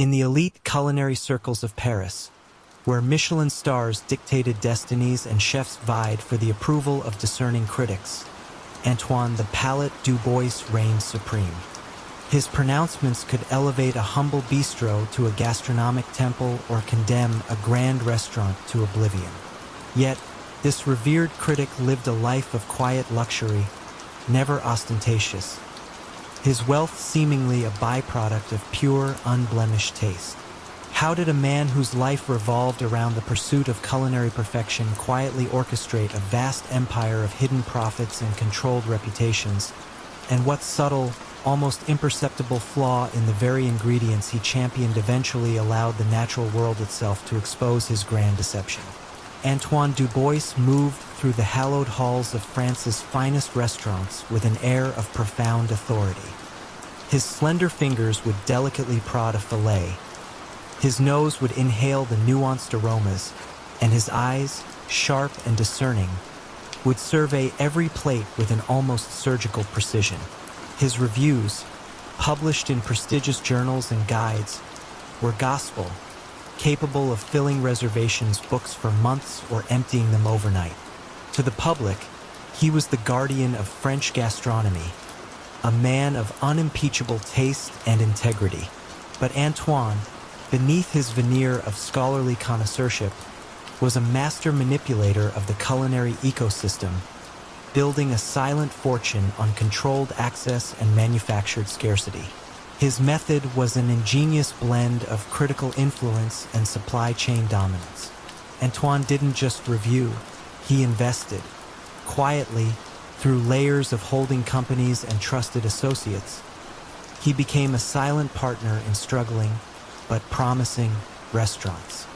In the elite culinary circles of Paris, where Michelin stars dictated destinies and chefs vied for the approval of discerning critics, Antoine the Palate du Bois reigned supreme. His pronouncements could elevate a humble bistro to a gastronomic temple or condemn a grand restaurant to oblivion. Yet, this revered critic lived a life of quiet luxury, never ostentatious, his wealth seemingly a byproduct of pure, unblemished taste. How did a man whose life revolved around the pursuit of culinary perfection quietly orchestrate a vast empire of hidden profits and controlled reputations? And what subtle, almost imperceptible flaw in the very ingredients he championed eventually allowed the natural world itself to expose his grand deception? Antoine du Bois moved through the hallowed halls of France's finest restaurants with an air of profound authority. His slender fingers would delicately prod a fillet, his nose would inhale the nuanced aromas, and his eyes, sharp and discerning, would survey every plate with an almost surgical precision. His reviews, published in prestigious journals and guides, were gospel, capable of filling reservations books for months or emptying them overnight. To the public, he was the guardian of French gastronomy, a man of unimpeachable taste and integrity. But Antoine, beneath his veneer of scholarly connoisseurship, was a master manipulator of the culinary ecosystem, building a silent fortune on controlled access and manufactured scarcity. His method was an ingenious blend of critical influence and supply chain dominance. Antoine didn't just review, he invested, quietly, through layers of holding companies and trusted associates. He became a silent partner in struggling, but promising, restaurants.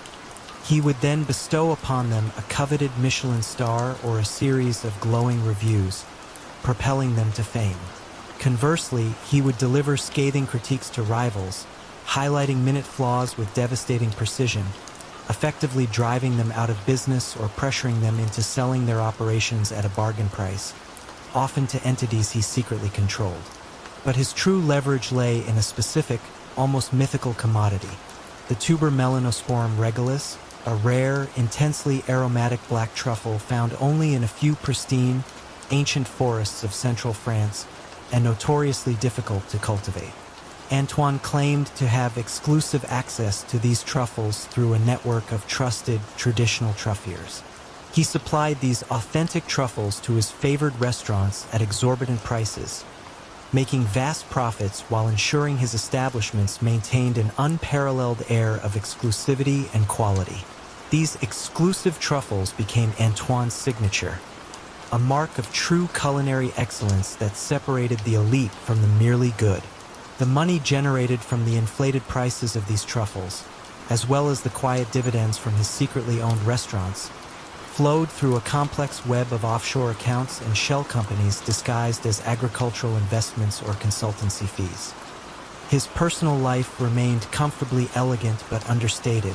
He would then bestow upon them a coveted Michelin star or a series of glowing reviews, propelling them to fame. Conversely, he would deliver scathing critiques to rivals, highlighting minute flaws with devastating precision, effectively driving them out of business or pressuring them into selling their operations at a bargain price, often to entities he secretly controlled. But his true leverage lay in a specific, almost mythical commodity, the tuber melanosporum regalis, a rare, intensely aromatic black truffle found only in a few pristine, ancient forests of central France and notoriously difficult to cultivate. Antoine claimed to have exclusive access to these truffles through a network of trusted, traditional truffiers. He supplied these authentic truffles to his favored restaurants at exorbitant prices, making vast profits while ensuring his establishments maintained an unparalleled air of exclusivity and quality. These exclusive truffles became Antoine's signature, a mark of true culinary excellence that separated the elite from the merely good. The money generated from the inflated prices of these truffles, as well as the quiet dividends from his secretly owned restaurants, flowed through a complex web of offshore accounts and shell companies disguised as agricultural investments or consultancy fees. His personal life remained comfortably elegant but understated,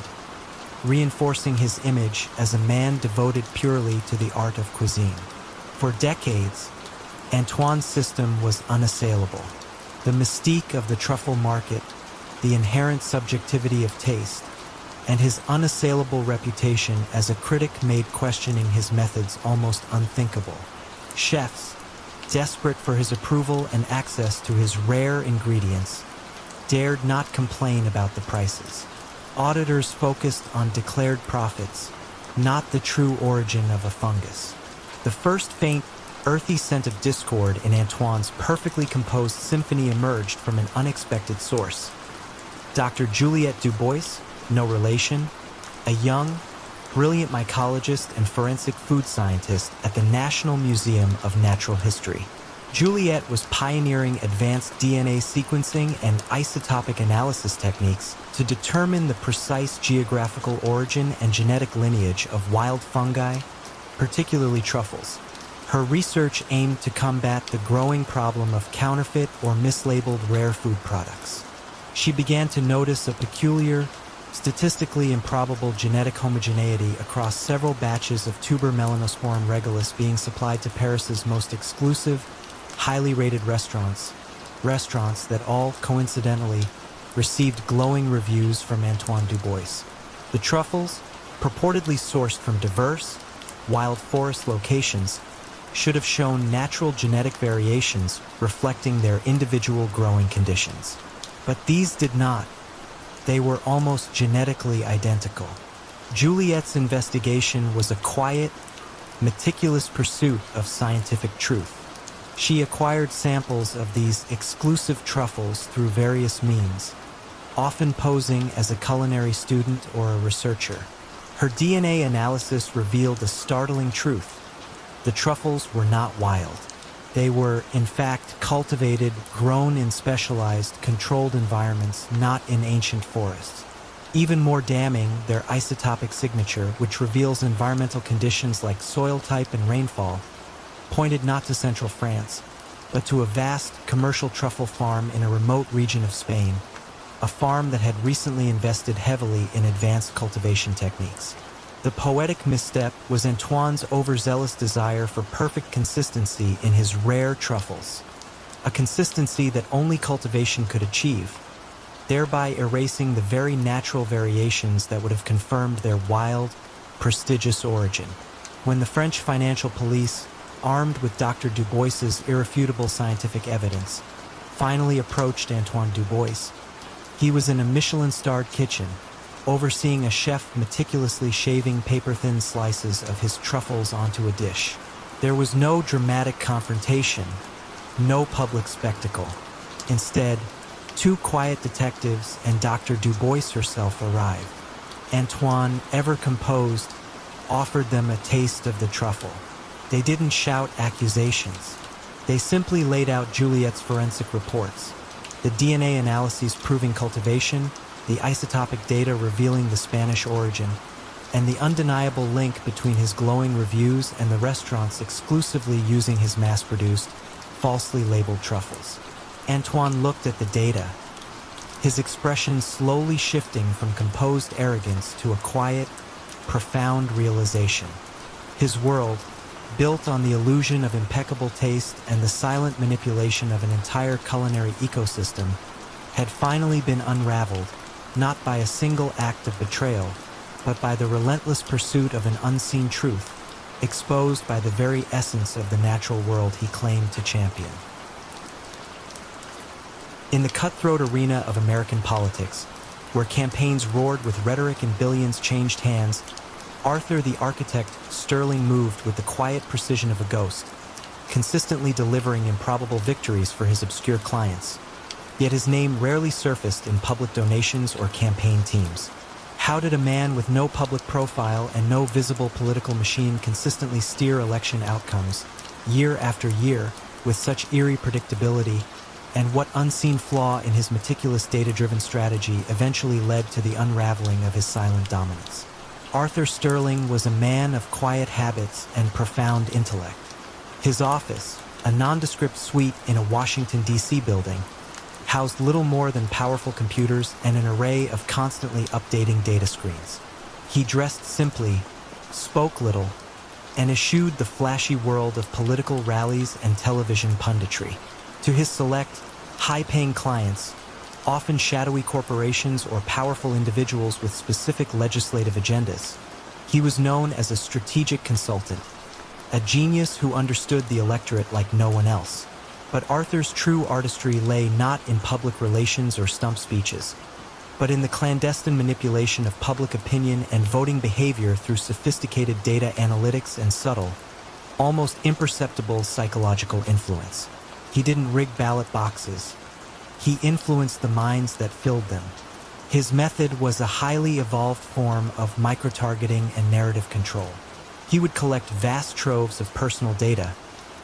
reinforcing his image as a man devoted purely to the art of cuisine. For decades, Antoine's system was unassailable. The mystique of the truffle market, the inherent subjectivity of taste, and his unassailable reputation as a critic made questioning his methods almost unthinkable. Chefs, desperate for his approval and access to his rare ingredients, dared not complain about the prices. Auditors focused on declared profits, not the true origin of a fungus. The first faint, earthy scent of discord in Antoine's perfectly composed symphony emerged from an unexpected source. Dr. Juliette Dubois, no relation, a young, brilliant mycologist and forensic food scientist at the National Museum of Natural History. Juliette was pioneering advanced DNA sequencing and isotopic analysis techniques to determine the precise geographical origin and genetic lineage of wild fungi, particularly truffles. Her research aimed to combat the growing problem of counterfeit or mislabeled rare food products. She began to notice a peculiar, statistically improbable genetic homogeneity across several batches of tuber melanosporum regalis being supplied to Paris's most exclusive, highly rated restaurants that all, coincidentally, received glowing reviews from Antoine Dubois. The truffles, purportedly sourced from diverse, wild forest locations, should have shown natural genetic variations reflecting their individual growing conditions. But these did not. They were almost genetically identical. Juliet's investigation was a quiet, meticulous pursuit of scientific truth. She acquired samples of these exclusive truffles through various means, often posing as a culinary student or a researcher. Her DNA analysis revealed a startling truth. The truffles were not wild. They were, in fact, cultivated, grown in specialized, controlled environments, not in ancient forests. Even more damning, their isotopic signature, which reveals environmental conditions like soil type and rainfall, pointed not to central France, but to a vast commercial truffle farm in a remote region of Spain, a farm that had recently invested heavily in advanced cultivation techniques. The poetic misstep was Antoine's overzealous desire for perfect consistency in his rare truffles, a consistency that only cultivation could achieve, thereby erasing the very natural variations that would have confirmed their wild, prestigious origin. When the French financial police, armed with Dr. Dubois's irrefutable scientific evidence, finally approached Antoine Dubois, he was in a Michelin-starred kitchen, overseeing a chef meticulously shaving paper-thin slices of his truffles onto a dish. There was no dramatic confrontation, no public spectacle. Instead, two quiet detectives and Dr. Dubois herself arrived. Antoine, ever composed, offered them a taste of the truffle. They didn't shout accusations. They simply laid out Juliet's forensic reports, the DNA analyses proving cultivation, the isotopic data revealing the Spanish origin, and the undeniable link between his glowing reviews and the restaurants exclusively using his mass-produced, falsely labeled truffles. Antoine looked at the data, his expression slowly shifting from composed arrogance to a quiet, profound realization. His world, built on the illusion of impeccable taste and the silent manipulation of an entire culinary ecosystem, had finally been unraveled, not by a single act of betrayal, but by the relentless pursuit of an unseen truth, exposed by the very essence of the natural world he claimed to champion. In the cutthroat arena of American politics, where campaigns roared with rhetoric and billions changed hands, Arthur the architect Sterling moved with the quiet precision of a ghost, consistently delivering improbable victories for his obscure clients. Yet his name rarely surfaced in public donations or campaign teams. How did a man with no public profile and no visible political machine consistently steer election outcomes, year after year, with such eerie predictability, and what unseen flaw in his meticulous data-driven strategy eventually led to the unraveling of his silent dominance? Arthur Sterling was a man of quiet habits and profound intellect. His office, a nondescript suite in a Washington, D.C. building, housed little more than powerful computers and an array of constantly updating data screens. He dressed simply, spoke little, and eschewed the flashy world of political rallies and television punditry. To his select, high-paying clients, often shadowy corporations or powerful individuals with specific legislative agendas, he was known as a strategic consultant, a genius who understood the electorate like no one else. But Arthur's true artistry lay not in public relations or stump speeches, but in the clandestine manipulation of public opinion and voting behavior through sophisticated data analytics and subtle, almost imperceptible psychological influence. He didn't rig ballot boxes. He influenced the minds that filled them. His method was a highly evolved form of micro-targeting and narrative control. He would collect vast troves of personal data,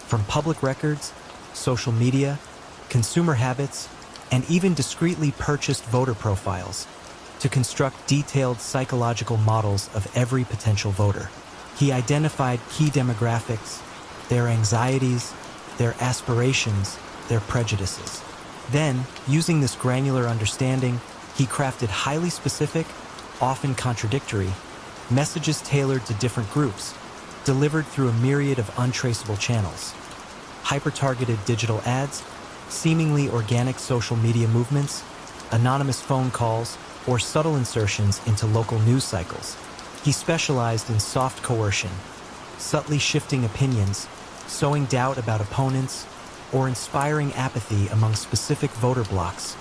from public records, social media, consumer habits, and even discreetly purchased voter profiles to construct detailed psychological models of every potential voter. He identified key demographics, their anxieties, their aspirations, their prejudices. Then, using this granular understanding, he crafted highly specific, often contradictory, messages tailored to different groups, delivered through a myriad of untraceable channels. Hyper-targeted digital ads, seemingly organic social media movements, anonymous phone calls, or subtle insertions into local news cycles. He specialized in soft coercion, subtly shifting opinions, sowing doubt about opponents, or inspiring apathy among specific voter blocs,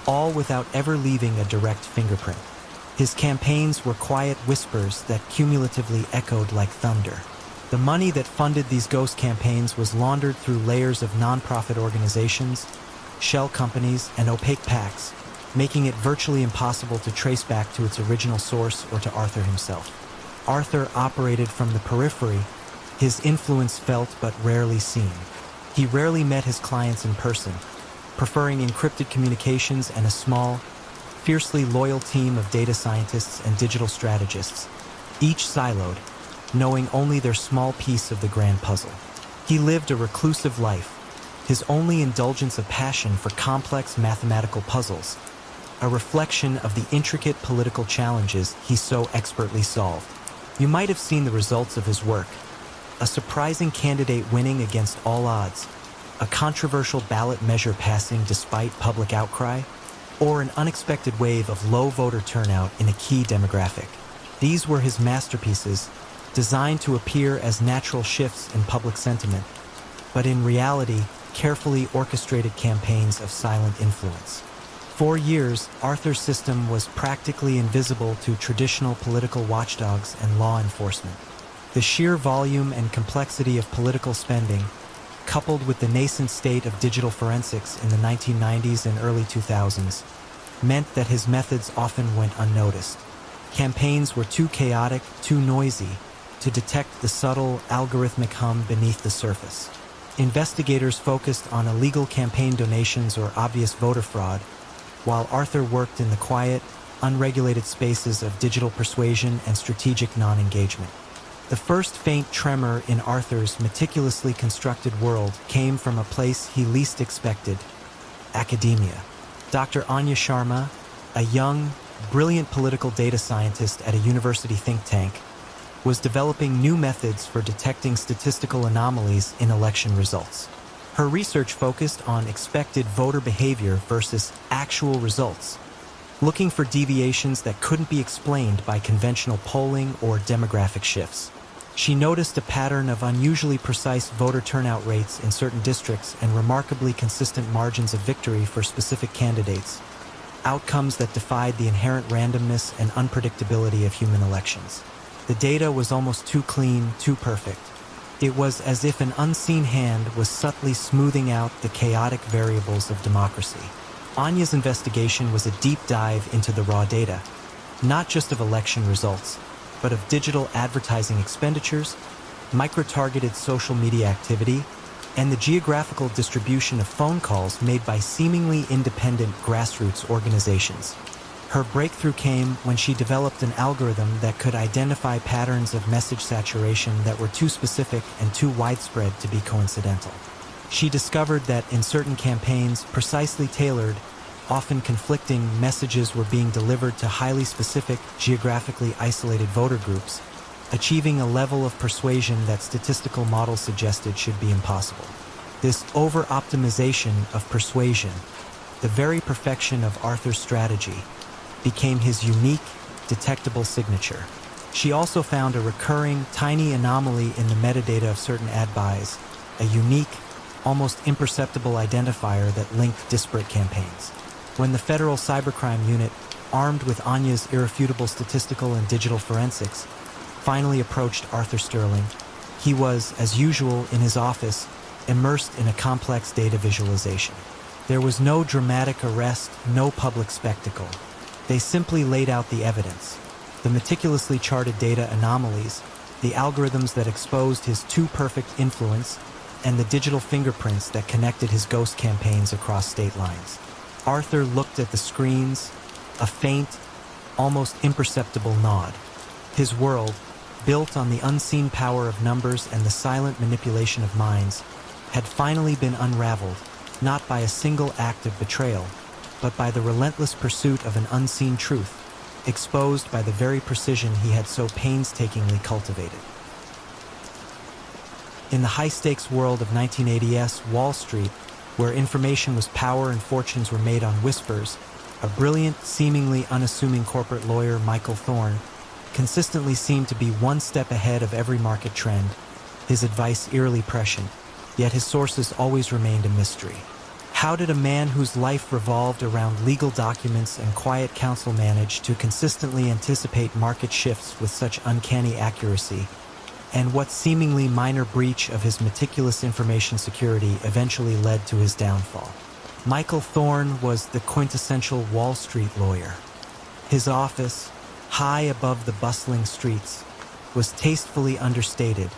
all without ever leaving a direct fingerprint. His campaigns were quiet whispers that cumulatively echoed like thunder. The money that funded these ghost campaigns was laundered through layers of nonprofit organizations, shell companies, and opaque PACs, making it virtually impossible to trace back to its original source or to Arthur himself. Arthur operated from the periphery, his influence felt but rarely seen. He rarely met his clients in person, preferring encrypted communications and a small, fiercely loyal team of data scientists and digital strategists, each siloed, knowing only their small piece of the grand puzzle. He lived a reclusive life, his only indulgence a passion for complex mathematical puzzles, a reflection of the intricate political challenges he so expertly solved. You might have seen the results of his work: a surprising candidate winning against all odds, a controversial ballot measure passing despite public outcry, or an unexpected wave of low voter turnout in a key demographic. These were his masterpieces, designed to appear as natural shifts in public sentiment, but in reality, carefully orchestrated campaigns of silent influence. For years, Arthur's system was practically invisible to traditional political watchdogs and law enforcement. The sheer volume and complexity of political spending, coupled with the nascent state of digital forensics in the 1990s and early 2000s, meant that his methods often went unnoticed. Campaigns were too chaotic, too noisy, to detect the subtle, algorithmic hum beneath the surface. Investigators focused on illegal campaign donations or obvious voter fraud, while Arthur worked in the quiet, unregulated spaces of digital persuasion and strategic non-engagement. The first faint tremor in Arthur's meticulously constructed world came from a place he least expected: academia. Dr. Anya Sharma, a young, brilliant political data scientist at a university think tank, was developing new methods for detecting statistical anomalies in election results. Her research focused on expected voter behavior versus actual results, looking for deviations that couldn't be explained by conventional polling or demographic shifts. She noticed a pattern of unusually precise voter turnout rates in certain districts and remarkably consistent margins of victory for specific candidates, outcomes that defied the inherent randomness and unpredictability of human elections. The data was almost too clean, too perfect. It was as if an unseen hand was subtly smoothing out the chaotic variables of democracy. Anya's investigation was a deep dive into the raw data, not just of election results, but of digital advertising expenditures, micro-targeted social media activity, and the geographical distribution of phone calls made by seemingly independent grassroots organizations. Her breakthrough came when she developed an algorithm that could identify patterns of message saturation that were too specific and too widespread to be coincidental. She discovered that in certain campaigns, precisely tailored, often conflicting messages were being delivered to highly specific, geographically isolated voter groups, achieving a level of persuasion that statistical models suggested should be impossible. This over-optimization of persuasion, the very perfection of Arthur's strategy, became his unique, detectable signature. She also found a recurring, tiny anomaly in the metadata of certain ad buys, a unique, almost imperceptible identifier that linked disparate campaigns. When the Federal Cybercrime Unit, armed with Anya's irrefutable statistical and digital forensics, finally approached Arthur Sterling, he was, as usual in his office, immersed in a complex data visualization. There was no dramatic arrest, no public spectacle. They simply laid out the evidence, the meticulously charted data anomalies, the algorithms that exposed his too-perfect influence, and the digital fingerprints that connected his ghost campaigns across state lines. Arthur looked at the screens, a faint, almost imperceptible nod. His world, built on the unseen power of numbers and the silent manipulation of minds, had finally been unraveled, not by a single act of betrayal, but by the relentless pursuit of an unseen truth, exposed by the very precision he had so painstakingly cultivated. In the high-stakes world of 1980s Wall Street, where information was power and fortunes were made on whispers, A brilliant, seemingly unassuming corporate lawyer, Michael Thorne, consistently seemed to be one step ahead of every market trend, his advice eerily prescient, yet his sources always remained a mystery. How did a man whose life revolved around legal documents and quiet counsel manage to consistently anticipate market shifts with such uncanny accuracy? And what seemingly minor breach of his meticulous information security eventually led to his downfall? Michael Thorne was the quintessential Wall Street lawyer. His office, high above the bustling streets, was tastefully understated,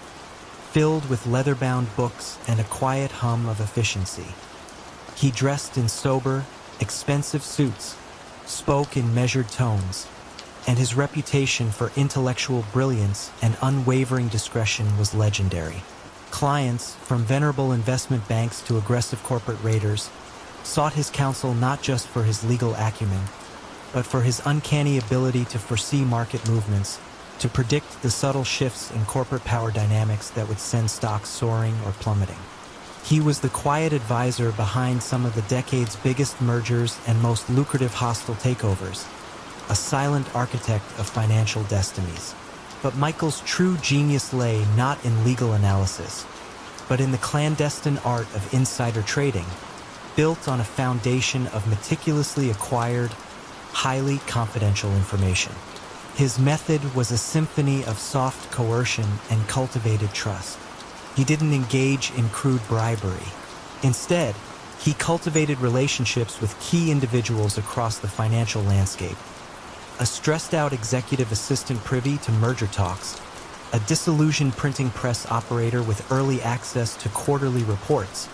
filled with leather-bound books and a quiet hum of efficiency. He dressed in sober, expensive suits, spoke in measured tones, and his reputation for intellectual brilliance and unwavering discretion was legendary. Clients, from venerable investment banks to aggressive corporate raiders, sought his counsel not just for his legal acumen, but for his uncanny ability to foresee market movements, to predict the subtle shifts in corporate power dynamics that would send stocks soaring or plummeting. He was the quiet advisor behind some of the decade's biggest mergers and most lucrative hostile takeovers, a silent architect of financial destinies. But Michael's true genius lay not in legal analysis, but in the clandestine art of insider trading, built on a foundation of meticulously acquired, highly confidential information. His method was a symphony of soft coercion and cultivated trust. He didn't engage in crude bribery. Instead, he cultivated relationships with key individuals across the financial landscape. A stressed-out executive assistant privy to merger talks, a disillusioned printing press operator with early access to quarterly reports,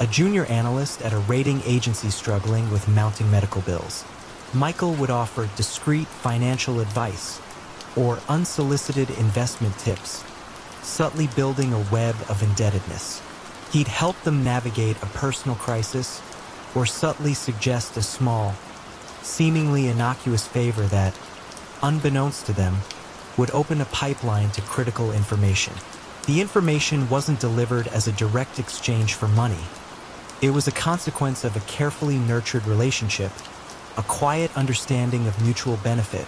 a junior analyst at a rating agency struggling with mounting medical bills. Michael would offer discreet financial advice or unsolicited investment tips, subtly building a web of indebtedness. He'd help them navigate a personal crisis or subtly suggest a small, seemingly innocuous favor that, unbeknownst to them, would open a pipeline to critical information. The information wasn't delivered as a direct exchange for money. It was a consequence of a carefully nurtured relationship, a quiet understanding of mutual benefit,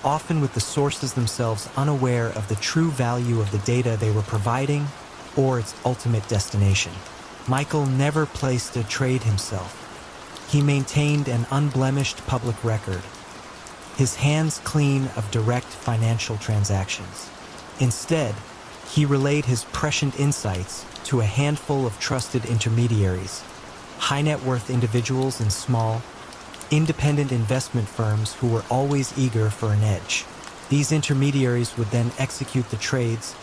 often with the sources themselves unaware of the true value of the data they were providing or its ultimate destination. Michael never placed a trade himself. He maintained an unblemished public record, his hands clean of direct financial transactions. Instead, he relayed his prescient insights to a handful of trusted intermediaries, high-net-worth individuals and small, independent investment firms who were always eager for an edge. These intermediaries would then execute the trades,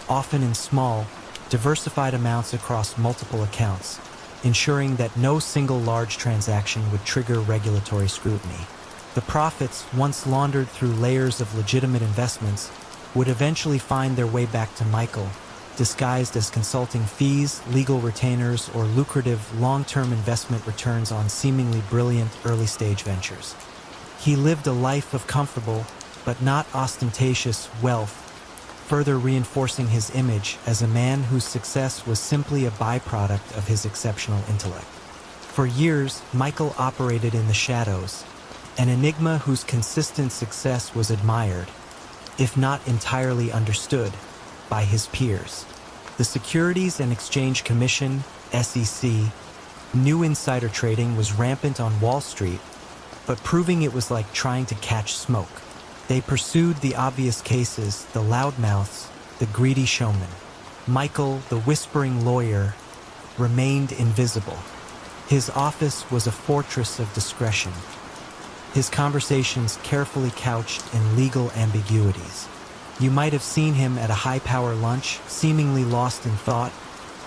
often in small, diversified amounts across multiple accounts, ensuring that no single large transaction would trigger regulatory scrutiny. The profits, once laundered through layers of legitimate investments, would eventually find their way back to Michael, disguised as consulting fees, legal retainers, or lucrative long-term investment returns on seemingly brilliant early-stage ventures. He lived a life of comfortable, but not ostentatious, wealth, further reinforcing his image as a man whose success was simply a byproduct of his exceptional intellect. For years, Michael operated in the shadows, an enigma whose consistent success was admired, if not entirely understood, by his peers. The Securities and Exchange Commission, SEC, knew insider trading was rampant on Wall Street, but proving it was like trying to catch smoke. They pursued the obvious cases, the loudmouths, the greedy showmen. Michael, the whispering lawyer, remained invisible. His office was a fortress of discretion, his conversations carefully couched in legal ambiguities. You might have seen him at a high-power lunch, seemingly lost in thought,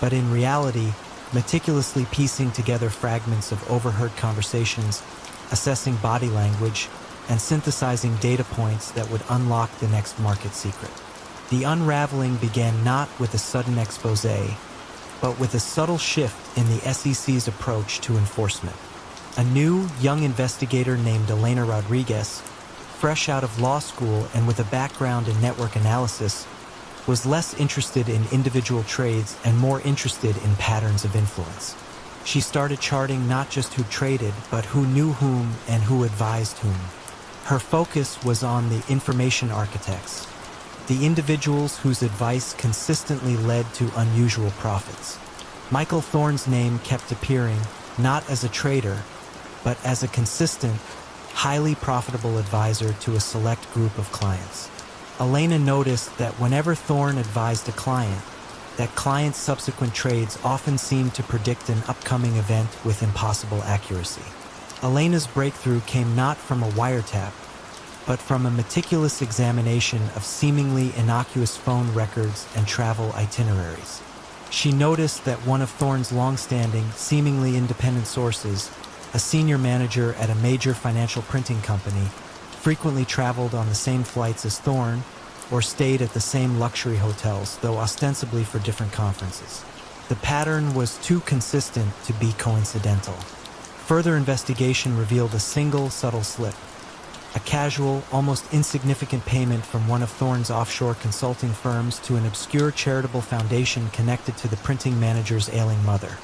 but in reality, meticulously piecing together fragments of overheard conversations, assessing body language, and synthesizing data points that would unlock the next market secret. The unraveling began not with a sudden expose, but with a subtle shift in the SEC's approach to enforcement. A new, young investigator named Elena Rodriguez, fresh out of law school and with a background in network analysis, was less interested in individual trades and more interested in patterns of influence. She started charting not just who traded, but who knew whom and who advised whom. Her focus was on the information architects, the individuals whose advice consistently led to unusual profits. Michael Thorne's name kept appearing, not as a trader, but as a consistent, highly profitable advisor to a select group of clients. Elena noticed that whenever Thorne advised a client, that client's subsequent trades often seemed to predict an upcoming event with impossible accuracy. Elena's breakthrough came not from a wiretap, but from a meticulous examination of seemingly innocuous phone records and travel itineraries. She noticed that one of Thorne's long-standing, seemingly independent sources, a senior manager at a major financial printing company, frequently traveled on the same flights as Thorne or stayed at the same luxury hotels, though ostensibly for different conferences. The pattern was too consistent to be coincidental. Further investigation revealed a single subtle slip, a casual, almost insignificant payment from one of Thorne's offshore consulting firms to an obscure charitable foundation connected to the printing manager's ailing mother.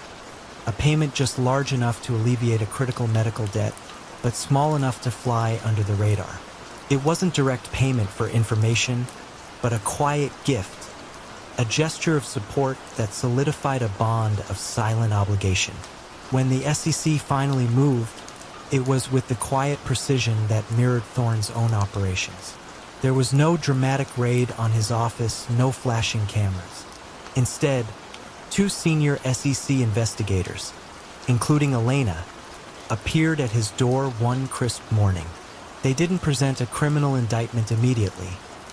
A payment just large enough to alleviate a critical medical debt, but small enough to fly under the radar. It wasn't direct payment for information, but a quiet gift, a gesture of support that solidified a bond of silent obligation. When the SEC finally moved, it was with the quiet precision that mirrored Thorne's own operations. There was no dramatic raid on his office, no flashing cameras. Instead, two senior SEC investigators, including Elena, appeared at his door one crisp morning. They didn't present a criminal indictment immediately.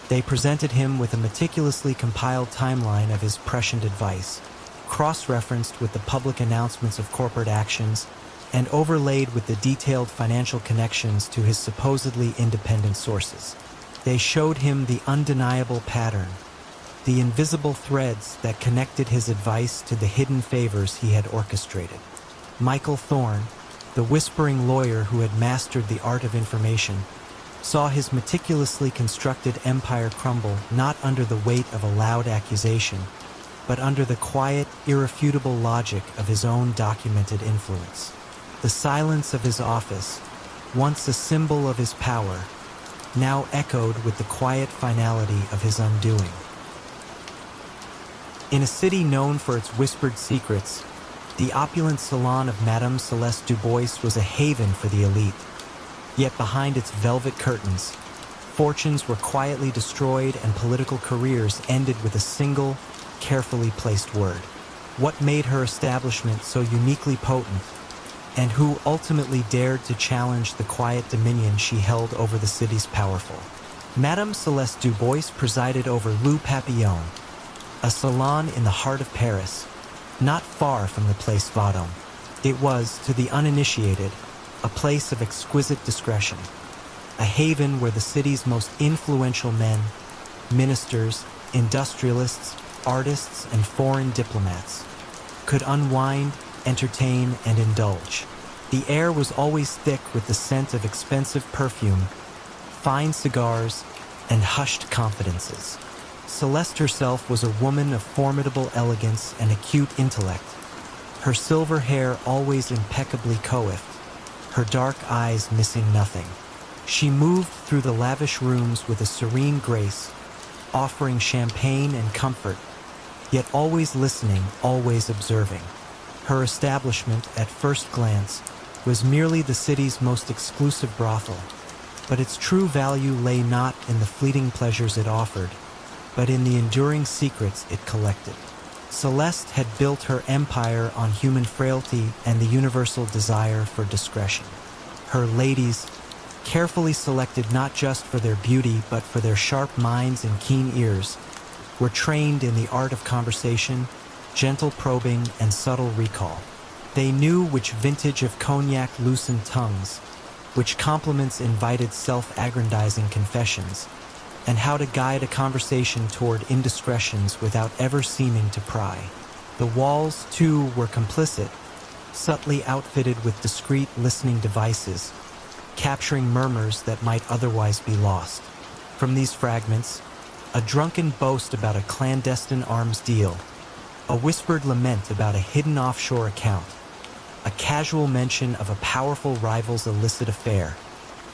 They presented him with a meticulously compiled timeline of his prescient advice, cross-referenced with the public announcements of corporate actions and overlaid with the detailed financial connections to his supposedly independent sources. They showed him the undeniable pattern, the invisible threads that connected his advice to the hidden favors he had orchestrated. Michael Thorne, the whispering lawyer who had mastered the art of information, saw his meticulously constructed empire crumble not under the weight of a loud accusation, but under the quiet, irrefutable logic of his own documented influence. The silence of his office, once a symbol of his power, now echoed with the quiet finality of his undoing. In a city known for its whispered secrets, the opulent salon of Madame Celeste Dubois was a haven for the elite. Yet behind its velvet curtains, fortunes were quietly destroyed and political careers ended with a single, carefully placed word. What made her establishment so uniquely potent, and who ultimately dared to challenge the quiet dominion she held over the city's powerful? Madame Celeste Dubois presided over Le Papillon, a salon in the heart of Paris, not far from the Place Vendôme. It was, to the uninitiated, a place of exquisite discretion, a haven where the city's most influential men, ministers, industrialists, artists, and foreign diplomats could unwind, entertain, and indulge. The air was always thick with the scent of expensive perfume, fine cigars, and hushed confidences. Celeste herself was a woman of formidable elegance and acute intellect, her silver hair always impeccably coiffed, her dark eyes missing nothing. She moved through the lavish rooms with a serene grace, offering champagne and comfort, yet always listening, always observing. Her establishment, at first glance, was merely the city's most exclusive brothel, but its true value lay not in the fleeting pleasures it offered, but in the enduring secrets it collected. Celeste had built her empire on human frailty and the universal desire for discretion. Her ladies, carefully selected not just for their beauty but for their sharp minds and keen ears, were trained in the art of conversation, gentle probing, and subtle recall. They knew which vintage of cognac loosened tongues, which compliments invited self-aggrandizing confessions, and how to guide a conversation toward indiscretions without ever seeming to pry. The walls, too, were complicit, subtly outfitted with discreet listening devices, capturing murmurs that might otherwise be lost. From these fragments, a drunken boast about a clandestine arms deal, a whispered lament about a hidden offshore account, a casual mention of a powerful rival's illicit affair,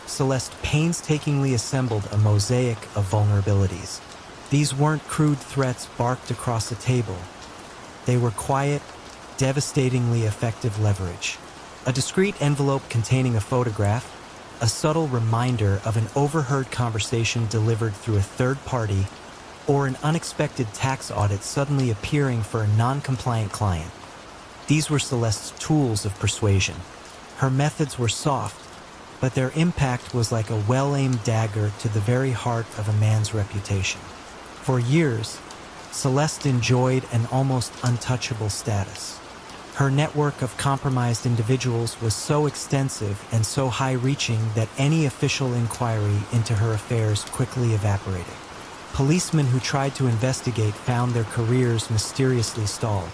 Celeste painstakingly assembled a mosaic of vulnerabilities. These weren't crude threats barked across a table. They were quiet, devastatingly effective leverage. A discreet envelope containing a photograph, a subtle reminder of an overheard conversation delivered through a third party, or an unexpected tax audit suddenly appearing for a non-compliant client. These were Celeste's tools of persuasion. Her methods were soft, but their impact was like a well-aimed dagger to the very heart of a man's reputation. For years, Celeste enjoyed an almost untouchable status. Her network of compromised individuals was so extensive and so high-reaching that any official inquiry into her affairs quickly evaporated. Policemen who tried to investigate found their careers mysteriously stalled.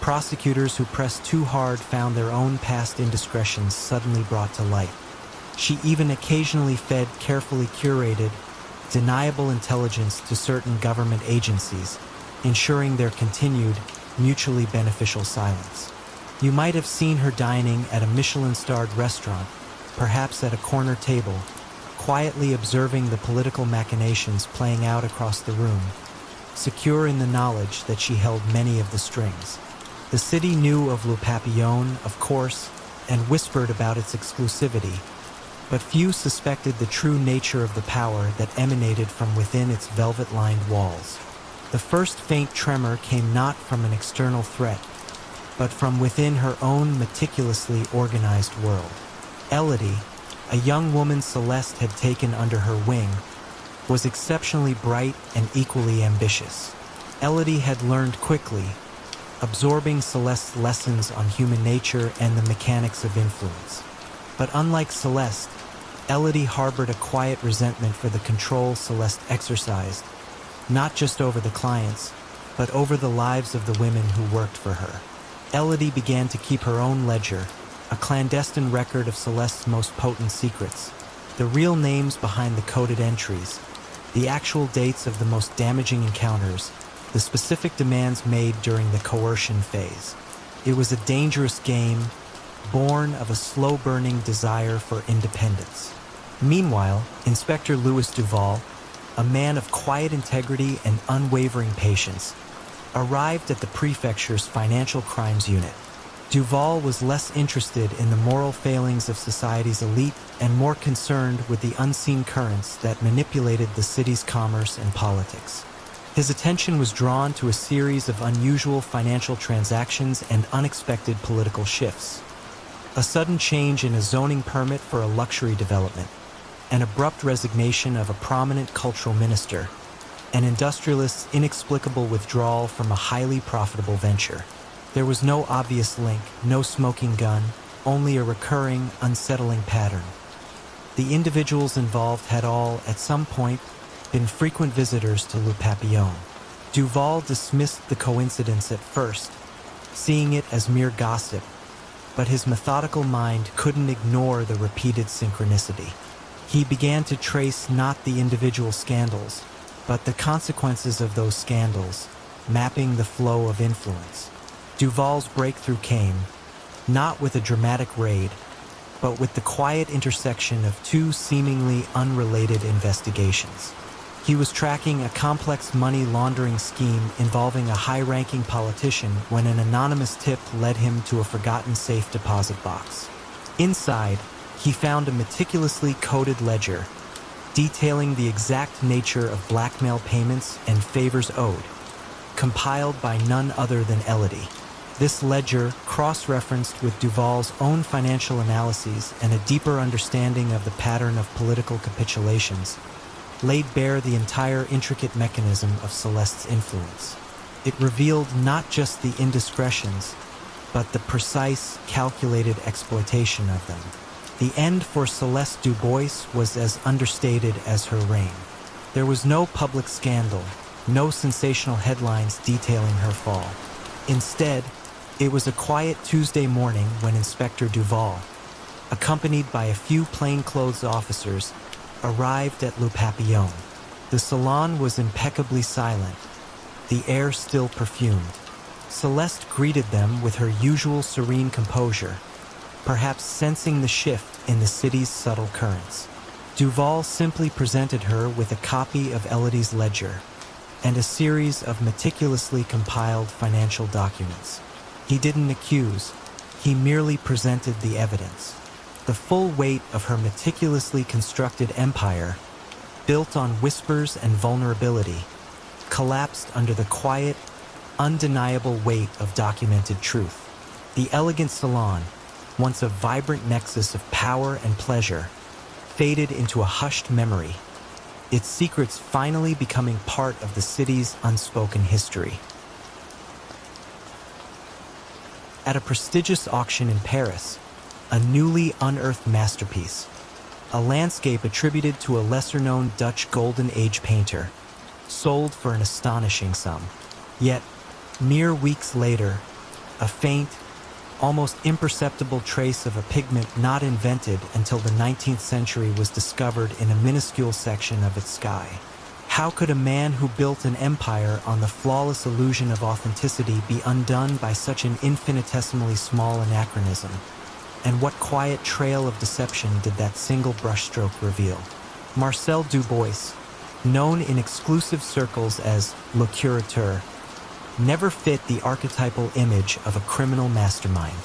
Prosecutors who pressed too hard found their own past indiscretions suddenly brought to light. She even occasionally fed carefully curated, deniable intelligence to certain government agencies, ensuring their continued, mutually beneficial silence. You might have seen her dining at a Michelin-starred restaurant, perhaps at a corner table, quietly observing the political machinations playing out across the room, secure in the knowledge that she held many of the strings. The city knew of Le Papillon, of course, and whispered about its exclusivity, but few suspected the true nature of the power that emanated from within its velvet-lined walls. The first faint tremor came not from an external threat, but from within her own meticulously organized world. Elodie, a young woman Celeste had taken under her wing, was exceptionally bright and equally ambitious. Elodie had learned quickly, absorbing Celeste's lessons on human nature and the mechanics of influence. But unlike Celeste, Elodie harbored a quiet resentment for the control Celeste exercised, not just over the clients, but over the lives of the women who worked for her. Elodie began to keep her own ledger, a clandestine record of Celeste's most potent secrets, the real names behind the coded entries, the actual dates of the most damaging encounters, the specific demands made during the coercion phase. It was a dangerous game, born of a slow-burning desire for independence. Meanwhile, Inspector Louis Duval, a man of quiet integrity and unwavering patience, arrived at the prefecture's financial crimes unit. Duval was less interested in the moral failings of society's elite and more concerned with the unseen currents that manipulated the city's commerce and politics. His attention was drawn to a series of unusual financial transactions and unexpected political shifts. A sudden change in a zoning permit for a luxury development, an abrupt resignation of a prominent cultural minister, an industrialist's inexplicable withdrawal from a highly profitable venture. There was no obvious link, no smoking gun, only a recurring, unsettling pattern. The individuals involved had all, at some point, been frequent visitors to Le Papillon. Duval dismissed the coincidence at first, seeing it as mere gossip, but his methodical mind couldn't ignore the repeated synchronicity. He began to trace not the individual scandals, but the consequences of those scandals, mapping the flow of influence. Duval's breakthrough came, not with a dramatic raid, but with the quiet intersection of two seemingly unrelated investigations. He was tracking a complex money laundering scheme involving a high-ranking politician when an anonymous tip led him to a forgotten safe deposit box. Inside, he found a meticulously coded ledger, detailing the exact nature of blackmail payments and favors owed, compiled by none other than Elodie. This ledger, cross-referenced with Duval's own financial analyses and a deeper understanding of the pattern of political capitulations, laid bare the entire intricate mechanism of Celeste's influence. It revealed not just the indiscretions, but the precise, calculated exploitation of them. The end for Celeste Dubois was as understated as her reign. There was no public scandal, no sensational headlines detailing her fall. Instead, it was a quiet Tuesday morning when Inspector Duval, accompanied by a few plainclothes officers, arrived at Le Papillon. The salon was impeccably silent, the air still perfumed. Celeste greeted them with her usual serene composure, perhaps sensing the shift in the city's subtle currents. Duval simply presented her with a copy of Elodie's ledger and a series of meticulously compiled financial documents. He didn't accuse, he merely presented the evidence. The full weight of her meticulously constructed empire, built on whispers and vulnerability, collapsed under the quiet, undeniable weight of documented truth. The elegant salon, once a vibrant nexus of power and pleasure, faded into a hushed memory, its secrets finally becoming part of the city's unspoken history. At a prestigious auction in Paris, a newly unearthed masterpiece, a landscape attributed to a lesser-known Dutch Golden Age painter, sold for an astonishing sum. Yet, mere weeks later, a faint, almost imperceptible trace of a pigment not invented until the 19th century was discovered in a minuscule section of its sky. How could a man who built an empire on the flawless illusion of authenticity be undone by such an infinitesimally small anachronism? And what quiet trail of deception did that single brushstroke reveal? Marcel Dubois, known in exclusive circles as Le Curateur, never fit the archetypal image of a criminal mastermind.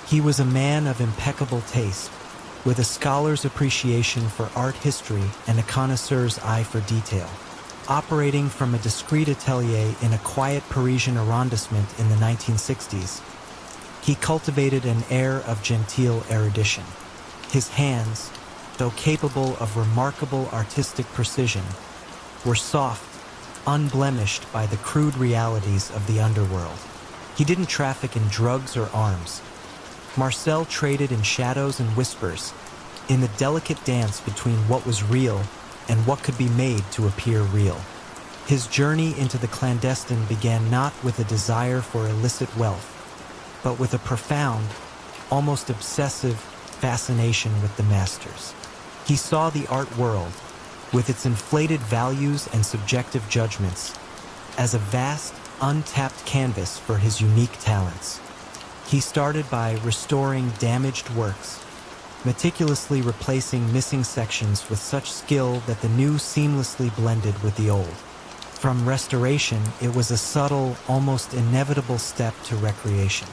He was a man of impeccable taste, with a scholar's appreciation for art history and a connoisseur's eye for detail. Operating from a discreet atelier in a quiet Parisian arrondissement in the 1960s, he cultivated an air of genteel erudition. His hands, though capable of remarkable artistic precision, were soft, unblemished by the crude realities of the underworld. He didn't traffic in drugs or arms. Marcel traded in shadows and whispers, in the delicate dance between what was real and what could be made to appear real. His journey into the clandestine began not with a desire for illicit wealth, but with a profound, almost obsessive fascination with the masters. He saw the art world, with its inflated values and subjective judgments, as a vast, untapped canvas for his unique talents. He started by restoring damaged works, meticulously replacing missing sections with such skill that the new seamlessly blended with the old. From restoration, it was a subtle, almost inevitable step to recreation.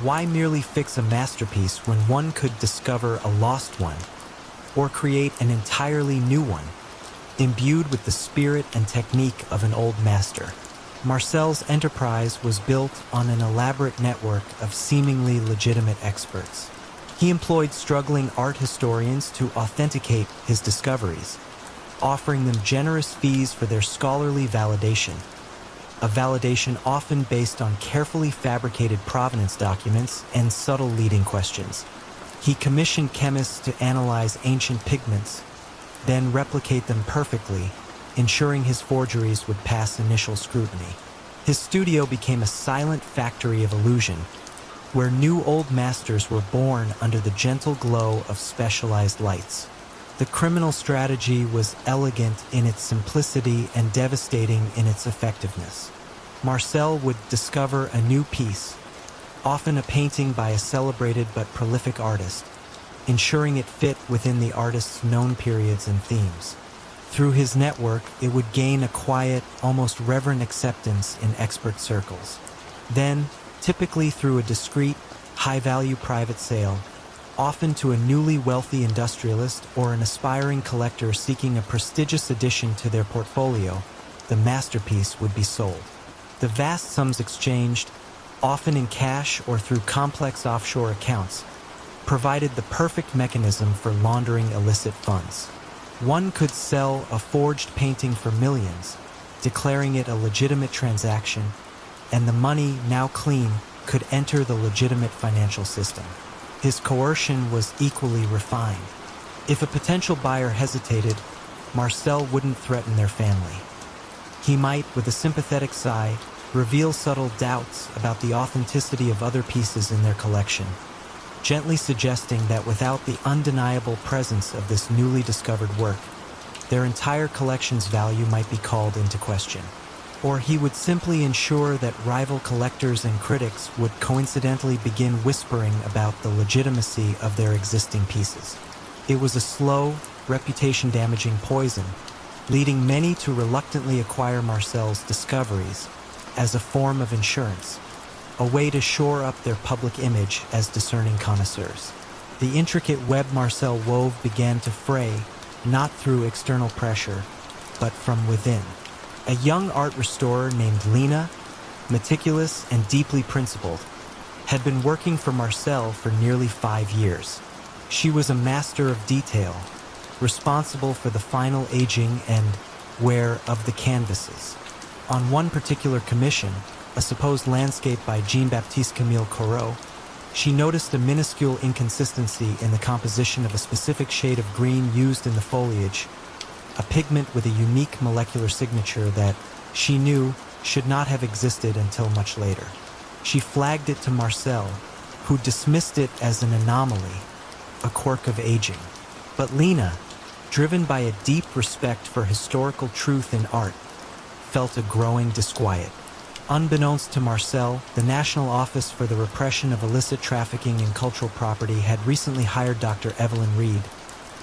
Why merely fix a masterpiece when one could discover a lost one, or create an entirely new one, imbued with the spirit and technique of an old master? Marcel's enterprise was built on an elaborate network of seemingly legitimate experts. He employed struggling art historians to authenticate his discoveries, offering them generous fees for their scholarly validation, a validation often based on carefully fabricated provenance documents and subtle leading questions. He commissioned chemists to analyze ancient pigments, then replicate them perfectly, ensuring his forgeries would pass initial scrutiny. His studio became a silent factory of illusion, where new old masters were born under the gentle glow of specialized lights. The criminal strategy was elegant in its simplicity and devastating in its effectiveness. Marcel would discover a new piece, often a painting by a celebrated but prolific artist, ensuring it fit within the artist's known periods and themes. Through his network, it would gain a quiet, almost reverent acceptance in expert circles. Then, typically through a discreet, high-value private sale, often to a newly wealthy industrialist or an aspiring collector seeking a prestigious addition to their portfolio, the masterpiece would be sold. The vast sums exchanged, often in cash or through complex offshore accounts, provided the perfect mechanism for laundering illicit funds. One could sell a forged painting for millions, declaring it a legitimate transaction, and the money, now clean, could enter the legitimate financial system. His coercion was equally refined. If a potential buyer hesitated, Marcel wouldn't threaten their family. He might, with a sympathetic sigh, reveal subtle doubts about the authenticity of other pieces in their collection, gently suggesting that without the undeniable presence of this newly discovered work, their entire collection's value might be called into question. or he would simply ensure that rival collectors and critics would coincidentally begin whispering about the legitimacy of their existing pieces. It was a slow, reputation-damaging poison, leading many to reluctantly acquire Marcel's discoveries as a form of insurance, a way to shore up their public image as discerning connoisseurs. The intricate web Marcel wove began to fray, not through external pressure, but from within. A young art restorer named Lena, meticulous and deeply principled, had been working for Marcel for nearly 5 years. She was a master of detail, responsible for the final aging and wear of the canvases. On one particular commission, a supposed landscape by Jean-Baptiste Camille Corot, she noticed a minuscule inconsistency in the composition of a specific shade of green used in the foliage, a pigment with a unique molecular signature that she knew should not have existed until much later. She flagged it to Marcel, who dismissed it as an anomaly, a quirk of aging. But Lena, driven by a deep respect for historical truth in art, felt a growing disquiet. Unbeknownst to Marcel, the National Office for the Repression of Illicit Trafficking in Cultural Property had recently hired Dr. Evelyn Reed,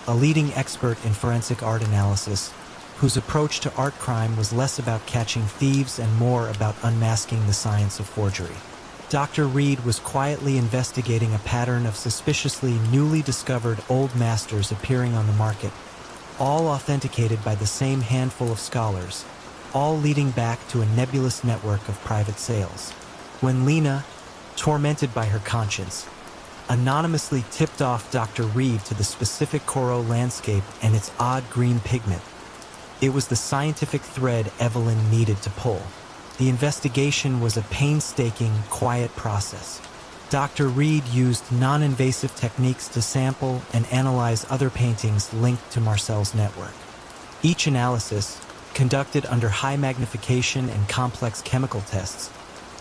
a leading expert in forensic art analysis, whose approach to art crime was less about catching thieves and more about unmasking the science of forgery. Dr. Reed was quietly investigating a pattern of suspiciously newly discovered old masters appearing on the market, all authenticated by the same handful of scholars, all leading back to a nebulous network of private sales. When Lena, tormented by her conscience, anonymously tipped off Dr. Reed to the specific Corot landscape and its odd green pigment, it was the scientific thread Evelyn needed to pull. The investigation was a painstaking, quiet process. Dr. Reed used non-invasive techniques to sample and analyze other paintings linked to Marcel's network. Each analysis, conducted under high magnification and complex chemical tests,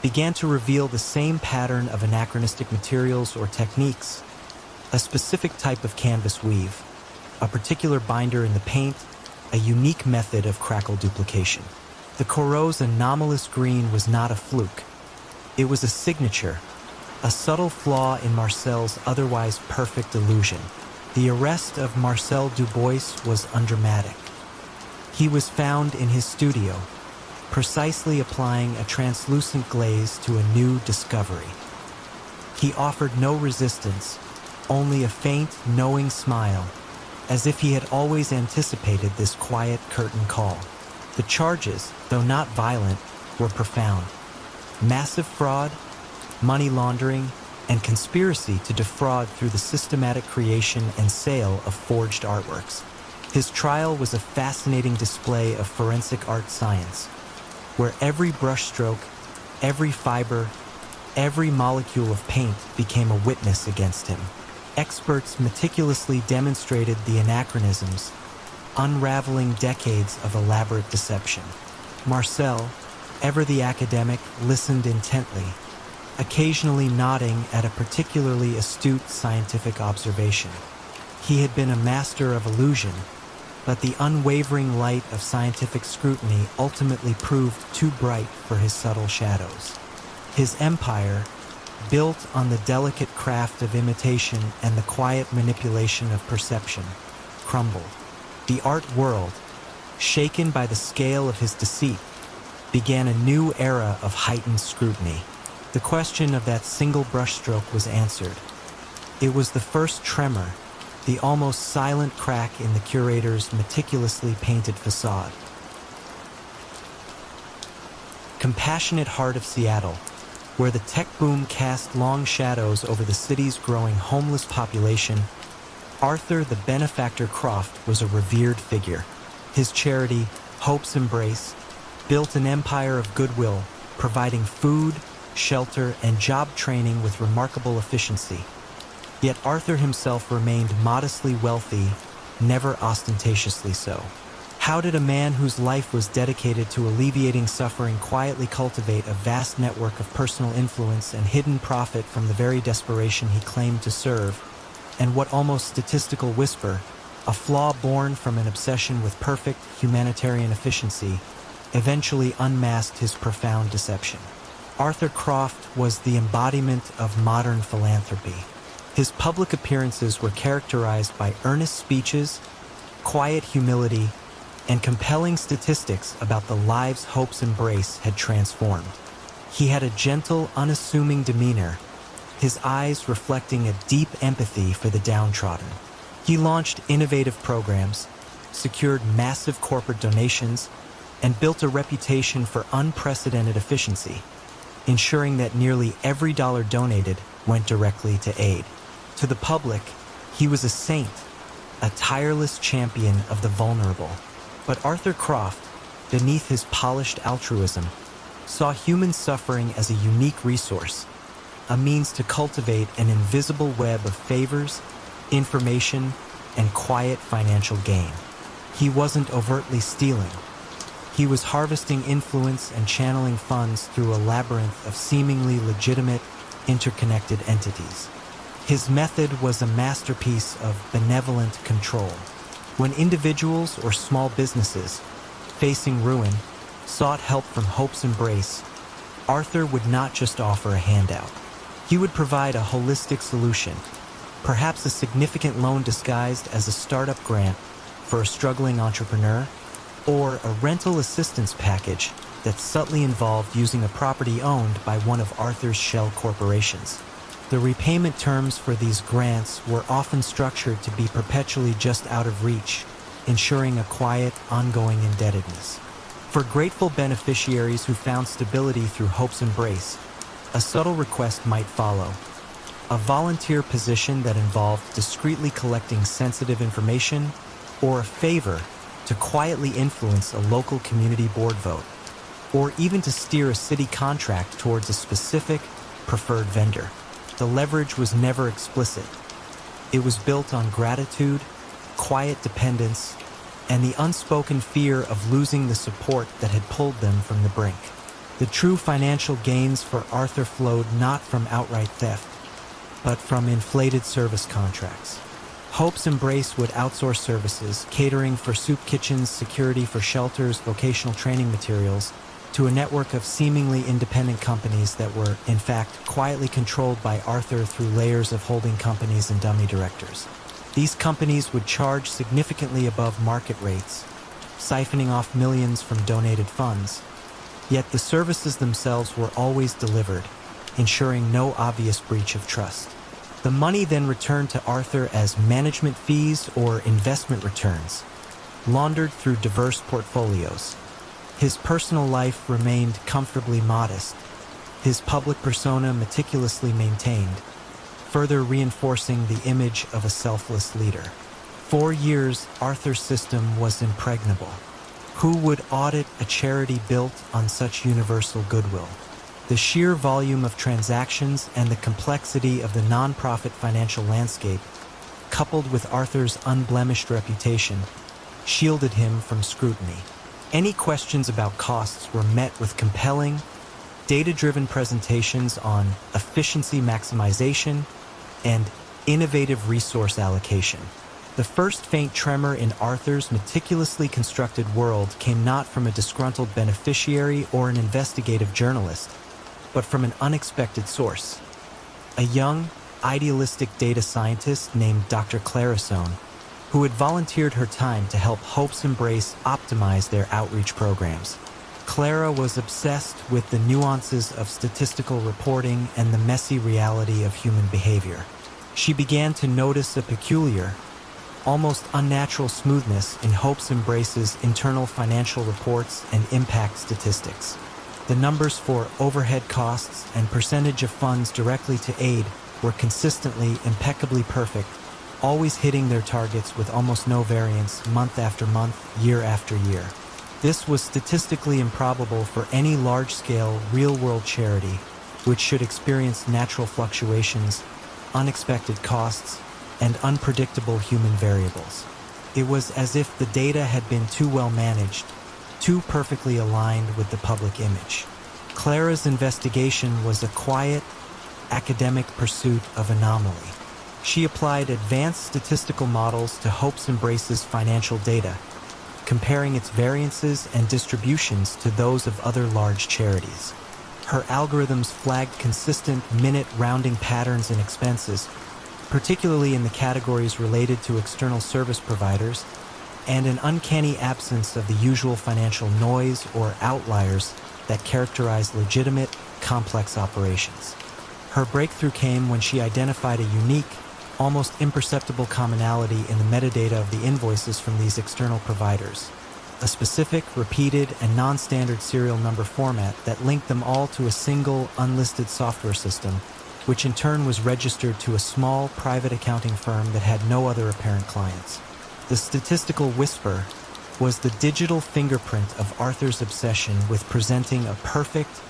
began to reveal the same pattern of anachronistic materials or techniques, a specific type of canvas weave, a particular binder in the paint, a unique method of crackle duplication. The Corot's anomalous green was not a fluke. It was a signature, a subtle flaw in Marcel's otherwise perfect illusion. The arrest of Marcel Dubois was undramatic. He was found in his studio, precisely applying a translucent glaze to a new discovery. He offered no resistance, only a faint, knowing smile, as if he had always anticipated this quiet curtain call. The charges, though not violent, were profound. Massive fraud, money laundering, and conspiracy to defraud through the systematic creation and sale of forged artworks. His trial was a fascinating display of forensic art science, where every brushstroke, every fiber, every molecule of paint became a witness against him. Experts meticulously demonstrated the anachronisms, unraveling decades of elaborate deception. Marcel, ever the academic, listened intently, occasionally nodding at a particularly astute scientific observation. He had been a master of illusion, but the unwavering light of scientific scrutiny ultimately proved too bright for his subtle shadows. His empire, built on the delicate craft of imitation and the quiet manipulation of perception, crumbled. The art world, shaken by the scale of his deceit, began a new era of heightened scrutiny. The question of that single brushstroke was answered. It was the first tremor, the almost silent crack in the curator's meticulously painted facade. Compassionate heart of Seattle, where the tech boom cast long shadows over the city's growing homeless population, Arthur the Benefactor Croft was a revered figure. His charity, Hope's Embrace, built an empire of goodwill, providing food, shelter, and job training with remarkable efficiency. Yet Arthur himself remained modestly wealthy, never ostentatiously so. How did a man whose life was dedicated to alleviating suffering quietly cultivate a vast network of personal influence and hidden profit from the very desperation he claimed to serve? And what almost statistical whisper, a flaw born from an obsession with perfect humanitarian efficiency, eventually unmasked his profound deception. Arthur Croft was the embodiment of modern philanthropy. His public appearances were characterized by earnest speeches, quiet humility, and compelling statistics about the lives Hope's embrace had transformed. He had a gentle, unassuming demeanor, his eyes reflecting a deep empathy for the downtrodden. He launched innovative programs, secured massive corporate donations, and built a reputation for unprecedented efficiency, ensuring that nearly every dollar donated went directly to aid. To the public, he was a saint, a tireless champion of the vulnerable. But Arthur Croft, beneath his polished altruism, saw human suffering as a unique resource, a means to cultivate an invisible web of favors, information, and quiet financial gain. He wasn't overtly stealing. He was harvesting influence and channeling funds through a labyrinth of seemingly legitimate, interconnected entities. His method was a masterpiece of benevolent control. When individuals or small businesses, facing ruin, sought help from Hope's embrace, Arthur would not just offer a handout. He would provide a holistic solution, perhaps a significant loan disguised as a startup grant for a struggling entrepreneur, or a rental assistance package that subtly involved using a property owned by one of Arthur's shell corporations. The repayment terms for these grants were often structured to be perpetually just out of reach, ensuring a quiet, ongoing indebtedness. For grateful beneficiaries who found stability through Hope's embrace, a subtle request might follow. A volunteer position that involved discreetly collecting sensitive information, or a favor to quietly influence a local community board vote, or even to steer a city contract towards a specific, preferred vendor. The leverage was never explicit. It was built on gratitude, quiet dependence, and the unspoken fear of losing the support that had pulled them from the brink. The true financial gains for Arthur flowed not from outright theft, but from inflated service contracts. Hope's embrace would outsource services, catering for soup kitchens, security for shelters, vocational training materials, to a network of seemingly independent companies that were, in fact, quietly controlled by Arthur through layers of holding companies and dummy directors. These companies would charge significantly above market rates, siphoning off millions from donated funds. Yet the services themselves were always delivered, ensuring no obvious breach of trust. The money then returned to Arthur as management fees or investment returns, laundered through diverse portfolios. His personal life remained comfortably modest, his public persona meticulously maintained, further reinforcing the image of a selfless leader. 4 years, Arthur's system was impregnable. Who would audit a charity built on such universal goodwill? The sheer volume of transactions and the complexity of the nonprofit financial landscape, coupled with Arthur's unblemished reputation, shielded him from scrutiny. Any questions about costs were met with compelling, data-driven presentations on efficiency maximization and innovative resource allocation. The first faint tremor in Arthur's meticulously constructed world came not from a disgruntled beneficiary or an investigative journalist, but from an unexpected source. A young, idealistic data scientist named Dr. Clarasone, who had volunteered her time to help Hope's Embrace optimize their outreach programs. Clara was obsessed with the nuances of statistical reporting and the messy reality of human behavior. She began to notice a peculiar, almost unnatural smoothness in Hope's Embrace's internal financial reports and impact statistics. The numbers for overhead costs and percentage of funds directly to aid were consistently impeccably perfect, always hitting their targets with almost no variance month after month, year after year. This was statistically improbable for any large-scale, real-world charity, which should experience natural fluctuations, unexpected costs, and unpredictable human variables. It was as if the data had been too well managed, too perfectly aligned with the public image. Clara's investigation was a quiet, academic pursuit of anomaly. She applied advanced statistical models to Hope's Embrace's financial data, comparing its variances and distributions to those of other large charities. Her algorithms flagged consistent minute rounding patterns in expenses, particularly in the categories related to external service providers, and an uncanny absence of the usual financial noise or outliers that characterize legitimate, complex operations. Her breakthrough came when she identified a unique, almost imperceptible commonality in the metadata of the invoices from these external providers, a specific, repeated, and non-standard serial number format that linked them all to a single, unlisted software system, which in turn was registered to a small, private accounting firm that had no other apparent clients. The statistical whisper was the digital fingerprint of Arthur's obsession with presenting a perfect,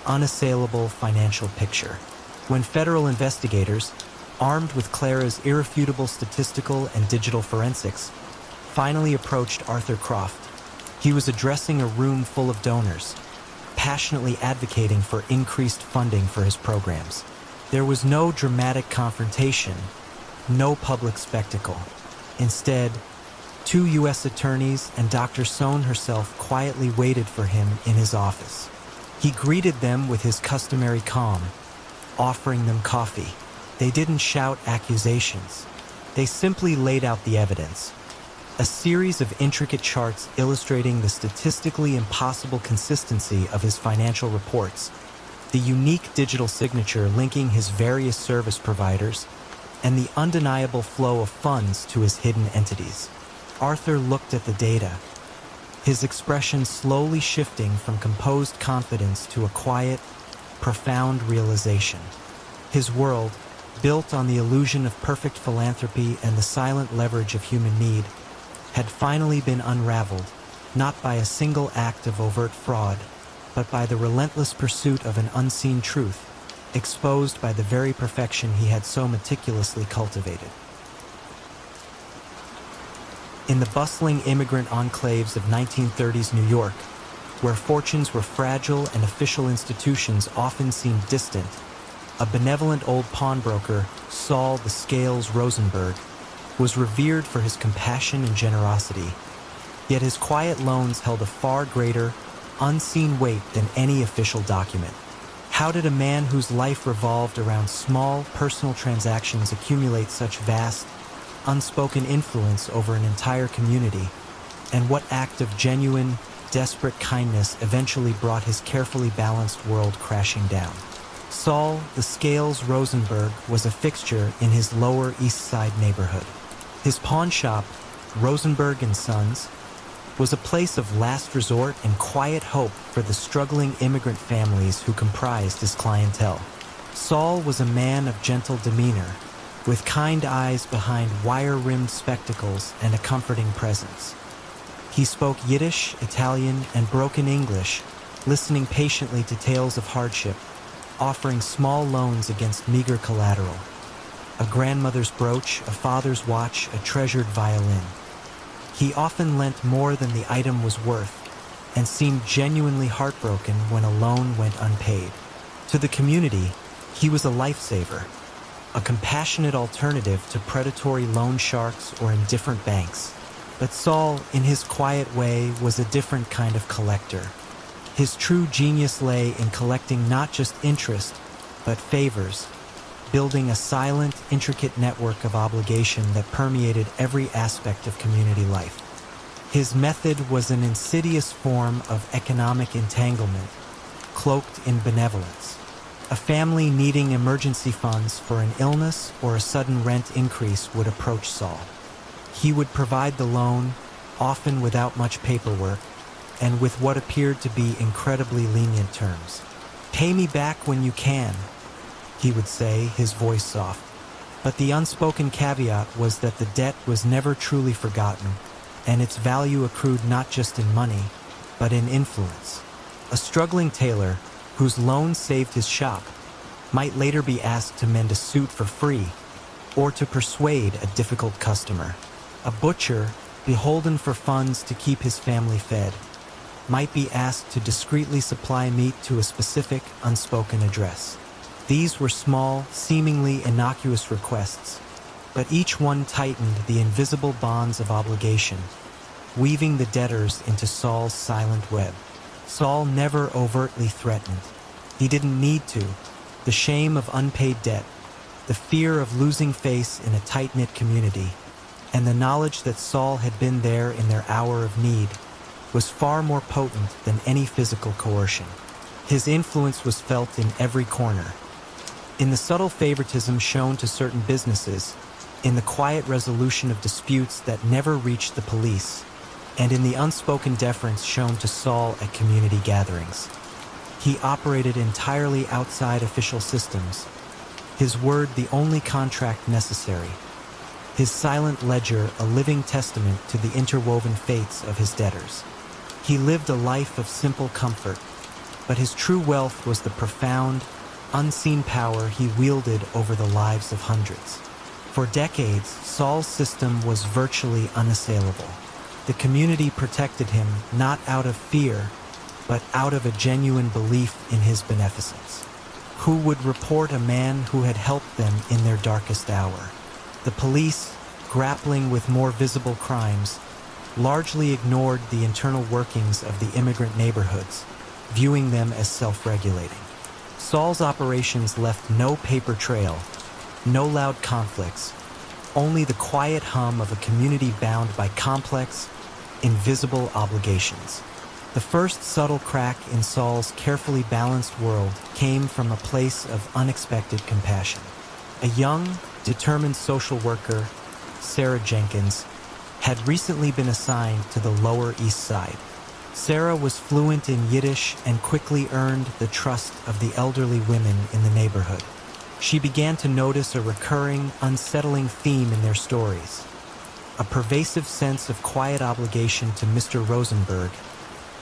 unassailable financial picture. When federal investigators, armed with Clara's irrefutable statistical and digital forensics, finally approached Arthur Croft, he was addressing a room full of donors, passionately advocating for increased funding for his programs. There was no dramatic confrontation, no public spectacle. Instead, 2 U.S. attorneys and Dr. Sohn herself quietly waited for him in his office. He greeted them with his customary calm, offering them coffee. They didn't shout accusations. They simply laid out the evidence. A series of intricate charts illustrating the statistically impossible consistency of his financial reports, the unique digital signature linking his various service providers, and the undeniable flow of funds to his hidden entities. Arthur looked at the data, his expression slowly shifting from composed confidence to a quiet, profound realization. His world, built on the illusion of perfect philanthropy and the silent leverage of human need, had finally been unraveled, not by a single act of overt fraud, but by the relentless pursuit of an unseen truth, exposed by the very perfection he had so meticulously cultivated. In the bustling immigrant enclaves of 1930s New York, where fortunes were fragile and official institutions often seemed distant, a benevolent old pawnbroker, Saul the Scales Rosenberg, was revered for his compassion and generosity, yet his quiet loans held a far greater, unseen weight than any official document. How did a man whose life revolved around small, personal transactions accumulate such vast, unspoken influence over an entire community? And what act of genuine, desperate kindness eventually brought his carefully balanced world crashing down? Saul the Scales Rosenberg was a fixture in his Lower East Side neighborhood. His pawn shop, Rosenberg & Sons, was a place of last resort and quiet hope for the struggling immigrant families who comprised his clientele. Saul was a man of gentle demeanor, with kind eyes behind wire-rimmed spectacles and a comforting presence. He spoke Yiddish, Italian, and broken English, listening patiently to tales of hardship, offering small loans against meager collateral. A grandmother's brooch, a father's watch, a treasured violin. He often lent more than the item was worth, and seemed genuinely heartbroken when a loan went unpaid. To the community, he was a lifesaver, a compassionate alternative to predatory loan sharks or indifferent banks. But Saul, in his quiet way, was a different kind of collector. His true genius lay in collecting not just interest, but favors, building a silent, intricate network of obligation that permeated every aspect of community life. His method was an insidious form of economic entanglement, cloaked in benevolence. A family needing emergency funds for an illness or a sudden rent increase would approach Saul. He would provide the loan, often without much paperwork, and with what appeared to be incredibly lenient terms. "Pay me back when you can," he would say, his voice soft. But the unspoken caveat was that the debt was never truly forgotten, and its value accrued not just in money, but in influence. A struggling tailor, whose loan saved his shop, might later be asked to mend a suit for free, or to persuade a difficult customer. A butcher, beholden for funds to keep his family fed, might be asked to discreetly supply meat to a specific, unspoken address. These were small, seemingly innocuous requests, but each one tightened the invisible bonds of obligation, weaving the debtors into Saul's silent web. Saul never overtly threatened. He didn't need to. The shame of unpaid debt, the fear of losing face in a tight-knit community, and the knowledge that Saul had been there in their hour of need was far more potent than any physical coercion. His influence was felt in every corner. In the subtle favoritism shown to certain businesses, in the quiet resolution of disputes that never reached the police, and in the unspoken deference shown to Saul at community gatherings. He operated entirely outside official systems, his word the only contract necessary, his silent ledger a living testament to the interwoven fates of his debtors. He lived a life of simple comfort, but his true wealth was the profound, unseen power he wielded over the lives of hundreds. For decades, Saul's system was virtually unassailable. The community protected him not out of fear, but out of a genuine belief in his beneficence. Who would report a man who had helped them in their darkest hour? The police, grappling with more visible crimes, largely ignored the internal workings of the immigrant neighborhoods, viewing them as self-regulating. Saul's operations left no paper trail, no loud conflicts, only the quiet hum of a community bound by complex, invisible obligations. The first subtle crack in Saul's carefully balanced world came from a place of unexpected compassion. A young, determined social worker, Sarah Jenkins, had recently been assigned to the Lower East Side. Sarah was fluent in Yiddish and quickly earned the trust of the elderly women in the neighborhood. She began to notice a recurring, unsettling theme in their stories, a pervasive sense of quiet obligation to Mr. Rosenberg,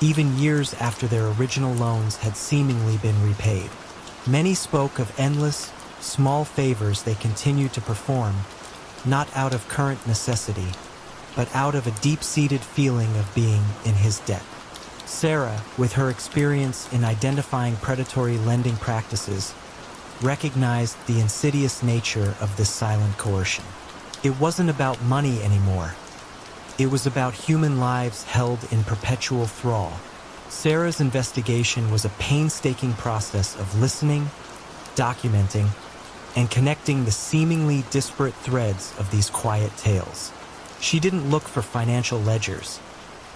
even years after their original loans had seemingly been repaid. Many spoke of endless, small favors they continued to perform, not out of current necessity, but out of a deep-seated feeling of being in his debt. Sarah, with her experience in identifying predatory lending practices, recognized the insidious nature of this silent coercion. It wasn't about money anymore. It was about human lives held in perpetual thrall. Sarah's investigation was a painstaking process of listening, documenting, and connecting the seemingly disparate threads of these quiet tales. She didn't look for financial ledgers.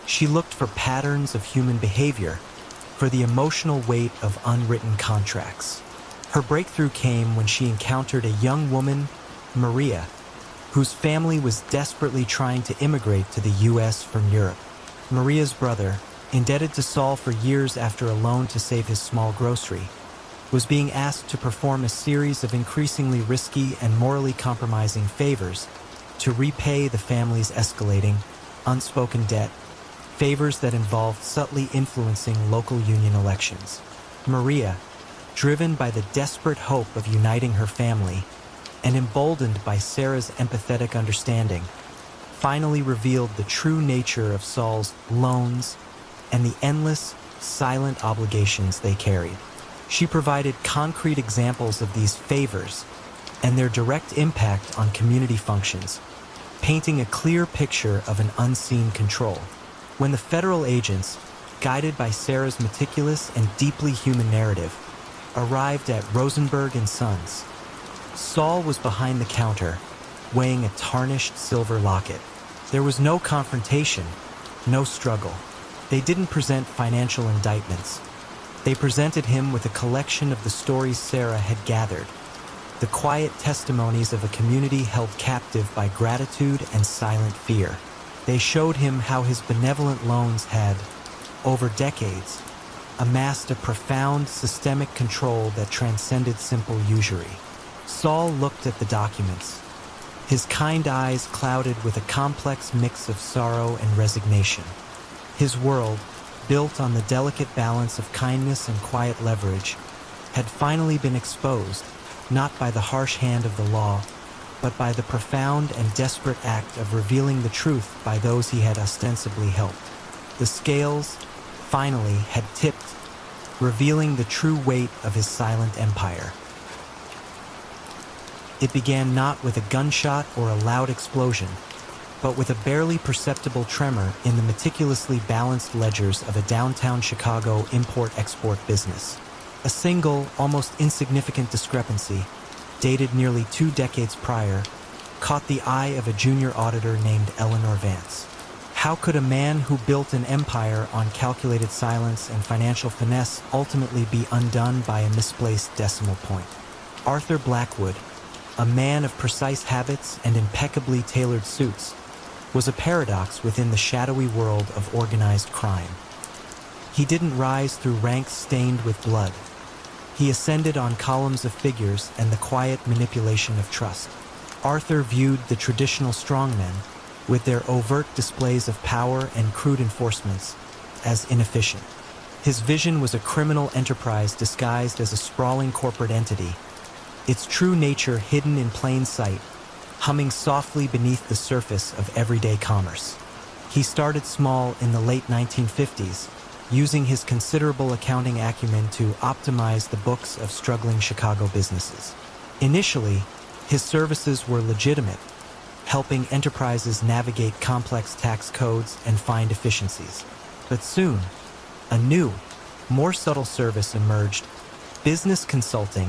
She looked for patterns of human behavior, for the emotional weight of unwritten contracts. Her breakthrough came when she encountered a young woman, Maria, whose family was desperately trying to immigrate to the U.S. from Europe. Maria's brother, indebted to Saul for years after a loan to save his small grocery, was being asked to perform a series of increasingly risky and morally compromising favors to repay the family's escalating, unspoken debt, favors that involved subtly influencing local union elections. Maria, driven by the desperate hope of uniting her family, and emboldened by Sarah's empathetic understanding, finally revealed the true nature of Saul's loans and the endless, silent obligations they carried. She provided concrete examples of these favors and their direct impact on community functions, painting a clear picture of an unseen control. When the federal agents, guided by Sarah's meticulous and deeply human narrative, arrived at Rosenberg & Sons, Saul was behind the counter, weighing a tarnished silver locket. There was no confrontation, no struggle. They didn't present financial indictments. They presented him with a collection of the stories Sarah had gathered, the quiet testimonies of a community held captive by gratitude and silent fear. They showed him how his benevolent loans had, over decades, amassed a profound systemic control that transcended simple usury. Saul looked at the documents, his kind eyes clouded with a complex mix of sorrow and resignation. His world, built on the delicate balance of kindness and quiet leverage, had finally been exposed, not by the harsh hand of the law, but by the profound and desperate act of revealing the truth by those he had ostensibly helped. The scales, finally, had tipped, revealing the true weight of his silent empire. It began not with a gunshot or a loud explosion, but with a barely perceptible tremor in the meticulously balanced ledgers of a downtown Chicago import-export business. A single, almost insignificant discrepancy, dated nearly 2 decades prior, caught the eye of a junior auditor named Eleanor Vance. How could a man who built an empire on calculated silence and financial finesse ultimately be undone by a misplaced decimal point? Arthur Blackwood, a man of precise habits and impeccably tailored suits, was a paradox within the shadowy world of organized crime. He didn't rise through ranks stained with blood. He ascended on columns of figures and the quiet manipulation of trust. Arthur viewed the traditional strongmen, with their overt displays of power and crude enforcements, as inefficient. His vision was a criminal enterprise disguised as a sprawling corporate entity, its true nature hidden in plain sight, humming softly beneath the surface of everyday commerce. He started small in the late 1950s, using his considerable accounting acumen to optimize the books of struggling Chicago businesses. Initially, his services were legitimate, helping enterprises navigate complex tax codes and find efficiencies. But soon, a new, more subtle service emerged, business consulting,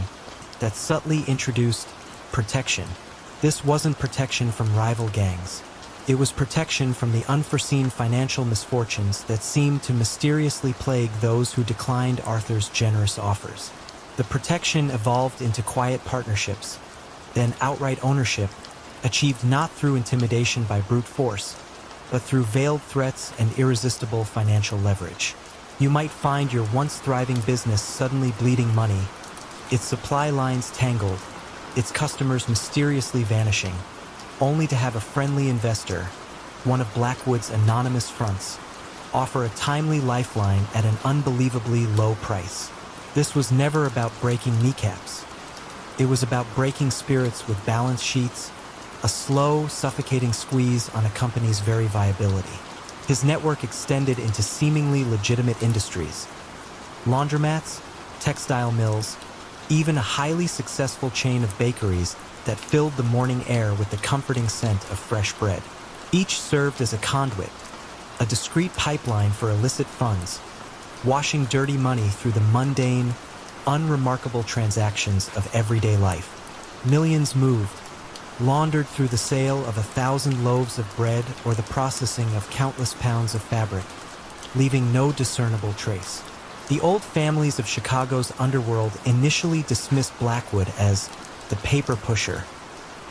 that subtly introduced protection. This wasn't protection from rival gangs. It was protection from the unforeseen financial misfortunes that seemed to mysteriously plague those who declined Arthur's generous offers. The protection evolved into quiet partnerships, then outright ownership, achieved not through intimidation by brute force, but through veiled threats and irresistible financial leverage. You might find your once thriving business suddenly bleeding money, its supply lines tangled, its customers mysteriously vanishing, only to have a friendly investor, one of Blackwood's anonymous fronts, offer a timely lifeline at an unbelievably low price. This was never about breaking kneecaps. It was about breaking spirits with balance sheets, a slow, suffocating squeeze on a company's very viability. His network extended into seemingly legitimate industries: laundromats, textile mills, even a highly successful chain of bakeries that filled the morning air with the comforting scent of fresh bread. Each served as a conduit, a discreet pipeline for illicit funds, washing dirty money through the mundane, unremarkable transactions of everyday life. Millions moved, laundered through the sale of 1,000 loaves of bread or the processing of countless pounds of fabric, leaving no discernible trace. The old families of Chicago's underworld initially dismissed Blackwood as the paper pusher,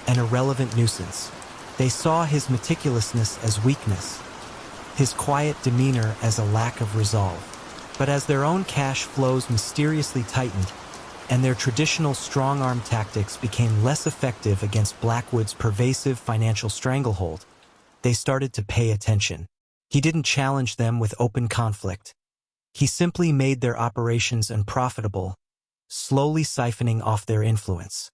an irrelevant nuisance. They saw his meticulousness as weakness, his quiet demeanor as a lack of resolve. But as their own cash flows mysteriously tightened, and their traditional strong-arm tactics became less effective against Blackwood's pervasive financial stranglehold, they started to pay attention. He didn't challenge them with open conflict. He simply made their operations unprofitable, slowly siphoning off their influence.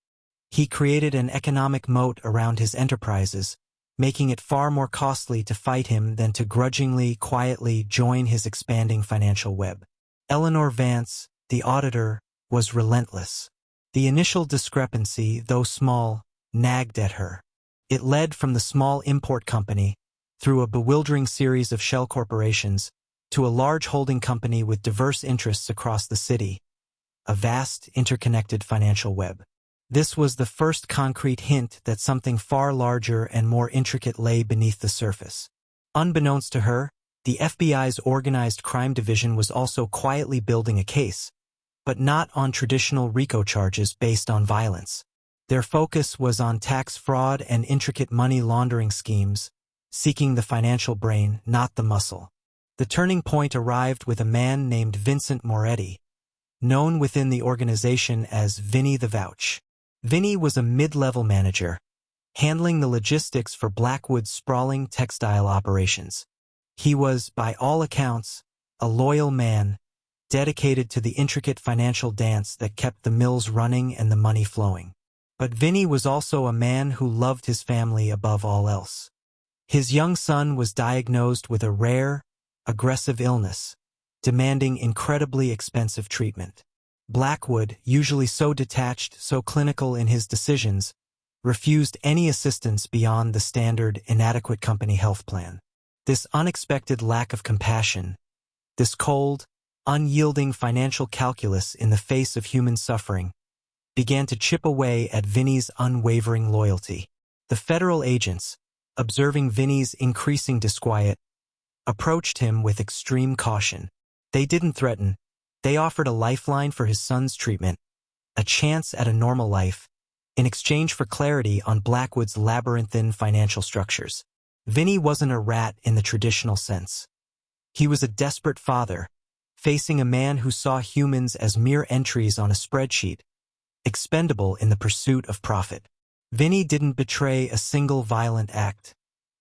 He created an economic moat around his enterprises, making it far more costly to fight him than to grudgingly, quietly join his expanding financial web. Eleanor Vance, the auditor, was relentless. The initial discrepancy, though small, nagged at her. It led from the small import company, through a bewildering series of shell corporations, to a large holding company with diverse interests across the city, a vast, interconnected financial web. This was the first concrete hint that something far larger and more intricate lay beneath the surface. Unbeknownst to her, the FBI's organized crime division was also quietly building a case, but not on traditional RICO charges based on violence. Their focus was on tax fraud and intricate money laundering schemes, seeking the financial brain, not the muscle. The turning point arrived with a man named Vincent Moretti, known within the organization as Vinny the Vouch. Vinny was a mid-level manager, handling the logistics for Blackwood's sprawling textile operations. He was, by all accounts, a loyal man, dedicated to the intricate financial dance that kept the mills running and the money flowing. But Vinny was also a man who loved his family above all else. His young son was diagnosed with a rare, aggressive illness, demanding incredibly expensive treatment. Blackwood, usually so detached, so clinical in his decisions, refused any assistance beyond the standard inadequate company health plan. This unexpected lack of compassion, this cold, unyielding financial calculus in the face of human suffering, began to chip away at Vinny's unwavering loyalty. The federal agents, observing Vinny's increasing disquiet, approached him with extreme caution. They didn't threaten, they offered a lifeline for his son's treatment, a chance at a normal life, in exchange for clarity on Blackwood's labyrinthine financial structures. Vinny wasn't a rat in the traditional sense. He was a desperate father, facing a man who saw humans as mere entries on a spreadsheet, expendable in the pursuit of profit. Vinny didn't betray a single violent act,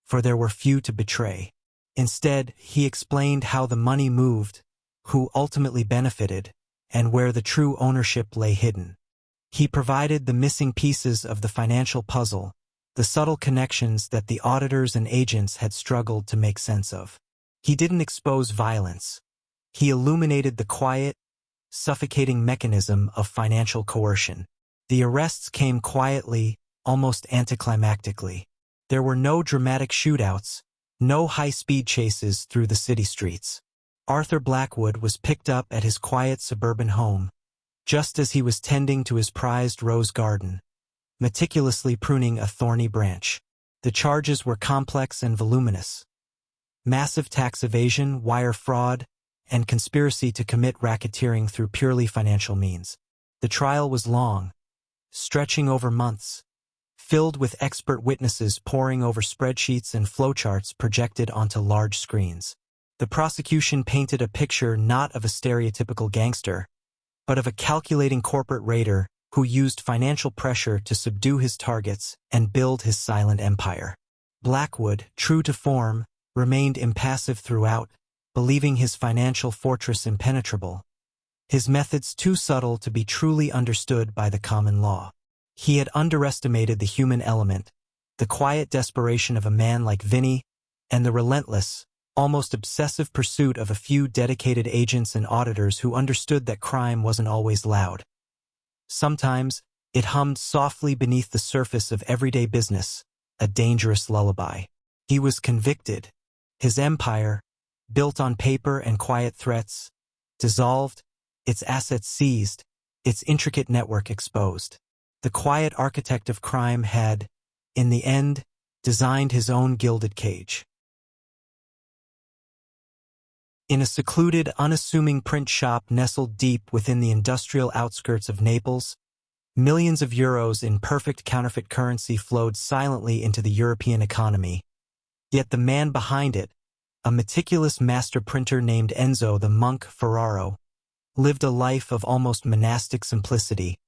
for there were few to betray. Instead, he explained how the money moved, who ultimately benefited, and where the true ownership lay hidden. He provided the missing pieces of the financial puzzle, the subtle connections that the auditors and agents had struggled to make sense of. He didn't expose violence. He illuminated the quiet, suffocating mechanism of financial coercion. The arrests came quietly, almost anticlimactically. There were no dramatic shootouts, no high-speed chases through the city streets. Arthur Blackwood was picked up at his quiet suburban home, just as he was tending to his prized rose garden, meticulously pruning a thorny branch. The charges were complex and voluminous. Massive tax evasion, wire fraud, and conspiracy to commit racketeering through purely financial means. The trial was long, stretching over months, filled with expert witnesses poring over spreadsheets and flowcharts projected onto large screens. The prosecution painted a picture not of a stereotypical gangster, but of a calculating corporate raider who used financial pressure to subdue his targets and build his silent empire. Blackwood, true to form, remained impassive throughout, believing his financial fortress impenetrable, his methods too subtle to be truly understood by the common law. He had underestimated the human element, the quiet desperation of a man like Vinny, and the relentless, almost obsessive pursuit of a few dedicated agents and auditors who understood that crime wasn't always loud. Sometimes, it hummed softly beneath the surface of everyday business, a dangerous lullaby. He was convicted. His empire, built on paper and quiet threats, dissolved, its assets seized, its intricate network exposed. The quiet architect of crime had, in the end, designed his own gilded cage. In a secluded, unassuming print shop nestled deep within the industrial outskirts of Naples, millions of euros in perfect counterfeit currency flowed silently into the European economy. Yet the man behind it, a meticulous master printer named Enzo the Monk Ferraro, lived a life of almost monastic simplicity,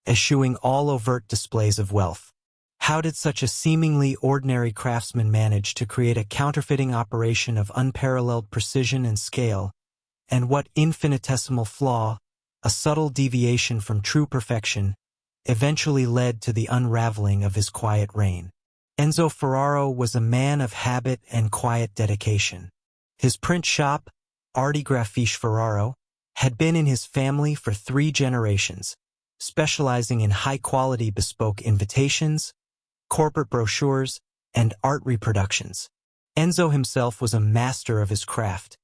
eschewing all overt displays of wealth. How did such a seemingly ordinary craftsman manage to create a counterfeiting operation of unparalleled precision and scale, and what infinitesimal flaw, a subtle deviation from true perfection, eventually led to the unraveling of his quiet reign? Enzo Ferraro was a man of habit and quiet dedication. His print shop, Arti Grafiche Ferraro, had been in his family for 3 generations, specializing in high-quality bespoke invitations, corporate brochures, and art reproductions. Enzo himself was a master of his craft,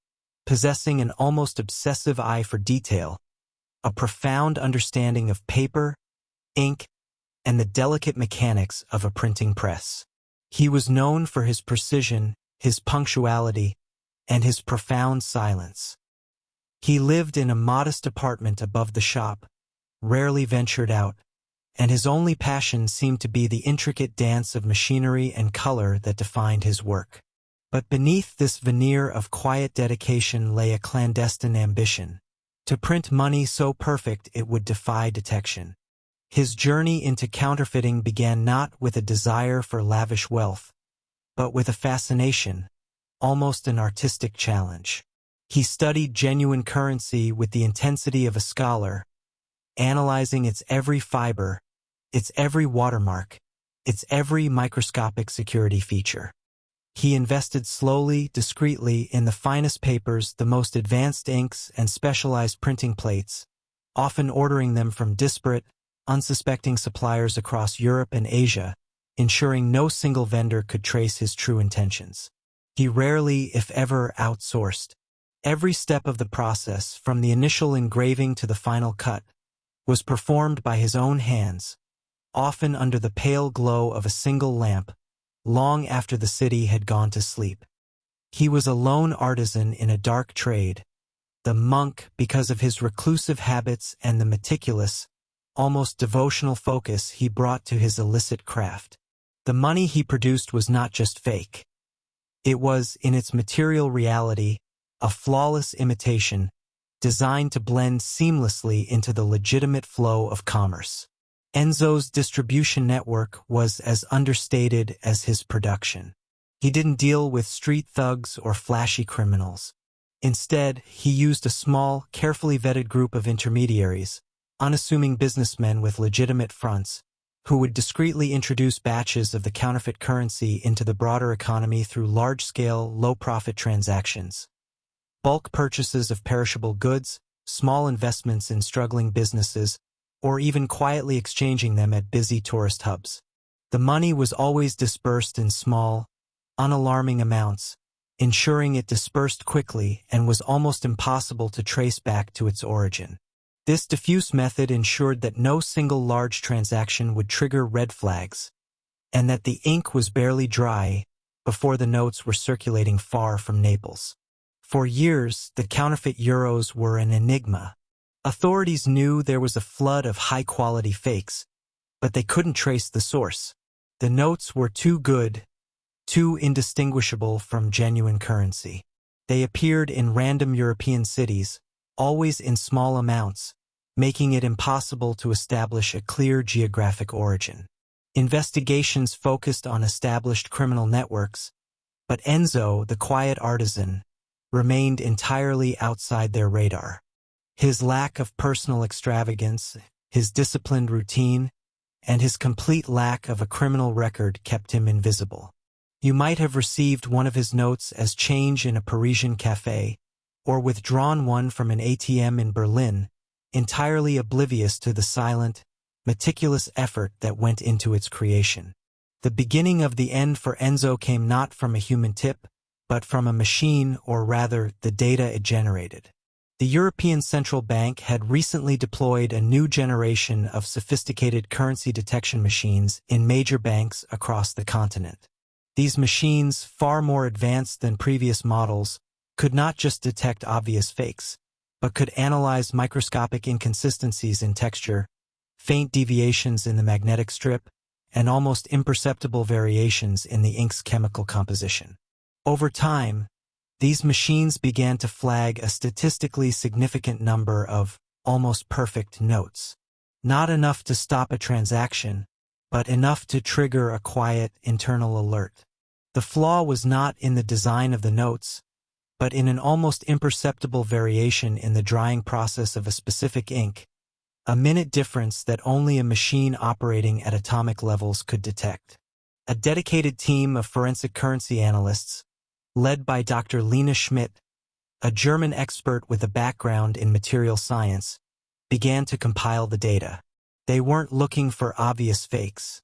possessing an almost obsessive eye for detail, a profound understanding of paper, ink, and the delicate mechanics of a printing press. He was known for his precision, his punctuality, and his profound silence. He lived in a modest apartment above the shop, rarely ventured out, and his only passion seemed to be the intricate dance of machinery and color that defined his work. But beneath this veneer of quiet dedication lay a clandestine ambition, to print money so perfect it would defy detection. His journey into counterfeiting began not with a desire for lavish wealth, but with a fascination, almost an artistic challenge. He studied genuine currency with the intensity of a scholar, analyzing its every fiber, its every watermark, its every microscopic security feature. He invested slowly, discreetly in the finest papers, the most advanced inks, and specialized printing plates, often ordering them from disparate, unsuspecting suppliers across Europe and Asia, ensuring no single vendor could trace his true intentions. He rarely, if ever, outsourced. Every step of the process, from the initial engraving to the final cut, was performed by his own hands, often under the pale glow of a single lamp, long after the city had gone to sleep. He was a lone artisan in a dark trade, the monk because of his reclusive habits and the meticulous, almost devotional focus he brought to his illicit craft. The money he produced was not just fake. It was, in its material reality, a flawless imitation, designed to blend seamlessly into the legitimate flow of commerce. Enzo's distribution network was as understated as his production. He didn't deal with street thugs or flashy criminals. Instead, he used a small, carefully vetted group of intermediaries, unassuming businessmen with legitimate fronts, who would discreetly introduce batches of the counterfeit currency into the broader economy through large-scale, low-profit transactions. Bulk purchases of perishable goods, small investments in struggling businesses, or even quietly exchanging them at busy tourist hubs. The money was always dispersed in small, unalarming amounts, ensuring it dispersed quickly and was almost impossible to trace back to its origin. This diffuse method ensured that no single large transaction would trigger red flags, and that the ink was barely dry before the notes were circulating far from Naples. For years, the counterfeit euros were an enigma. Authorities knew there was a flood of high-quality fakes, but they couldn't trace the source. The notes were too good, too indistinguishable from genuine currency. They appeared in random European cities, always in small amounts, making it impossible to establish a clear geographic origin. Investigations focused on established criminal networks, but Enzo, the quiet artisan, remained entirely outside their radar. His lack of personal extravagance, his disciplined routine, and his complete lack of a criminal record kept him invisible. You might have received one of his notes as change in a Parisian cafe, or withdrawn one from an ATM in Berlin, entirely oblivious to the silent, meticulous effort that went into its creation. The beginning of the end for Enzo came not from a human tip, but from a machine, or rather, the data it generated. The European Central Bank had recently deployed a new generation of sophisticated currency detection machines in major banks across the continent. These machines, far more advanced than previous models, could not just detect obvious fakes, but could analyze microscopic inconsistencies in texture, faint deviations in the magnetic strip, and almost imperceptible variations in the ink's chemical composition. Over time, these machines began to flag a statistically significant number of almost perfect notes. Not enough to stop a transaction, but enough to trigger a quiet internal alert. The flaw was not in the design of the notes, but in an almost imperceptible variation in the drying process of a specific ink, a minute difference that only a machine operating at atomic levels could detect. A dedicated team of forensic currency analysts, led by Dr. Lena Schmidt, a German expert with a background in material science, began to compile the data. They weren't looking for obvious fakes.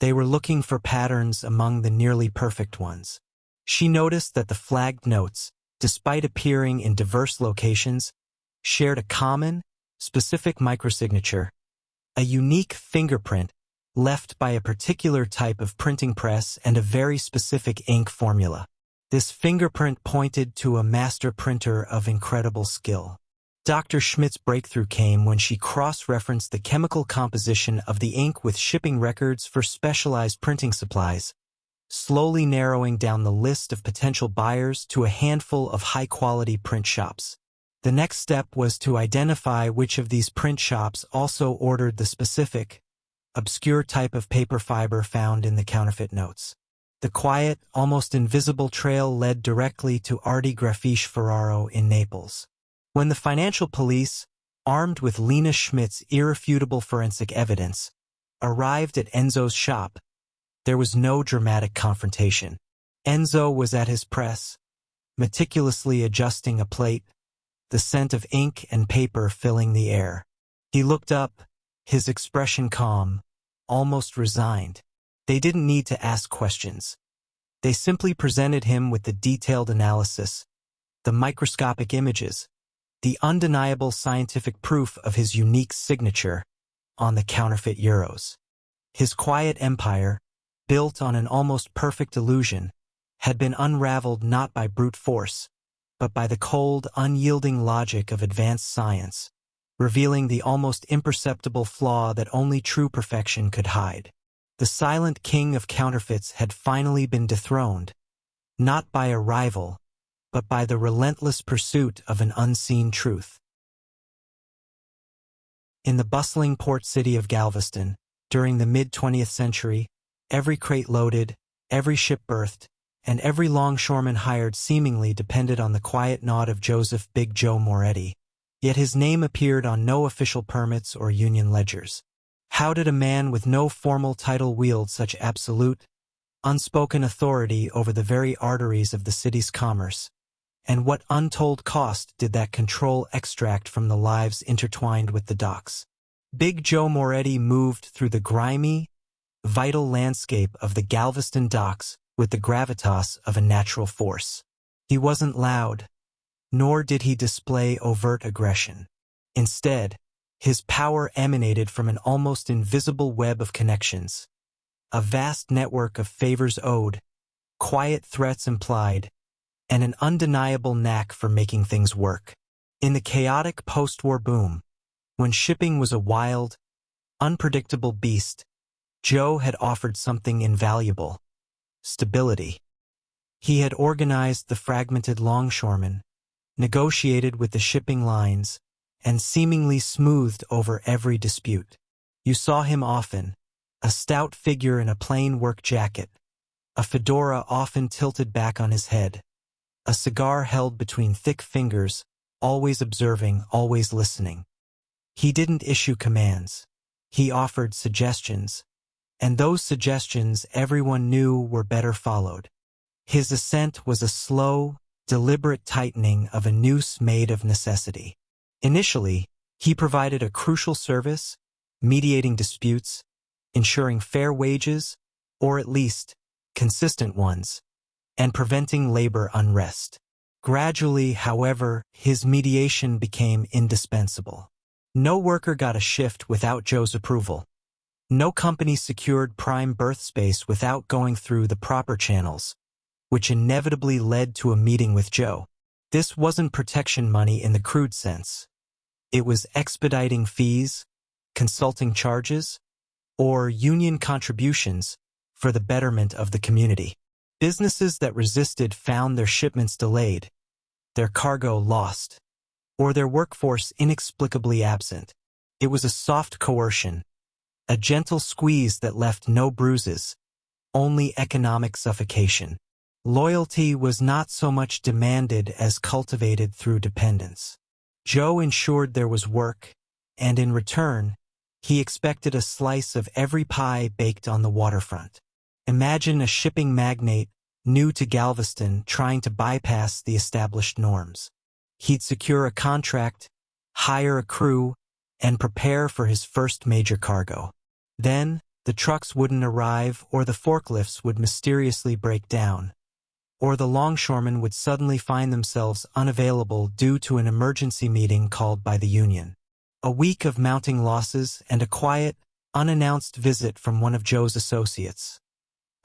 They were looking for patterns among the nearly perfect ones. She noticed that the flagged notes, despite appearing in diverse locations, shared a common, specific microsignature, a unique fingerprint left by a particular type of printing press and a very specific ink formula. This fingerprint pointed to a master printer of incredible skill. Dr. Schmidt's breakthrough came when she cross-referenced the chemical composition of the ink with shipping records for specialized printing supplies, slowly narrowing down the list of potential buyers to a handful of high-quality print shops. The next step was to identify which of these print shops also ordered the specific, obscure type of paper fiber found in the counterfeit notes. The quiet, almost invisible trail led directly to Arti Grafiche Ferraro in Naples. When the financial police, armed with Lena Schmidt's irrefutable forensic evidence, arrived at Enzo's shop, there was no dramatic confrontation. Enzo was at his press, meticulously adjusting a plate, the scent of ink and paper filling the air. He looked up, his expression calm, almost resigned. They didn't need to ask questions. They simply presented him with the detailed analysis, the microscopic images, the undeniable scientific proof of his unique signature on the counterfeit euros. His quiet empire, built on an almost perfect illusion, had been unraveled not by brute force, but by the cold, unyielding logic of advanced science, revealing the almost imperceptible flaw that only true perfection could hide. The silent king of counterfeits had finally been dethroned, not by a rival, but by the relentless pursuit of an unseen truth. In the bustling port city of Galveston, during the mid-20th century, every crate loaded, every ship berthed, and every longshoreman hired seemingly depended on the quiet nod of Joseph Big Joe Moretti, yet his name appeared on no official permits or union ledgers. How did a man with no formal title wield such absolute, unspoken authority over the very arteries of the city's commerce? And what untold cost did that control extract from the lives intertwined with the docks? Big Joe Moretti moved through the grimy, vital landscape of the Galveston docks with the gravitas of a natural force. He wasn't loud, nor did he display overt aggression. Instead, his power emanated from an almost invisible web of connections, a vast network of favors owed, quiet threats implied, and an undeniable knack for making things work. In the chaotic post-war boom, when shipping was a wild, unpredictable beast, Joe had offered something invaluable: stability. He had organized the fragmented longshoremen, negotiated with the shipping lines, and seemingly smoothed over every dispute. You saw him often, a stout figure in a plain work jacket, a fedora often tilted back on his head, a cigar held between thick fingers, always observing, always listening. He didn't issue commands. He offered suggestions, and those suggestions everyone knew were better followed. His ascent was a slow, deliberate tightening of a noose made of necessity. Initially, he provided a crucial service, mediating disputes, ensuring fair wages, or at least consistent ones, and preventing labor unrest. Gradually, however, his mediation became indispensable. No worker got a shift without Joe's approval. No company secured prime berth space without going through the proper channels, which inevitably led to a meeting with Joe. This wasn't protection money in the crude sense. It was expediting fees, consulting charges, or union contributions for the betterment of the community. Businesses that resisted found their shipments delayed, their cargo lost, or their workforce inexplicably absent. It was a soft coercion, a gentle squeeze that left no bruises, only economic suffocation. Loyalty was not so much demanded as cultivated through dependence. Joe ensured there was work, and in return, he expected a slice of every pie baked on the waterfront. Imagine a shipping magnate new to Galveston trying to bypass the established norms. He'd secure a contract, hire a crew, and prepare for his first major cargo. Then, the trucks wouldn't arrive, or the forklifts would mysteriously break down, or the longshoremen would suddenly find themselves unavailable due to an emergency meeting called by the union. A week of mounting losses and a quiet, unannounced visit from one of Joe's associates,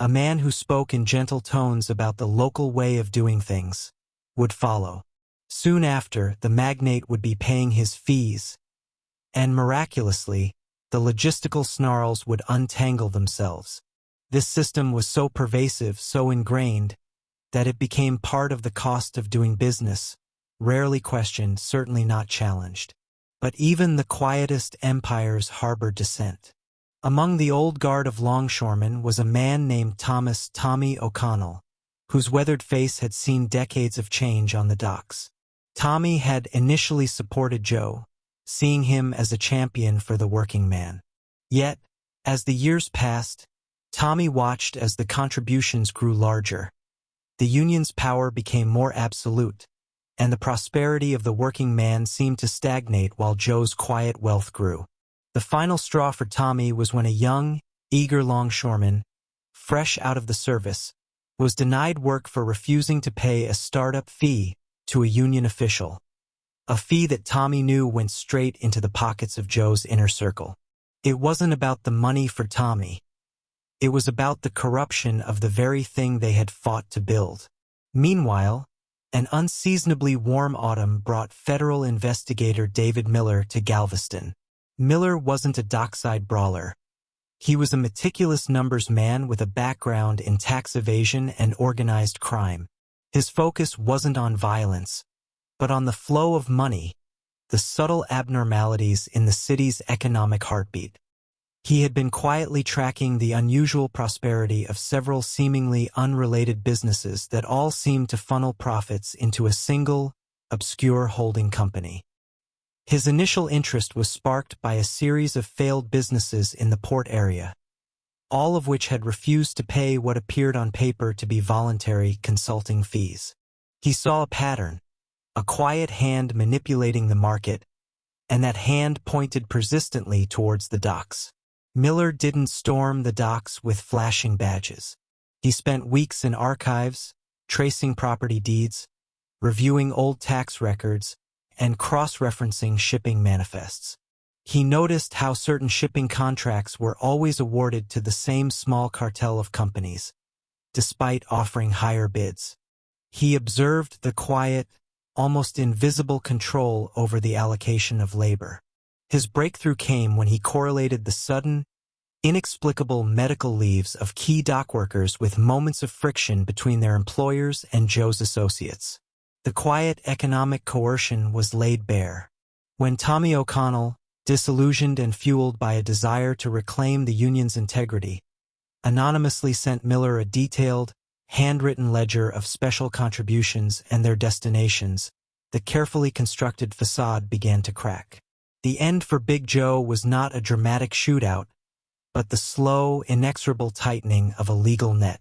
a man who spoke in gentle tones about the local way of doing things, would follow. Soon after, the magnate would be paying his fees, and miraculously, the logistical snarls would untangle themselves. This system was so pervasive, so ingrained, that it became part of the cost of doing business, rarely questioned, certainly not challenged. But even the quietest empires harbored dissent. Among the old guard of longshoremen was a man named Tommy O'Connell, whose weathered face had seen decades of change on the docks. Tommy had initially supported Joe, seeing him as a champion for the working man. Yet, as the years passed, Tommy watched as the contributions grew larger. The union's power became more absolute, and the prosperity of the working man seemed to stagnate while Joe's quiet wealth grew. The final straw for Tommy was when a young, eager longshoreman, fresh out of the service, was denied work for refusing to pay a startup fee to a union official, a fee that Tommy knew went straight into the pockets of Joe's inner circle. It wasn't about the money for Tommy. It was about the corruption of the very thing they had fought to build. Meanwhile, an unseasonably warm autumn brought federal investigator David Miller to Galveston. Miller wasn't a dockside brawler. He was a meticulous numbers man with a background in tax evasion and organized crime. His focus wasn't on violence, but on the flow of money, the subtle abnormalities in the city's economic heartbeat. He had been quietly tracking the unusual prosperity of several seemingly unrelated businesses that all seemed to funnel profits into a single, obscure holding company. His initial interest was sparked by a series of failed businesses in the port area, all of which had refused to pay what appeared on paper to be voluntary consulting fees. He saw a pattern, a quiet hand manipulating the market, and that hand pointed persistently towards the docks. Miller didn't storm the docks with flashing badges. He spent weeks in archives, tracing property deeds, reviewing old tax records, and cross-referencing shipping manifests. He noticed how certain shipping contracts were always awarded to the same small cartel of companies, despite offering higher bids. He observed the quiet, almost invisible control over the allocation of labor. His breakthrough came when he correlated the sudden, inexplicable medical leaves of key dock workers with moments of friction between their employers and Joe's associates. The quiet economic coercion was laid bare. When Tommy O'Connell, disillusioned and fueled by a desire to reclaim the union's integrity, anonymously sent Miller a detailed, handwritten ledger of special contributions and their destinations, the carefully constructed facade began to crack. The end for Big Joe was not a dramatic shootout, but the slow, inexorable tightening of a legal net.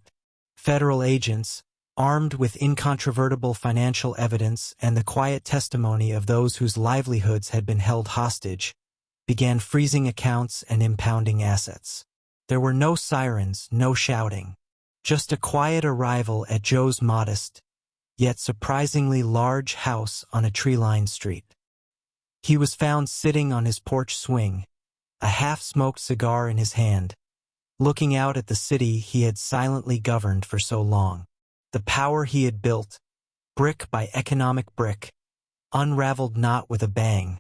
Federal agents, armed with incontrovertible financial evidence and the quiet testimony of those whose livelihoods had been held hostage, began freezing accounts and impounding assets. There were no sirens, no shouting, just a quiet arrival at Joe's modest, yet surprisingly large house on a tree-lined street. He was found sitting on his porch swing, a half-smoked cigar in his hand, looking out at the city he had silently governed for so long. The power he had built, brick by economic brick, unraveled not with a bang,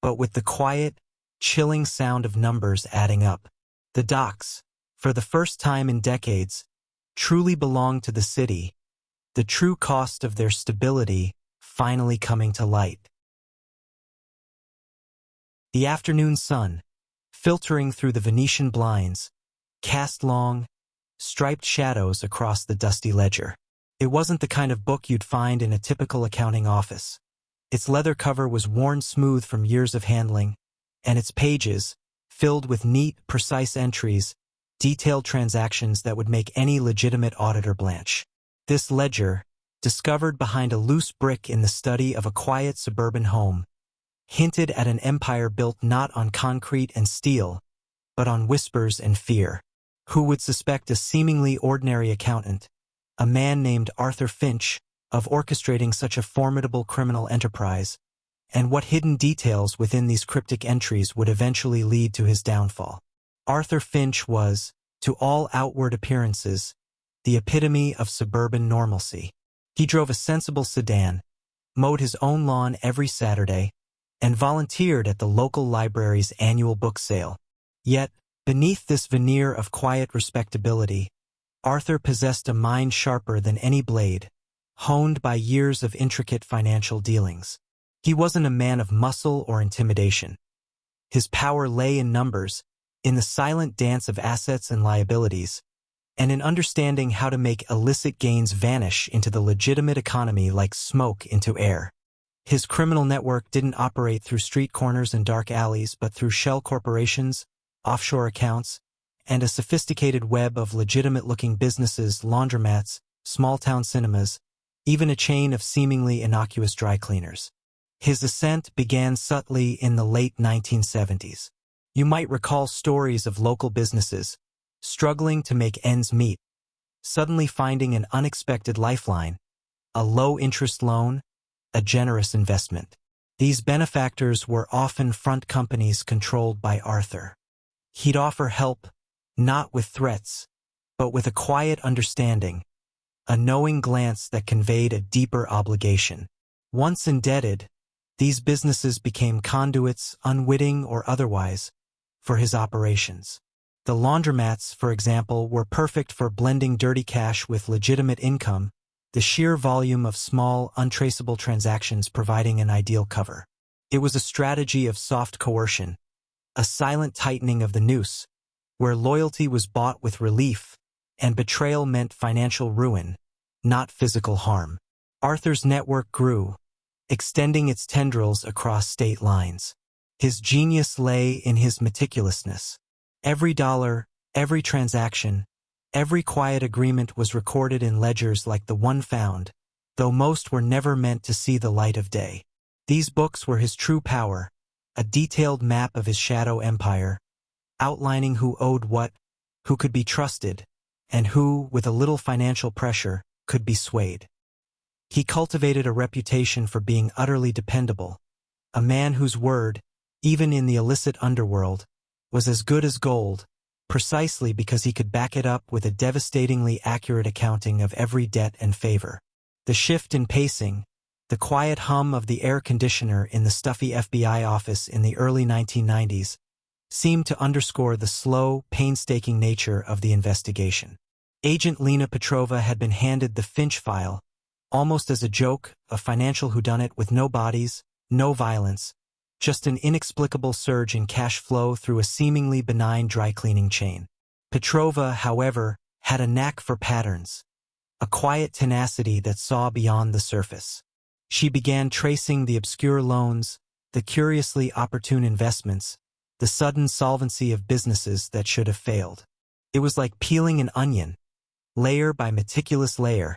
but with the quiet, chilling sound of numbers adding up. The docks, for the first time in decades, truly belonged to the city, the true cost of their stability finally coming to light. The afternoon sun, filtering through the Venetian blinds, cast long, striped shadows across the dusty ledger. It wasn't the kind of book you'd find in a typical accounting office. Its leather cover was worn smooth from years of handling, and its pages, filled with neat, precise entries, detailed transactions that would make any legitimate auditor blanch. This ledger, discovered behind a loose brick in the study of a quiet suburban home, hinted at an empire built not on concrete and steel, but on whispers and fear. Who would suspect a seemingly ordinary accountant, a man named Arthur Finch, of orchestrating such a formidable criminal enterprise, and what hidden details within these cryptic entries would eventually lead to his downfall? Arthur Finch was, to all outward appearances, the epitome of suburban normalcy. He drove a sensible sedan, mowed his own lawn every Saturday, and volunteered at the local library's annual book sale. Yet, beneath this veneer of quiet respectability, Arthur possessed a mind sharper than any blade, honed by years of intricate financial dealings. He wasn't a man of muscle or intimidation. His power lay in numbers, in the silent dance of assets and liabilities, and in understanding how to make illicit gains vanish into the legitimate economy like smoke into air. His criminal network didn't operate through street corners and dark alleys, but through shell corporations, offshore accounts, and a sophisticated web of legitimate-looking businesses, laundromats, small-town cinemas, even a chain of seemingly innocuous dry cleaners. His ascent began subtly in the late 1970s. You might recall stories of local businesses, struggling to make ends meet, suddenly finding an unexpected lifeline, a low-interest loan, a generous investment. These benefactors were often front companies controlled by Arthur. He'd offer help, not with threats, but with a quiet understanding, a knowing glance that conveyed a deeper obligation. Once indebted, these businesses became conduits, unwitting or otherwise, for his operations. The laundromats, for example, were perfect for blending dirty cash with legitimate income, the sheer volume of small, untraceable transactions providing an ideal cover. It was a strategy of soft coercion, a silent tightening of the noose, where loyalty was bought with relief, and betrayal meant financial ruin, not physical harm. Arthur's network grew, extending its tendrils across state lines. His genius lay in his meticulousness. Every dollar, every transaction, every quiet agreement was recorded in ledgers like the one found, though most were never meant to see the light of day. These books were his true power, a detailed map of his shadow empire, outlining who owed what, who could be trusted, and who, with a little financial pressure, could be swayed. He cultivated a reputation for being utterly dependable, a man whose word, even in the illicit underworld, was as good as gold, precisely because he could back it up with a devastatingly accurate accounting of every debt and favor. The shift in pacing, the quiet hum of the air conditioner in the stuffy FBI office in the early 1990s, seemed to underscore the slow, painstaking nature of the investigation. Agent Lena Petrova had been handed the Finch file, almost as a joke, a financial whodunit with no bodies, no violence, just an inexplicable surge in cash flow through a seemingly benign dry-cleaning chain. Petrova, however, had a knack for patterns, a quiet tenacity that saw beyond the surface. She began tracing the obscure loans, the curiously opportune investments, the sudden solvency of businesses that should have failed. It was like peeling an onion, layer by meticulous layer,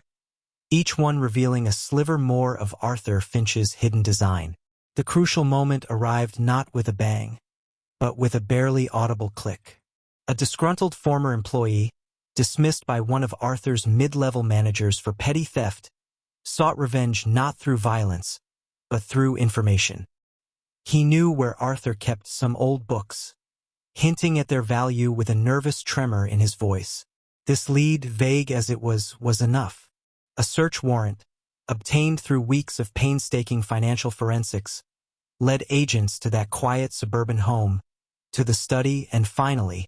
each one revealing a sliver more of Arthur Finch's hidden design. The crucial moment arrived not with a bang, but with a barely audible click. A disgruntled former employee, dismissed by one of Arthur's mid-level managers for petty theft, sought revenge not through violence, but through information. He knew where Arthur kept some old books, hinting at their value with a nervous tremor in his voice. This lead, vague as it was enough. A search warrant, obtained through weeks of painstaking financial forensics, led agents to that quiet suburban home, to the study, and finally,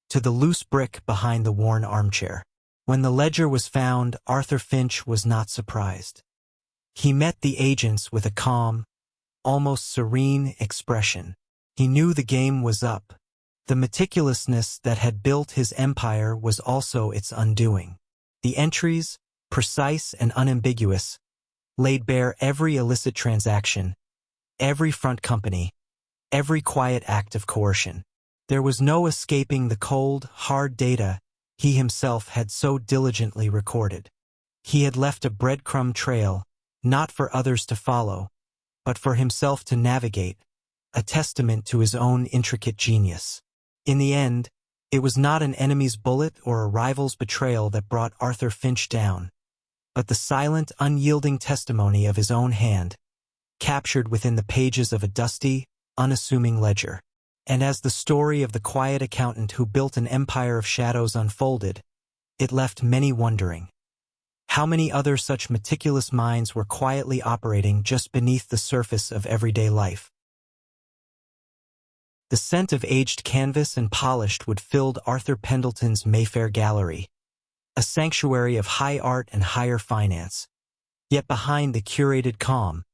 to the loose brick behind the worn armchair. When the ledger was found, Arthur Finch was not surprised. He met the agents with a calm, almost serene expression. He knew the game was up. The meticulousness that had built his empire was also its undoing. The entries, precise and unambiguous, laid bare every illicit transaction, every front company, every quiet act of coercion. There was no escaping the cold, hard data he himself had so diligently recorded. He had left a breadcrumb trail, not for others to follow, but for himself to navigate, a testament to his own intricate genius. In the end, it was not an enemy's bullet or a rival's betrayal that brought Arthur Finch down, but the silent, unyielding testimony of his own hand, captured within the pages of a dusty, unassuming ledger. And as the story of the quiet accountant who built an empire of shadows unfolded, it left many wondering. How many other such meticulous minds were quietly operating just beneath the surface of everyday life? The scent of aged canvas and polished wood filled Arthur Pendleton's Mayfair gallery, a sanctuary of high art and higher finance. Yet behind the curated calm,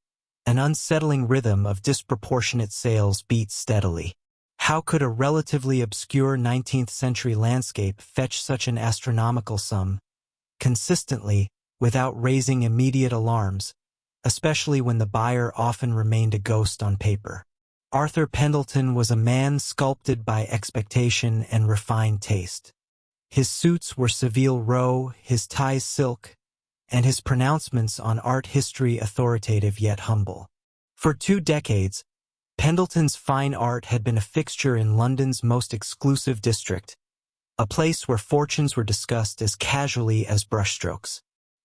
an unsettling rhythm of disproportionate sales beat steadily. How could a relatively obscure 19th-century landscape fetch such an astronomical sum, consistently, without raising immediate alarms, especially when the buyer often remained a ghost on paper? Arthur Pendleton was a man sculpted by expectation and refined taste. His suits were Seville Row, his ties silk, and his pronouncements on art history authoritative yet humble. For 2 decades, Pendleton's fine art had been a fixture in London's most exclusive district, a place where fortunes were discussed as casually as brushstrokes.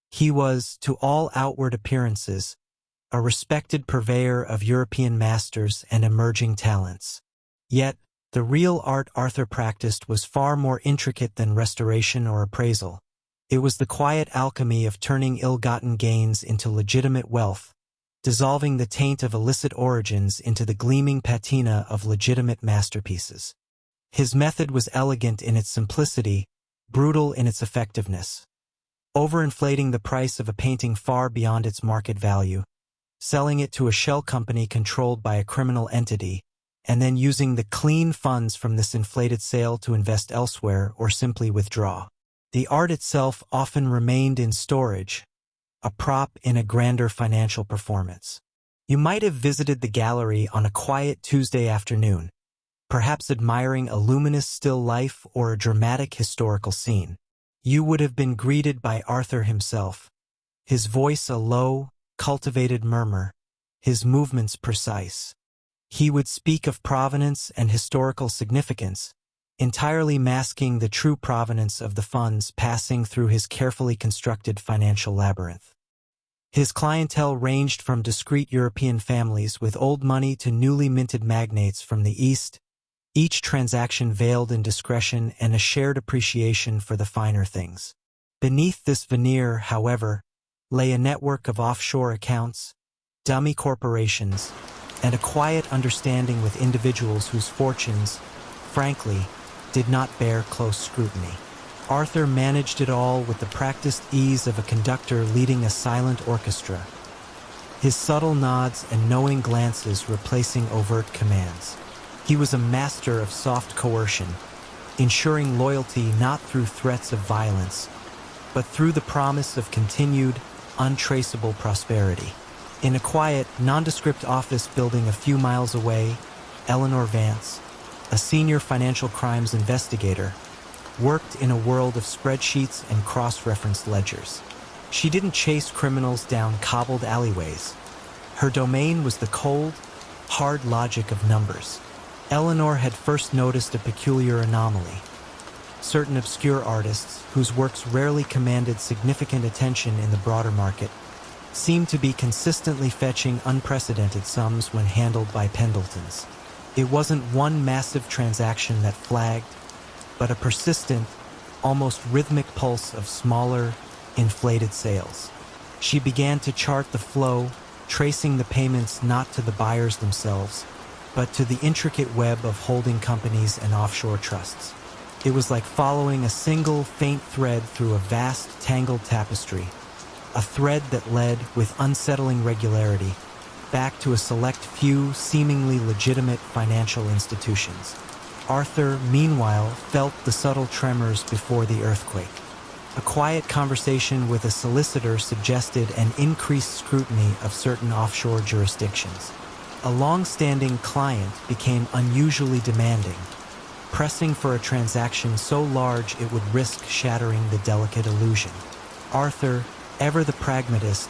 He was, to all outward appearances, a respected purveyor of European masters and emerging talents. Yet, the real art Arthur practiced was far more intricate than restoration or appraisal. It was the quiet alchemy of turning ill-gotten gains into legitimate wealth, dissolving the taint of illicit origins into the gleaming patina of legitimate masterpieces. His method was elegant in its simplicity, brutal in its effectiveness. Overinflating the price of a painting far beyond its market value, selling it to a shell company controlled by a criminal entity, and then using the clean funds from this inflated sale to invest elsewhere or simply withdraw. The art itself often remained in storage, a prop in a grander financial performance. You might have visited the gallery on a quiet Tuesday afternoon, perhaps admiring a luminous still life or a dramatic historical scene. You would have been greeted by Arthur himself, his voice a low, cultivated murmur, his movements precise. He would speak of provenance and historical significance, entirely masking the true provenance of the funds passing through his carefully constructed financial labyrinth. His clientele ranged from discreet European families with old money to newly minted magnates from the East, each transaction veiled in discretion and a shared appreciation for the finer things. Beneath this veneer, however, lay a network of offshore accounts, dummy corporations, and a quiet understanding with individuals whose fortunes, frankly, did not bear close scrutiny. Arthur managed it all with the practiced ease of a conductor leading a silent orchestra, his subtle nods and knowing glances replacing overt commands. He was a master of soft coercion, ensuring loyalty not through threats of violence, but through the promise of continued, untraceable prosperity. In a quiet, nondescript office building a few miles away, Eleanor Vance, a senior financial crimes investigator, worked in a world of spreadsheets and cross-referenced ledgers. She didn't chase criminals down cobbled alleyways. Her domain was the cold, hard logic of numbers. Eleanor had first noticed a peculiar anomaly. Certain obscure artists, whose works rarely commanded significant attention in the broader market, seemed to be consistently fetching unprecedented sums when handled by Pendletons. It wasn't one massive transaction that flagged, but a persistent, almost rhythmic pulse of smaller, inflated sales. She began to chart the flow, tracing the payments not to the buyers themselves, but to the intricate web of holding companies and offshore trusts. It was like following a single, faint thread through a vast, tangled tapestry, a thread that led, with unsettling regularity, back to a select few seemingly legitimate financial institutions. Arthur, meanwhile, felt the subtle tremors before the earthquake. A quiet conversation with a solicitor suggested an increased scrutiny of certain offshore jurisdictions. A long-standing client became unusually demanding, pressing for a transaction so large it would risk shattering the delicate illusion. Arthur, ever the pragmatist,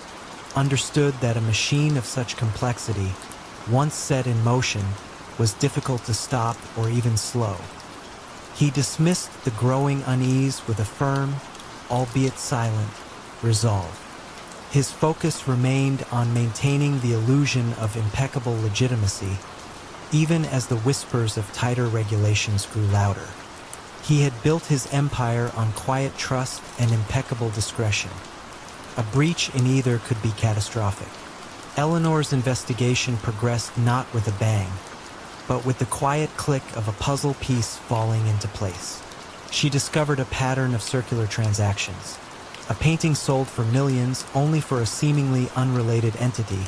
understood that a machine of such complexity, once set in motion, was difficult to stop or even slow. He dismissed the growing unease with a firm, albeit silent, resolve. His focus remained on maintaining the illusion of impeccable legitimacy, even as the whispers of tighter regulations grew louder. He had built his empire on quiet trust and impeccable discretion. A breach in either could be catastrophic. Eleanor's investigation progressed not with a bang, but with the quiet click of a puzzle piece falling into place. She discovered a pattern of circular transactions. A painting sold for millions only for a seemingly unrelated entity,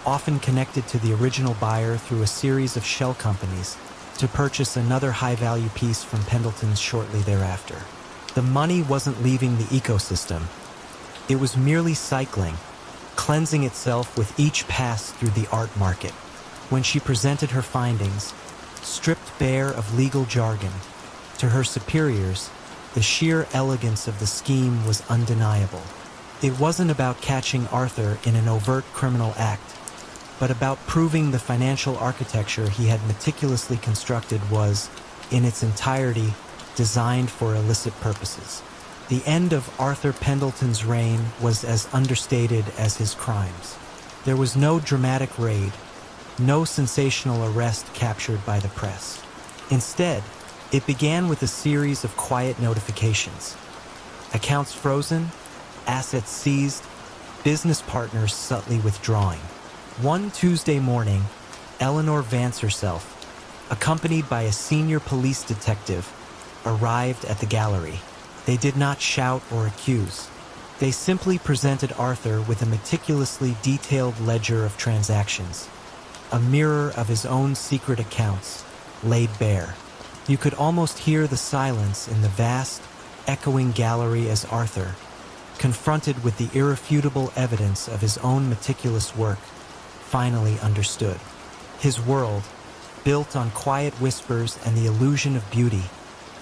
often connected to the original buyer through a series of shell companies, to purchase another high-value piece from Pendleton's shortly thereafter. The money wasn't leaving the ecosystem. It was merely cycling, cleansing itself with each pass through the art market. When she presented her findings, stripped bare of legal jargon, to her superiors, the sheer elegance of the scheme was undeniable. It wasn't about catching Arthur in an overt criminal act, but about proving the financial architecture he had meticulously constructed was, in its entirety, designed for illicit purposes. The end of Arthur Pendleton's reign was as understated as his crimes. There was no dramatic raid, no sensational arrest captured by the press. Instead, it began with a series of quiet notifications. Accounts frozen, assets seized, business partners subtly withdrawing. One Tuesday morning, Eleanor Vance herself, accompanied by a senior police detective, arrived at the gallery. They did not shout or accuse. They simply presented Arthur with a meticulously detailed ledger of transactions, a mirror of his own secret accounts, laid bare. You could almost hear the silence in the vast, echoing gallery as Arthur, confronted with the irrefutable evidence of his own meticulous work, finally understood. His world, built on quiet whispers and the illusion of beauty,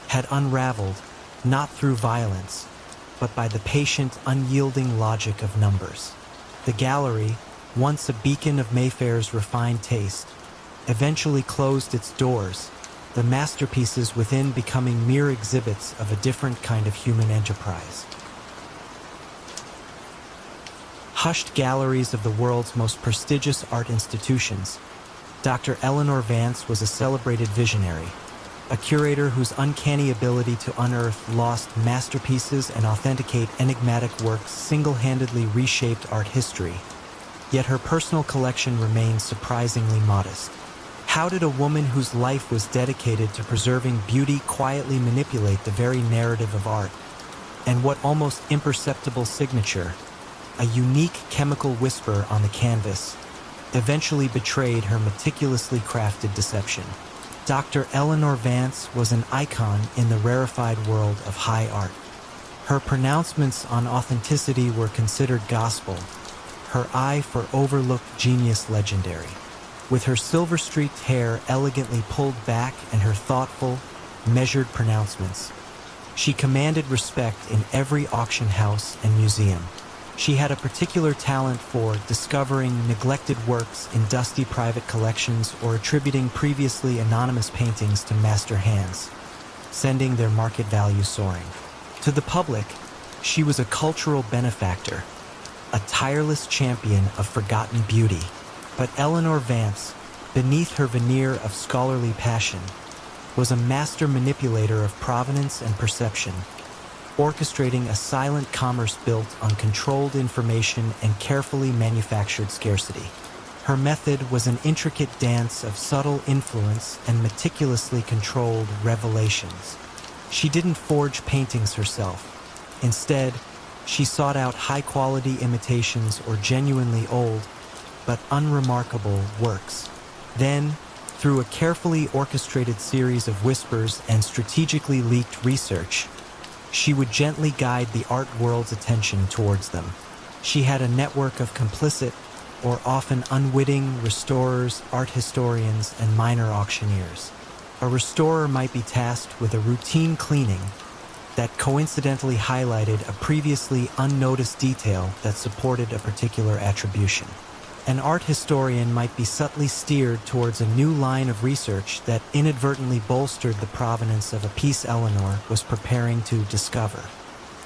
had unraveled not through violence, but by the patient, unyielding logic of numbers. The gallery, once a beacon of Mayfair's refined taste, eventually closed its doors, the masterpieces within becoming mere exhibits of a different kind of human enterprise. Hushed galleries of the world's most prestigious art institutions, Dr. Eleanor Vance was a celebrated visionary, a curator whose uncanny ability to unearth lost masterpieces and authenticate enigmatic works single-handedly reshaped art history. Yet her personal collection remained surprisingly modest. How did a woman whose life was dedicated to preserving beauty quietly manipulate the very narrative of art? And what almost imperceptible signature, a unique chemical whisper on the canvas, eventually betrayed her meticulously crafted deception? Dr. Eleanor Vance was an icon in the rarefied world of high art. Her pronouncements on authenticity were considered gospel, her eye for overlooked genius legendary. With her silver-streaked hair elegantly pulled back and her thoughtful, measured pronouncements, she commanded respect in every auction house and museum. She had a particular talent for discovering neglected works in dusty private collections or attributing previously anonymous paintings to master hands, sending their market value soaring. To the public, she was a cultural benefactor, a tireless champion of forgotten beauty. But Eleanor Vance, beneath her veneer of scholarly passion, was a master manipulator of provenance and perception, orchestrating a silent commerce built on controlled information and carefully manufactured scarcity. Her method was an intricate dance of subtle influence and meticulously controlled revelations. She didn't forge paintings herself. Instead, she sought out high-quality imitations or genuinely old, but unremarkable works. Then, through a carefully orchestrated series of whispers and strategically leaked research, she would gently guide the art world's attention towards them. She had a network of complicit, or often unwitting, restorers, art historians, and minor auctioneers. A restorer might be tasked with a routine cleaning that coincidentally highlighted a previously unnoticed detail that supported a particular attribution. An art historian might be subtly steered towards a new line of research that inadvertently bolstered the provenance of a piece Eleanor was preparing to discover.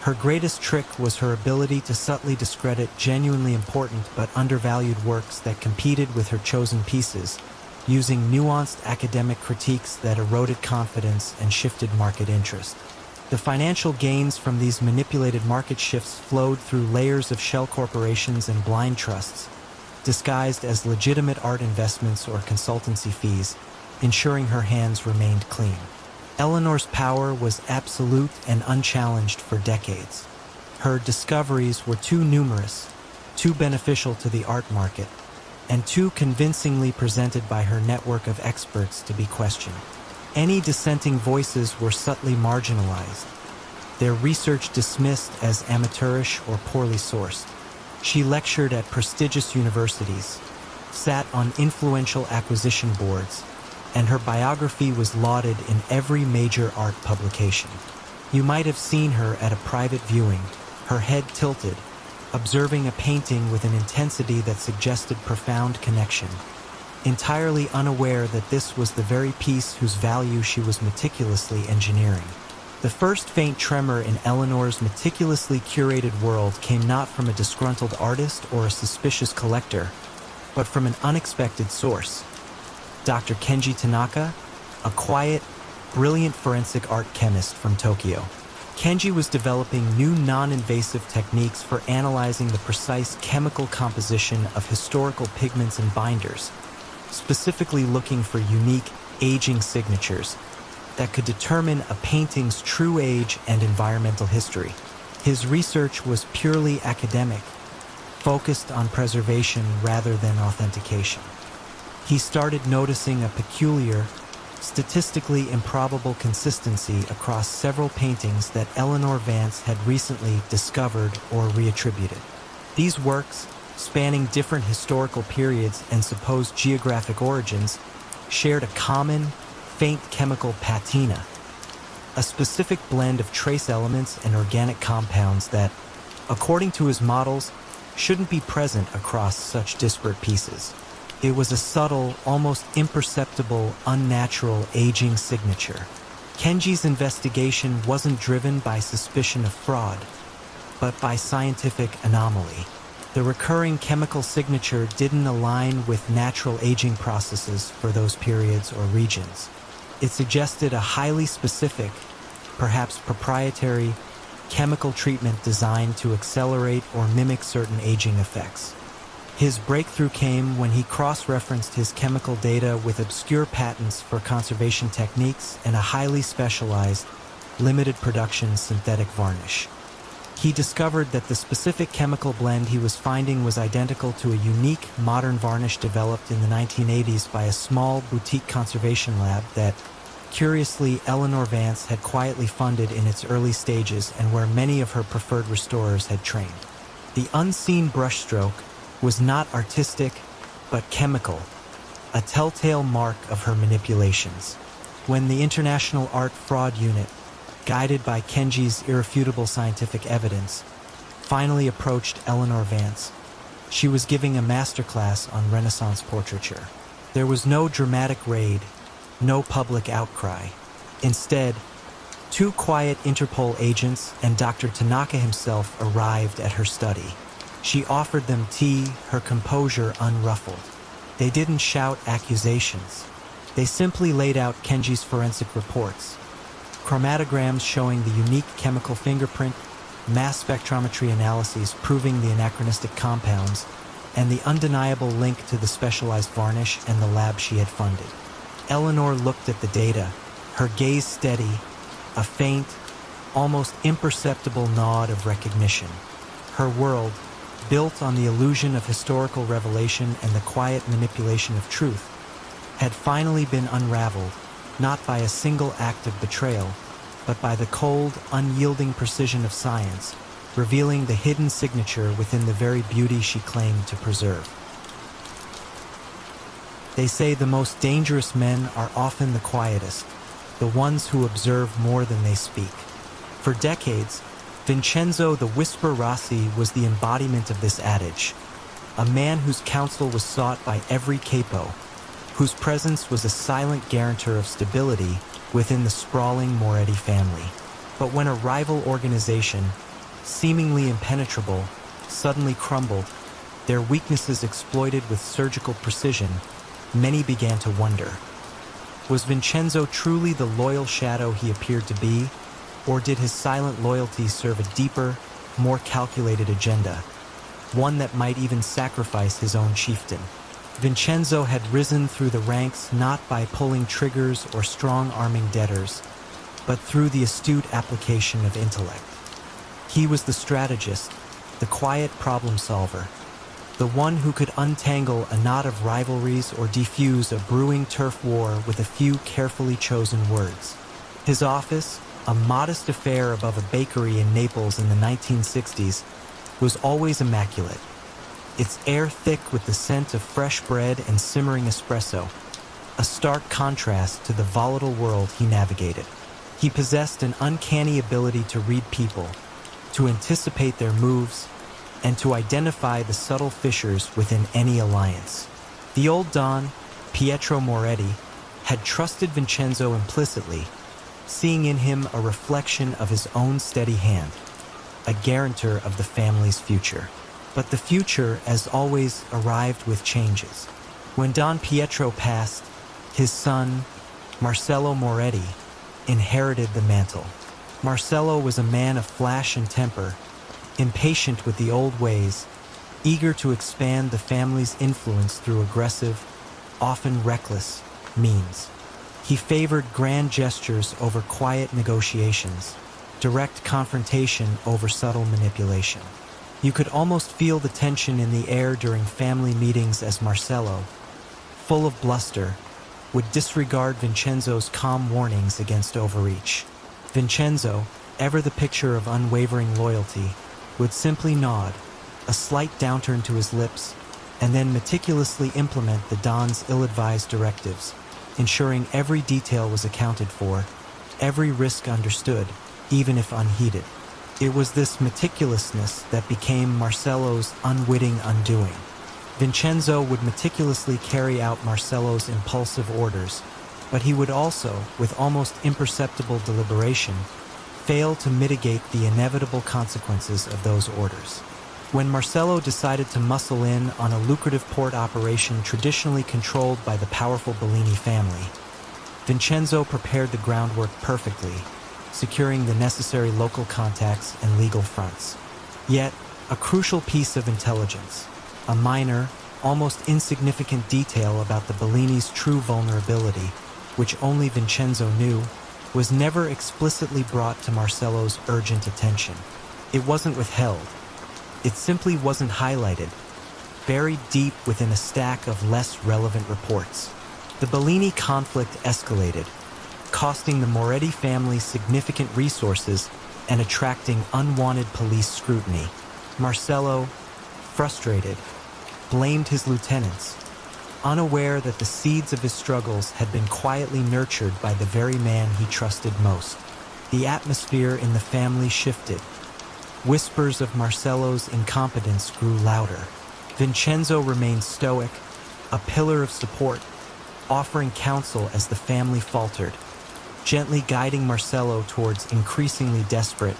Her greatest trick was her ability to subtly discredit genuinely important but undervalued works that competed with her chosen pieces, using nuanced academic critiques that eroded confidence and shifted market interest. The financial gains from these manipulated market shifts flowed through layers of shell corporations and blind trusts, disguised as legitimate art investments or consultancy fees, ensuring her hands remained clean. Eleanor's power was absolute and unchallenged for decades. Her discoveries were too numerous, too beneficial to the art market, and too convincingly presented by her network of experts to be questioned. Any dissenting voices were subtly marginalized, their research dismissed as amateurish or poorly sourced. She lectured at prestigious universities, sat on influential acquisition boards, and her biography was lauded in every major art publication. You might have seen her at a private viewing, her head tilted, observing a painting with an intensity that suggested profound connection, entirely unaware that this was the very piece whose value she was meticulously engineering. The first faint tremor in Eleanor's meticulously curated world came not from a disgruntled artist or a suspicious collector, but from an unexpected source. Dr. Kenji Tanaka, a quiet, brilliant forensic art chemist from Tokyo. Kenji was developing new non-invasive techniques for analyzing the precise chemical composition of historical pigments and binders, specifically looking for unique aging signatures that could determine a painting's true age and environmental history. His research was purely academic, focused on preservation rather than authentication. He started noticing a peculiar, statistically improbable consistency across several paintings that Eleanor Vance had recently discovered or reattributed. These works, spanning different historical periods and supposed geographic origins, shared a common, faint chemical patina, a specific blend of trace elements and organic compounds that, according to his models, shouldn't be present across such disparate pieces. It was a subtle, almost imperceptible, unnatural aging signature. Kenji's investigation wasn't driven by suspicion of fraud, but by scientific anomaly. The recurring chemical signature didn't align with natural aging processes for those periods or regions. It suggested a highly specific, perhaps proprietary, chemical treatment designed to accelerate or mimic certain aging effects. His breakthrough came when he cross-referenced his chemical data with obscure patents for conservation techniques and a highly specialized, limited production synthetic varnish. He discovered that the specific chemical blend he was finding was identical to a unique modern varnish developed in the 1980s by a small boutique conservation lab that, curiously, Eleanor Vance had quietly funded in its early stages and where many of her preferred restorers had trained. The unseen brushstroke was not artistic, but chemical, a telltale mark of her manipulations. When the International Art Fraud Unit, guided by Kenji's irrefutable scientific evidence, finally approached Eleanor Vance, she was giving a masterclass on Renaissance portraiture. There was no dramatic raid, no public outcry. Instead, two quiet Interpol agents and Dr. Tanaka himself arrived at her study. She offered them tea, her composure unruffled. They didn't shout accusations. They simply laid out Kenji's forensic reports. Chromatograms showing the unique chemical fingerprint, mass spectrometry analyses proving the anachronistic compounds, and the undeniable link to the specialized varnish and the lab she had funded. Eleanor looked at the data, her gaze steady, a faint, almost imperceptible nod of recognition. Her world, built on the illusion of historical revelation and the quiet manipulation of truth, had finally been unraveled, not by a single act of betrayal, but by the cold, unyielding precision of science, revealing the hidden signature within the very beauty she claimed to preserve. They say the most dangerous men are often the quietest, the ones who observe more than they speak. For decades, Vincenzo the Whisper Rossi was the embodiment of this adage, a man whose counsel was sought by every capo, whose presence was a silent guarantor of stability within the sprawling Moretti family. But when a rival organization, seemingly impenetrable, suddenly crumbled, their weaknesses exploited with surgical precision, many began to wonder. Was Vincenzo truly the loyal shadow he appeared to be? Or did his silent loyalty serve a deeper, more calculated agenda, one that might even sacrifice his own chieftain? Vincenzo had risen through the ranks not by pulling triggers or strong-arming debtors, but through the astute application of intellect. He was the strategist, the quiet problem solver, the one who could untangle a knot of rivalries or defuse a brewing turf war with a few carefully chosen words. His office, a modest affair above a bakery in Naples in the 1960s, was always immaculate, its air thick with the scent of fresh bread and simmering espresso, a stark contrast to the volatile world he navigated. He possessed an uncanny ability to read people, to anticipate their moves, and to identify the subtle fissures within any alliance. The old Don, Pietro Moretti, had trusted Vincenzo implicitly, seeing in him a reflection of his own steady hand, a guarantor of the family's future. But the future, as always, arrived with changes. When Don Pietro passed, his son, Marcello Moretti, inherited the mantle. Marcello was a man of flash and temper, impatient with the old ways, eager to expand the family's influence through aggressive, often reckless, means. He favored grand gestures over quiet negotiations, direct confrontation over subtle manipulation. You could almost feel the tension in the air during family meetings as Marcello, full of bluster, would disregard Vincenzo's calm warnings against overreach. Vincenzo, ever the picture of unwavering loyalty, would simply nod, a slight downturn to his lips, and then meticulously implement the Don's ill-advised directives, ensuring every detail was accounted for, every risk understood, even if unheeded. It was this meticulousness that became Marcello's unwitting undoing. Vincenzo would meticulously carry out Marcello's impulsive orders, but he would also, with almost imperceptible deliberation, fail to mitigate the inevitable consequences of those orders. When Marcello decided to muscle in on a lucrative port operation traditionally controlled by the powerful Bellini family, Vincenzo prepared the groundwork perfectly, securing the necessary local contacts and legal fronts. Yet, a crucial piece of intelligence, a minor, almost insignificant detail about the Bellini's true vulnerability, which only Vincenzo knew, was never explicitly brought to Marcello's urgent attention. It wasn't withheld. It simply wasn't highlighted, buried deep within a stack of less relevant reports. The Bellini conflict escalated, costing the Moretti family significant resources and attracting unwanted police scrutiny. Marcello, frustrated, blamed his lieutenants, unaware that the seeds of his struggles had been quietly nurtured by the very man he trusted most. The atmosphere in the family shifted. Whispers of Marcello's incompetence grew louder. Vincenzo remained stoic, a pillar of support, offering counsel as the family faltered, gently guiding Marcello towards increasingly desperate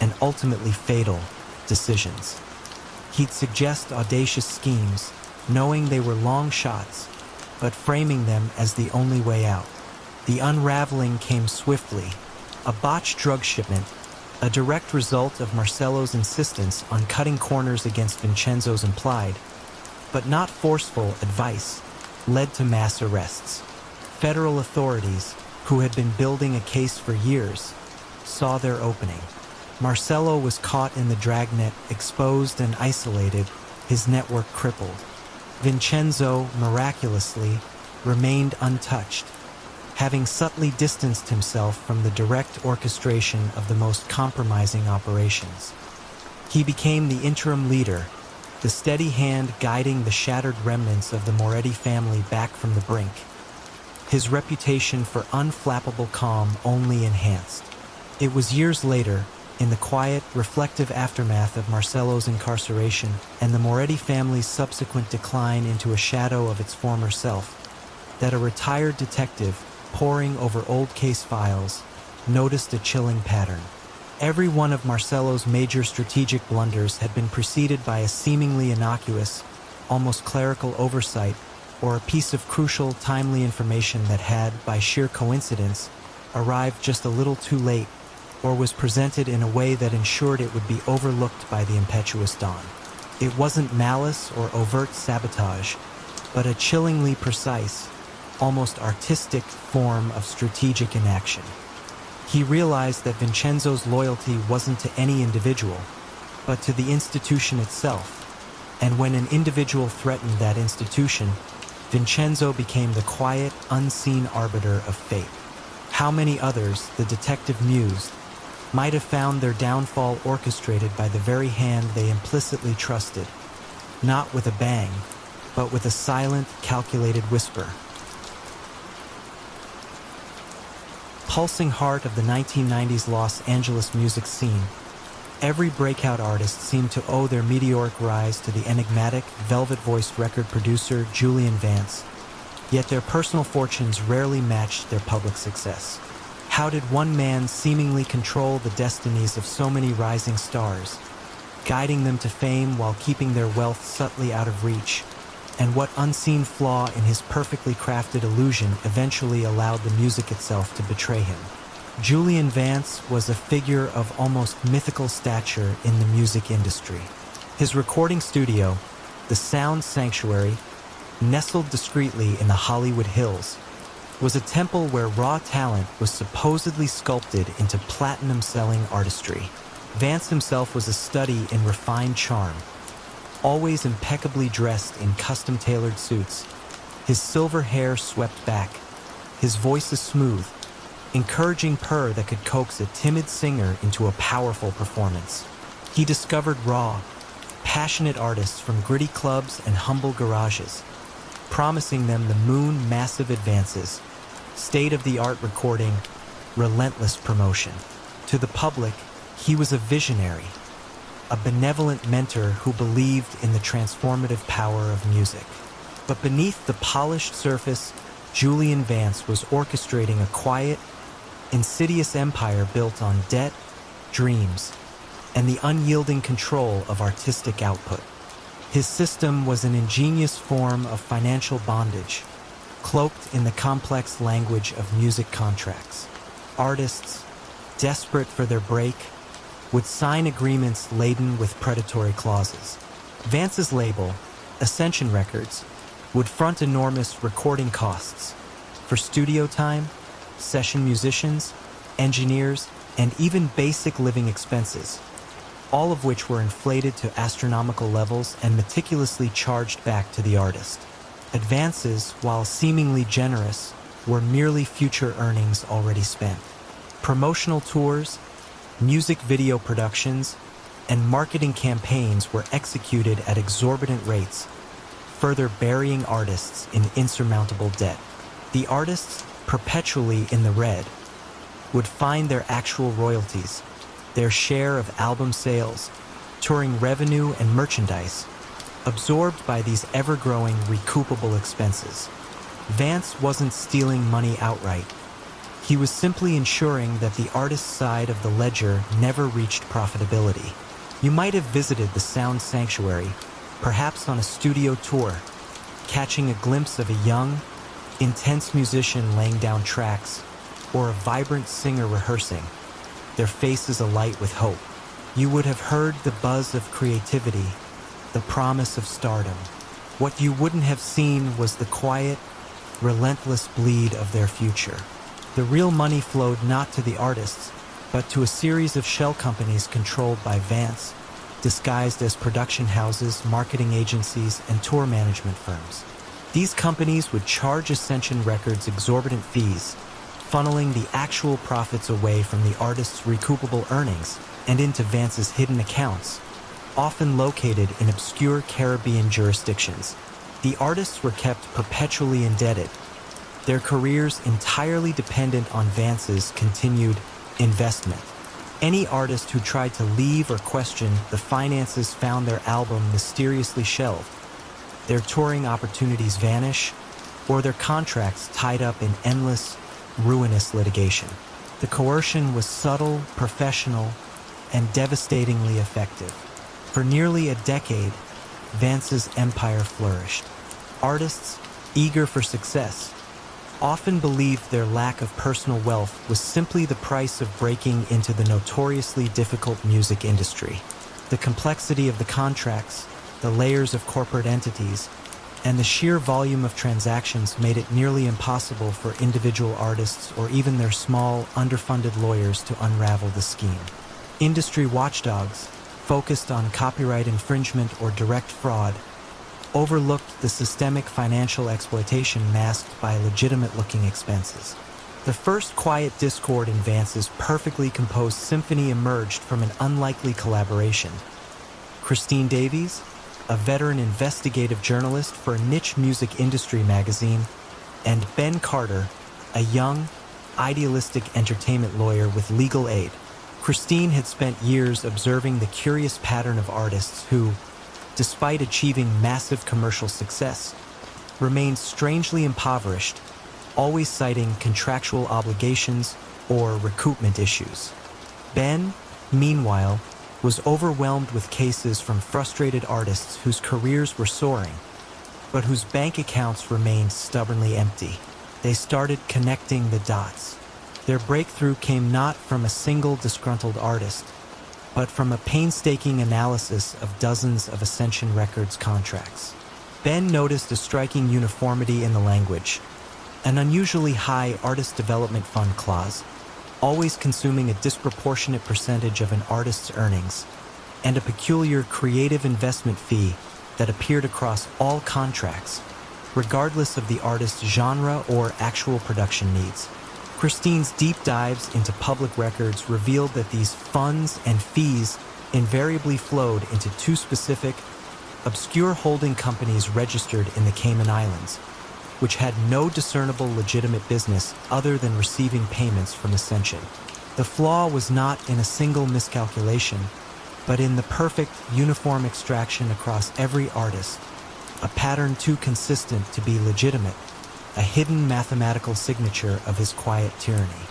and ultimately fatal decisions. He'd suggest audacious schemes, knowing they were long shots, but framing them as the only way out. The unraveling came swiftly. A botched drug shipment, a direct result of Marcello's insistence on cutting corners against Vincenzo's implied, but not forceful, advice, led to mass arrests. Federal authorities, who had been building a case for years, saw their opening. Marcello was caught in the dragnet, exposed and isolated, his network crippled. Vincenzo, miraculously, remained untouched, having subtly distanced himself from the direct orchestration of the most compromising operations. He became the interim leader, the steady hand guiding the shattered remnants of the Moretti family back from the brink. His reputation for unflappable calm only enhanced. It was years later, in the quiet, reflective aftermath of Marcello's incarceration and the Moretti family's subsequent decline into a shadow of its former self, that a retired detective, poring over old case files, noticed a chilling pattern. Every one of Marcello's major strategic blunders had been preceded by a seemingly innocuous, almost clerical oversight, or a piece of crucial, timely information that had, by sheer coincidence, arrived just a little too late, or was presented in a way that ensured it would be overlooked by the impetuous Don. It wasn't malice or overt sabotage, but a chillingly precise, almost artistic form of strategic inaction. He realized that Vincenzo's loyalty wasn't to any individual, but to the institution itself, and when an individual threatened that institution, Vincenzo became the quiet, unseen arbiter of fate. How many others, the detective mused, might have found their downfall orchestrated by the very hand they implicitly trusted, not with a bang, but with a silent, calculated whisper. Pulsing heart of the 1990s Los Angeles music scene, every breakout artist seemed to owe their meteoric rise to the enigmatic, velvet-voiced record producer Julian Vance, yet their personal fortunes rarely matched their public success. How did one man seemingly control the destinies of so many rising stars, guiding them to fame while keeping their wealth subtly out of reach? And what unseen flaw in his perfectly crafted illusion eventually allowed the music itself to betray him? Julian Vance was a figure of almost mythical stature in the music industry. His recording studio, the Sound Sanctuary, nestled discreetly in the Hollywood Hills, was a temple where raw talent was supposedly sculpted into platinum-selling artistry. Vance himself was a study in refined charm, always impeccably dressed in custom-tailored suits, his silver hair swept back, his voice is smooth, encouraging purr that could coax a timid singer into a powerful performance. He discovered raw, passionate artists from gritty clubs and humble garages, promising them the moon massive advances, state-of-the-art recording, relentless promotion. To the public, he was a visionary, a benevolent mentor who believed in the transformative power of music. But beneath the polished surface, Julian Vance was orchestrating a quiet, insidious empire built on debt, dreams, and the unyielding control of artistic output. His system was an ingenious form of financial bondage, cloaked in the complex language of music contracts. Artists, desperate for their break, would sign agreements laden with predatory clauses. Vance's label, Ascension Records, would front enormous recording costs for studio time, session musicians, engineers, and even basic living expenses, all of which were inflated to astronomical levels and meticulously charged back to the artist. Advances, while seemingly generous, were merely future earnings already spent. Promotional tours, music video productions, and marketing campaigns were executed at exorbitant rates, further burying artists in insurmountable debt. The artists, perpetually in the red, would find their actual royalties, their share of album sales, touring revenue, and merchandise, absorbed by these ever-growing recoupable expenses. Vance wasn't stealing money outright. He was simply ensuring that the artist's side of the ledger never reached profitability. You might have visited the Sound Sanctuary, perhaps on a studio tour, catching a glimpse of a young, intense musician laying down tracks, or a vibrant singer rehearsing, their faces alight with hope. You would have heard the buzz of creativity, the promise of stardom. What you wouldn't have seen was the quiet, relentless bleed of their future. The real money flowed not to the artists, but to a series of shell companies controlled by Vance, disguised as production houses, marketing agencies, and tour management firms. These companies would charge Ascension Records exorbitant fees, funneling the actual profits away from the artist's recoupable earnings and into Vance's hidden accounts, often located in obscure Caribbean jurisdictions. The artists were kept perpetually indebted, their careers entirely dependent on Vance's continued investment. Any artist who tried to leave or question the finances found their album mysteriously shelved, their touring opportunities vanish, or their contracts tied up in endless, ruinous litigation. The coercion was subtle, professional, and devastatingly effective. For nearly a decade, Vance's empire flourished. Artists, eager for success, often believed their lack of personal wealth was simply the price of breaking into the notoriously difficult music industry. The complexity of the contracts, the layers of corporate entities, and the sheer volume of transactions made it nearly impossible for individual artists or even their small, underfunded lawyers to unravel the scheme. Industry watchdogs, focused on copyright infringement or direct fraud, overlooked the systemic financial exploitation masked by legitimate-looking expenses. The first quiet discord in Vance's perfectly composed symphony emerged from an unlikely collaboration. Christine Davies, a veteran investigative journalist for a niche music industry magazine, and Ben Carter, a young, idealistic entertainment lawyer with legal aid. Christine had spent years observing the curious pattern of artists who, despite achieving massive commercial success, remained strangely impoverished, always citing contractual obligations or recoupment issues. Ben, meanwhile, was overwhelmed with cases from frustrated artists whose careers were soaring, but whose bank accounts remained stubbornly empty. They started connecting the dots. Their breakthrough came not from a single disgruntled artist, but from a painstaking analysis of dozens of Ascension Records contracts. Ben noticed a striking uniformity in the language, an unusually high artist development fund clause, always consuming a disproportionate percentage of an artist's earnings, and a peculiar creative investment fee that appeared across all contracts, regardless of the artist's genre or actual production needs. Christine's deep dives into public records revealed that these funds and fees invariably flowed into two specific, obscure holding companies registered in the Cayman Islands, which had no discernible legitimate business other than receiving payments from Ascension. The flaw was not in a single miscalculation, but in the perfect, uniform extraction across every artist, a pattern too consistent to be legitimate, a hidden mathematical signature of his quiet tyranny.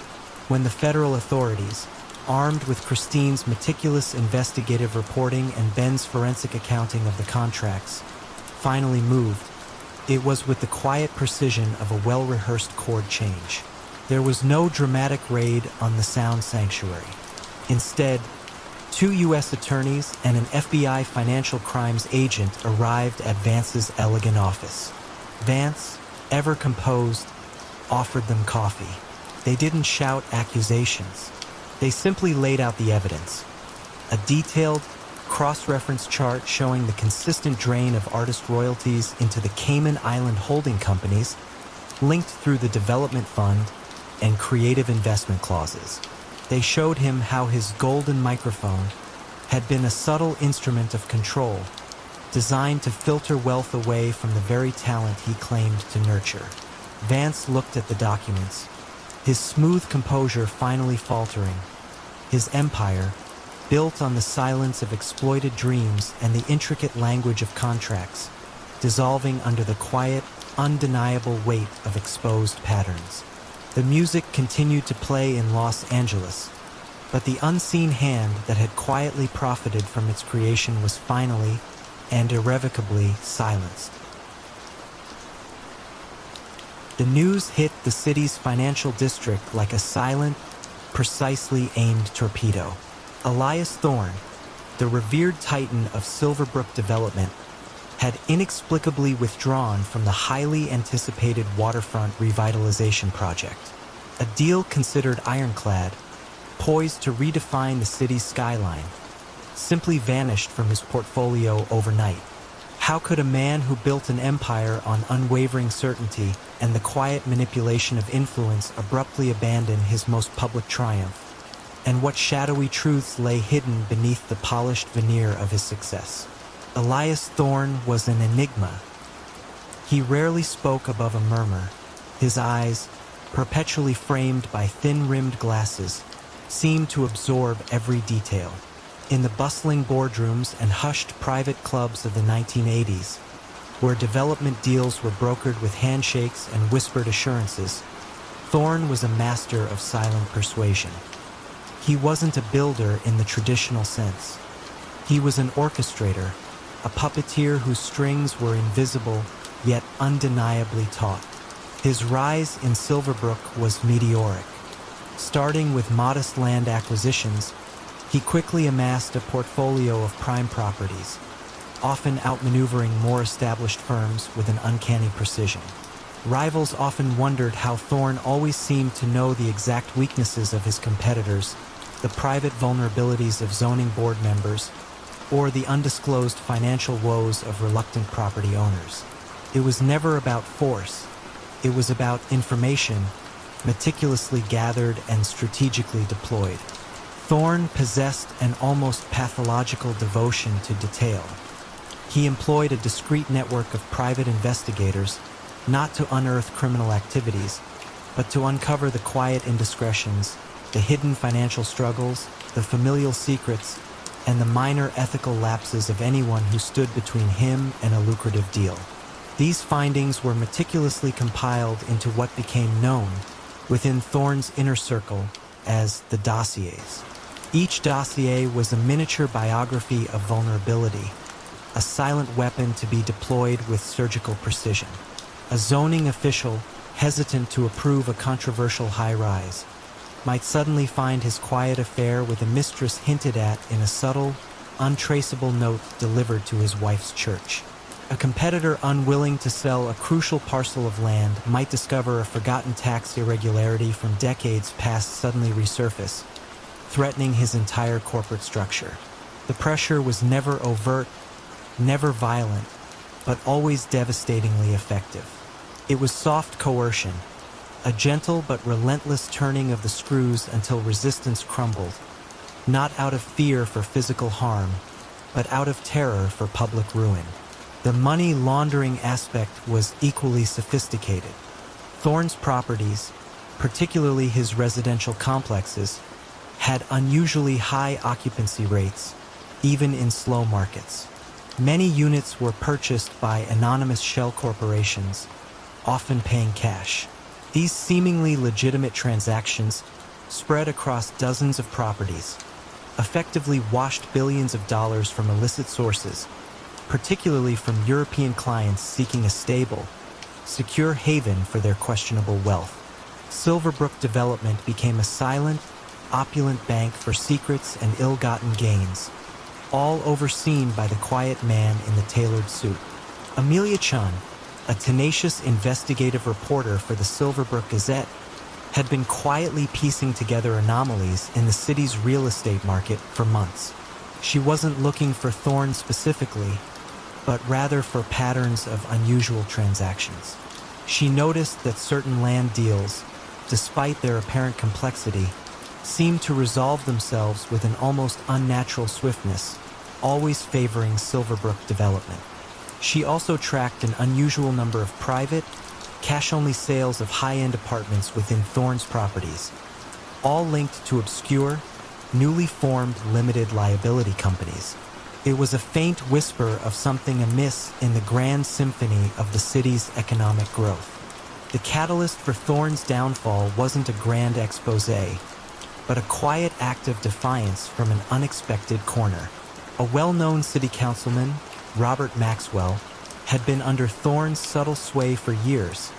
When the federal authorities, armed with Christine's meticulous investigative reporting and Ben's forensic accounting of the contracts, finally moved, it was with the quiet precision of a well-rehearsed chord change. There was no dramatic raid on the sound sanctuary. Instead, 2 U.S. attorneys and an FBI financial crimes agent arrived at Vance's elegant office. Vance, ever composed, offered them coffee. They didn't shout accusations. They simply laid out the evidence. A detailed, cross-reference chart showing the consistent drain of artist royalties into the Cayman Island holding companies, linked through the development fund and creative investment clauses. They showed him how his golden microphone had been a subtle instrument of control, designed to filter wealth away from the very talent he claimed to nurture. Vance looked at the documents, his smooth composure finally faltering. His empire, built on the silence of exploited dreams and the intricate language of contracts, dissolving under the quiet, undeniable weight of exposed patterns. The music continued to play in Los Angeles, but the unseen hand that had quietly profited from its creation was finally and irrevocably silenced. The news hit the city's financial district like a silent, precisely aimed torpedo. Elias Thorne, the revered titan of Silverbrook development, had inexplicably withdrawn from the highly anticipated waterfront revitalization project. A deal considered ironclad, poised to redefine the city's skyline, simply vanished from his portfolio overnight. How could a man who built an empire on unwavering certainty and the quiet manipulation of influence abruptly abandon his most public triumph? And what shadowy truths lay hidden beneath the polished veneer of his success? Elias Thorne was an enigma. He rarely spoke above a murmur. His eyes, perpetually framed by thin-rimmed glasses, seemed to absorb every detail. In the bustling boardrooms and hushed private clubs of the 1980s, where development deals were brokered with handshakes and whispered assurances, Thorne was a master of silent persuasion. He wasn't a builder in the traditional sense. He was an orchestrator, a puppeteer whose strings were invisible yet undeniably taut. His rise in Silverbrook was meteoric. Starting with modest land acquisitions, he quickly amassed a portfolio of prime properties, often outmaneuvering more established firms with an uncanny precision. Rivals often wondered how Thorne always seemed to know the exact weaknesses of his competitors, the private vulnerabilities of zoning board members, or the undisclosed financial woes of reluctant property owners. It was never about force. It was about information, meticulously gathered and strategically deployed. Thorne possessed an almost pathological devotion to detail. He employed a discreet network of private investigators, not to unearth criminal activities, but to uncover the quiet indiscretions, the hidden financial struggles, the familial secrets, and the minor ethical lapses of anyone who stood between him and a lucrative deal. These findings were meticulously compiled into what became known, within Thorne's inner circle, as the dossiers. Each dossier was a miniature biography of vulnerability, a silent weapon to be deployed with surgical precision. A zoning official, hesitant to approve a controversial high-rise, might suddenly find his quiet affair with a mistress hinted at in a subtle, untraceable note delivered to his wife's church. A competitor unwilling to sell a crucial parcel of land might discover a forgotten tax irregularity from decades past suddenly resurface, threatening his entire corporate structure. The pressure was never overt, never violent, but always devastatingly effective. It was soft coercion, a gentle but relentless turning of the screws until resistance crumbled, not out of fear for physical harm, but out of terror for public ruin. The money laundering aspect was equally sophisticated. Thorne's properties, particularly his residential complexes, had unusually high occupancy rates, even in slow markets. Many units were purchased by anonymous shell corporations, often paying cash. These seemingly legitimate transactions spread across dozens of properties, effectively washed billions of dollars from illicit sources, particularly from European clients seeking a stable, secure haven for their questionable wealth. Silverbrook Development became a silent, opulent bank for secrets and ill-gotten gains, all overseen by the quiet man in the tailored suit. Amelia Chun, a tenacious investigative reporter for the Silverbrook Gazette, had been quietly piecing together anomalies in the city's real estate market for months. She wasn't looking for Thorne specifically, but rather for patterns of unusual transactions. She noticed that certain land deals, despite their apparent complexity, seemed to resolve themselves with an almost unnatural swiftness, always favoring Silverbrook Development. She also tracked an unusual number of private, cash-only sales of high-end apartments within Thorne's properties, all linked to obscure, newly formed limited liability companies. It was a faint whisper of something amiss in the grand symphony of the city's economic growth. The catalyst for Thorne's downfall wasn't a grand exposé, but a quiet act of defiance from an unexpected corner. A well-known city councilman, Robert Maxwell, had been under Thorne's subtle sway for years,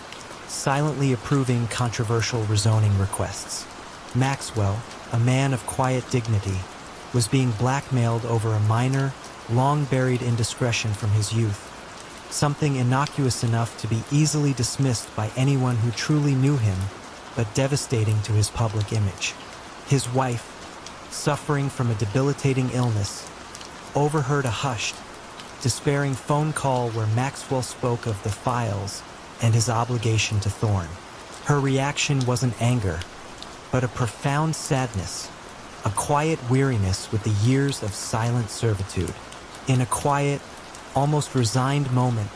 silently approving controversial rezoning requests. Maxwell, a man of quiet dignity, was being blackmailed over a minor, long-buried indiscretion from his youth, something innocuous enough to be easily dismissed by anyone who truly knew him, but devastating to his public image. His wife, suffering from a debilitating illness, overheard a hushed, despairing phone call where Maxwell spoke of the files and his obligation to Thorne. Her reaction wasn't anger, but a profound sadness, a quiet weariness with the years of silent servitude. In a quiet, almost resigned moment,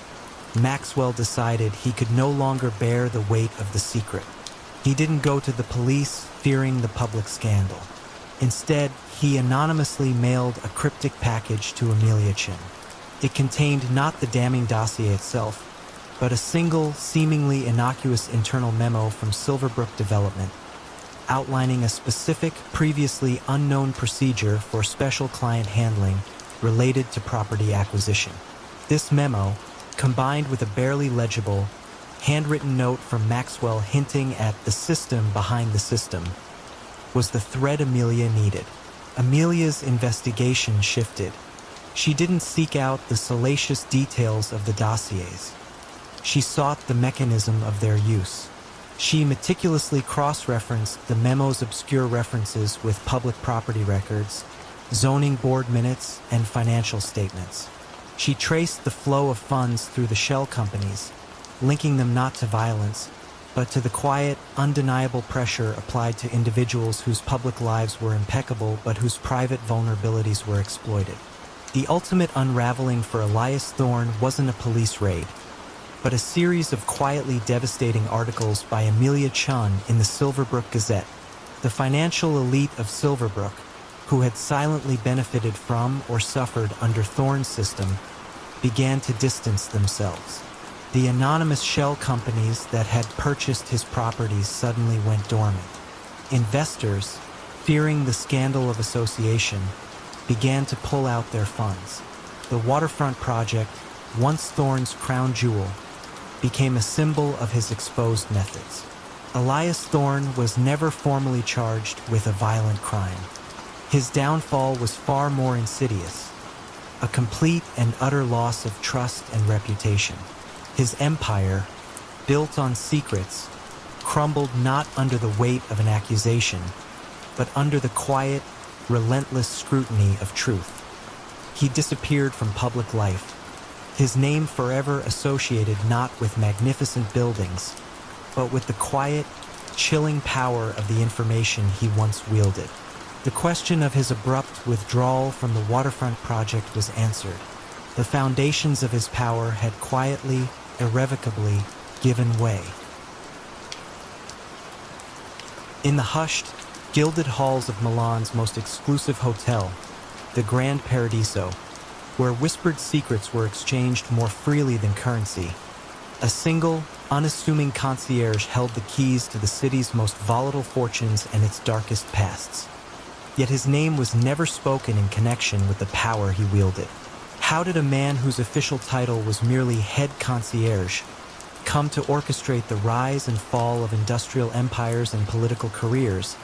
Maxwell decided he could no longer bear the weight of the secret. He didn't go to the police fearing the public scandal. Instead, he anonymously mailed a cryptic package to Amelia Chin. It contained not the damning dossier itself, but a single, seemingly innocuous internal memo from Silverbrook Development, outlining a specific, previously unknown procedure for special client handling related to property acquisition. This memo, combined with a barely legible, handwritten note from Maxwell hinting at the system behind the system, was the thread Amelia needed. Amelia's investigation shifted. She didn't seek out the salacious details of the dossiers. She sought the mechanism of their use. She meticulously cross-referenced the memo's obscure references with public property records, zoning board minutes, and financial statements. She traced the flow of funds through the shell companies, linking them not to violence, but to the quiet, undeniable pressure applied to individuals whose public lives were impeccable but whose private vulnerabilities were exploited. The ultimate unraveling for Elias Thorne wasn't a police raid, but a series of quietly devastating articles by Amelia Chun in the Silverbrook Gazette. The financial elite of Silverbrook, who had silently benefited from or suffered under Thorne's system, began to distance themselves. The anonymous shell companies that had purchased his properties suddenly went dormant. Investors, fearing the scandal of association, began to pull out their funds. The waterfront project, once Thorne's crown jewel, became a symbol of his exposed methods. Elias Thorne was never formally charged with a violent crime. His downfall was far more insidious, a complete and utter loss of trust and reputation. His empire, built on secrets, crumbled not under the weight of an accusation, but under the quiet, relentless scrutiny of truth. He disappeared from public life, his name forever associated not with magnificent buildings, but with the quiet, chilling power of the information he once wielded. The question of his abrupt withdrawal from the waterfront project was answered. The foundations of his power had quietly, irrevocably given way. In the hushed, gilded halls of Milan's most exclusive hotel, the Grand Paradiso, where whispered secrets were exchanged more freely than currency, a single, unassuming concierge held the keys to the city's most volatile fortunes and its darkest pasts. Yet his name was never spoken in connection with the power he wielded. How did a man whose official title was merely head concierge come to orchestrate the rise and fall of industrial empires and political careers?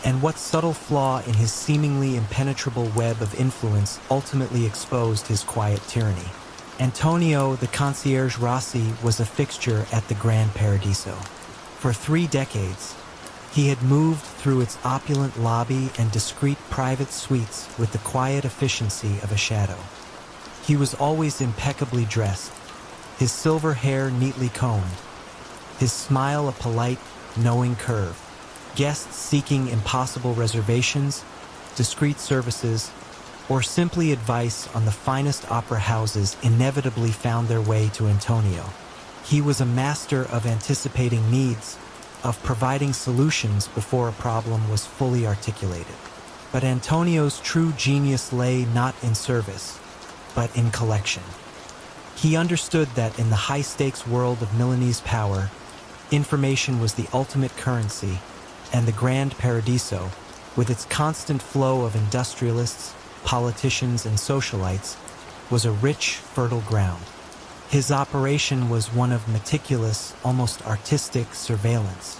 And what subtle flaw in his seemingly impenetrable web of influence ultimately exposed his quiet tyranny? Antonio, the concierge Rossi, was a fixture at the Grand Paradiso. For 3 decades, he had moved through its opulent lobby and discreet private suites with the quiet efficiency of a shadow. He was always impeccably dressed, his silver hair neatly combed, his smile a polite, knowing curve. Guests seeking impossible reservations, discreet services, or simply advice on the finest opera houses inevitably found their way to Antonio. He was a master of anticipating needs, of providing solutions before a problem was fully articulated. But Antonio's true genius lay not in service, but in collection. He understood that in the high-stakes world of Milanese power, information was the ultimate currency, and the Grand Paradiso, with its constant flow of industrialists, politicians, and socialites, was a rich, fertile ground. His operation was one of meticulous, almost artistic surveillance.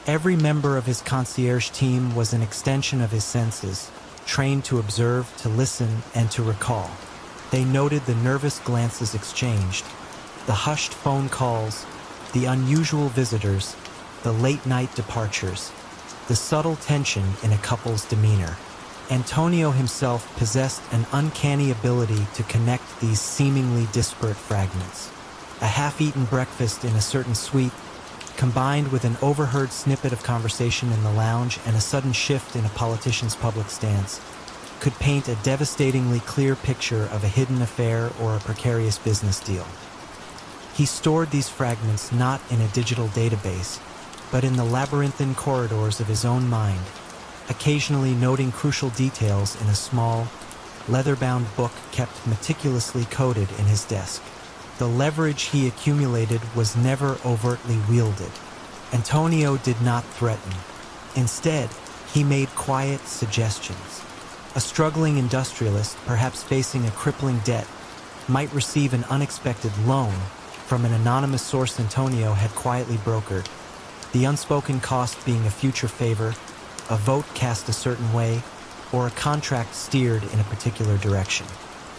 Every member of his concierge team was an extension of his senses, trained to observe, to listen, and to recall. They noted the nervous glances exchanged, the hushed phone calls, the unusual visitors, the late-night departures, the subtle tension in a couple's demeanor. Antonio himself possessed an uncanny ability to connect these seemingly disparate fragments. A half-eaten breakfast in a certain suite, combined with an overheard snippet of conversation in the lounge and a sudden shift in a politician's public stance, could paint a devastatingly clear picture of a hidden affair or a precarious business deal. He stored these fragments not in a digital database, but in the labyrinthine corridors of his own mind, occasionally noting crucial details in a small, leather-bound book kept meticulously coded in his desk. The leverage he accumulated was never overtly wielded. Antonio did not threaten. Instead, he made quiet suggestions. A struggling industrialist, perhaps facing a crippling debt, might receive an unexpected loan from an anonymous source Antonio had quietly brokered, the unspoken cost being a future favor, a vote cast a certain way, or a contract steered in a particular direction.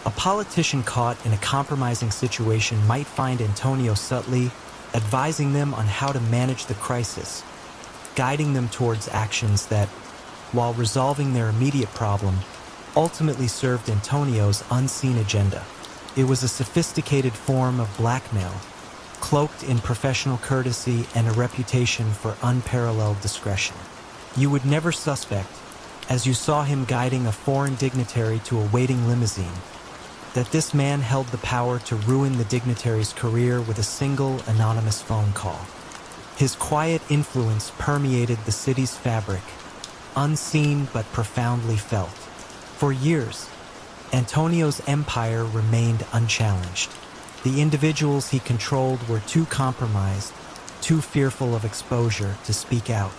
A politician caught in a compromising situation might find Antonio subtly advising them on how to manage the crisis, guiding them towards actions that, while resolving their immediate problem, ultimately served Antonio's unseen agenda. It was a sophisticated form of blackmail, cloaked in professional courtesy and a reputation for unparalleled discretion. You would never suspect, as you saw him guiding a foreign dignitary to a waiting limousine, that this man held the power to ruin the dignitary's career with a single anonymous phone call. His quiet influence permeated the city's fabric, unseen but profoundly felt. For years, Antonio's empire remained unchallenged. The individuals he controlled were too compromised, too fearful of exposure to speak out.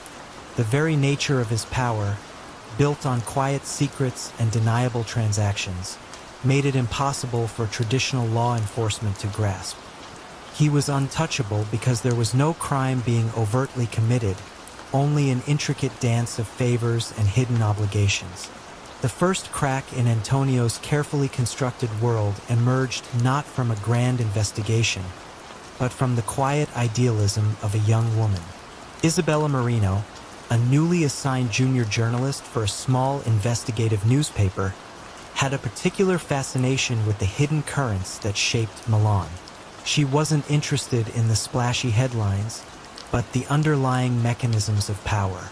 The very nature of his power, built on quiet secrets and deniable transactions, made it impossible for traditional law enforcement to grasp. He was untouchable because there was no crime being overtly committed, only an intricate dance of favors and hidden obligations. The first crack in Antonio's carefully constructed world emerged not from a grand investigation, but from the quiet idealism of a young woman. Isabella Marino, a newly assigned junior journalist for a small investigative newspaper, had a particular fascination with the hidden currents that shaped Milan. She wasn't interested in the splashy headlines, but the underlying mechanisms of power.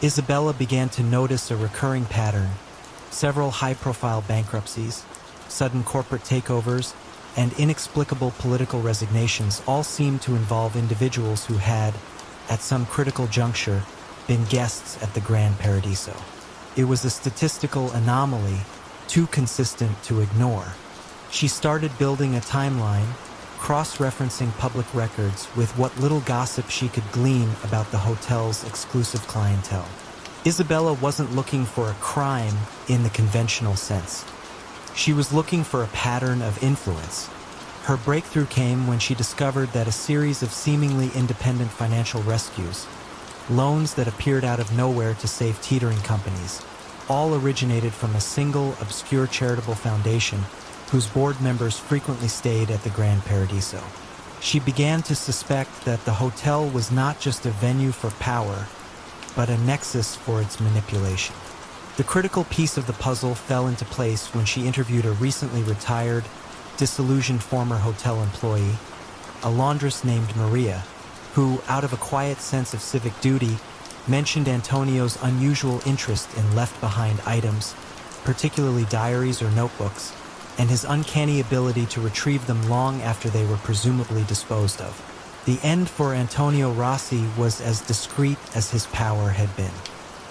Isabella began to notice a recurring pattern. Several high-profile bankruptcies, sudden corporate takeovers, and inexplicable political resignations all seemed to involve individuals who had, at some critical juncture, been guests at the Grand Paradiso. It was a statistical anomaly, too consistent to ignore. She started building a timeline, cross-referencing public records with what little gossip she could glean about the hotel's exclusive clientele. Isabella wasn't looking for a crime in the conventional sense. She was looking for a pattern of influence. Her breakthrough came when she discovered that a series of seemingly independent financial rescues, loans that appeared out of nowhere to save teetering companies, all originated from a single obscure charitable foundation whose board members frequently stayed at the Grand Paradiso. She began to suspect that the hotel was not just a venue for power, but a nexus for its manipulation. The critical piece of the puzzle fell into place when she interviewed a recently retired, disillusioned former hotel employee, a laundress named Maria, who, out of a quiet sense of civic duty, mentioned Antonio's unusual interest in left-behind items, particularly diaries or notebooks, and his uncanny ability to retrieve them long after they were presumably disposed of. The end for Antonio Rossi was as discreet as his power had been.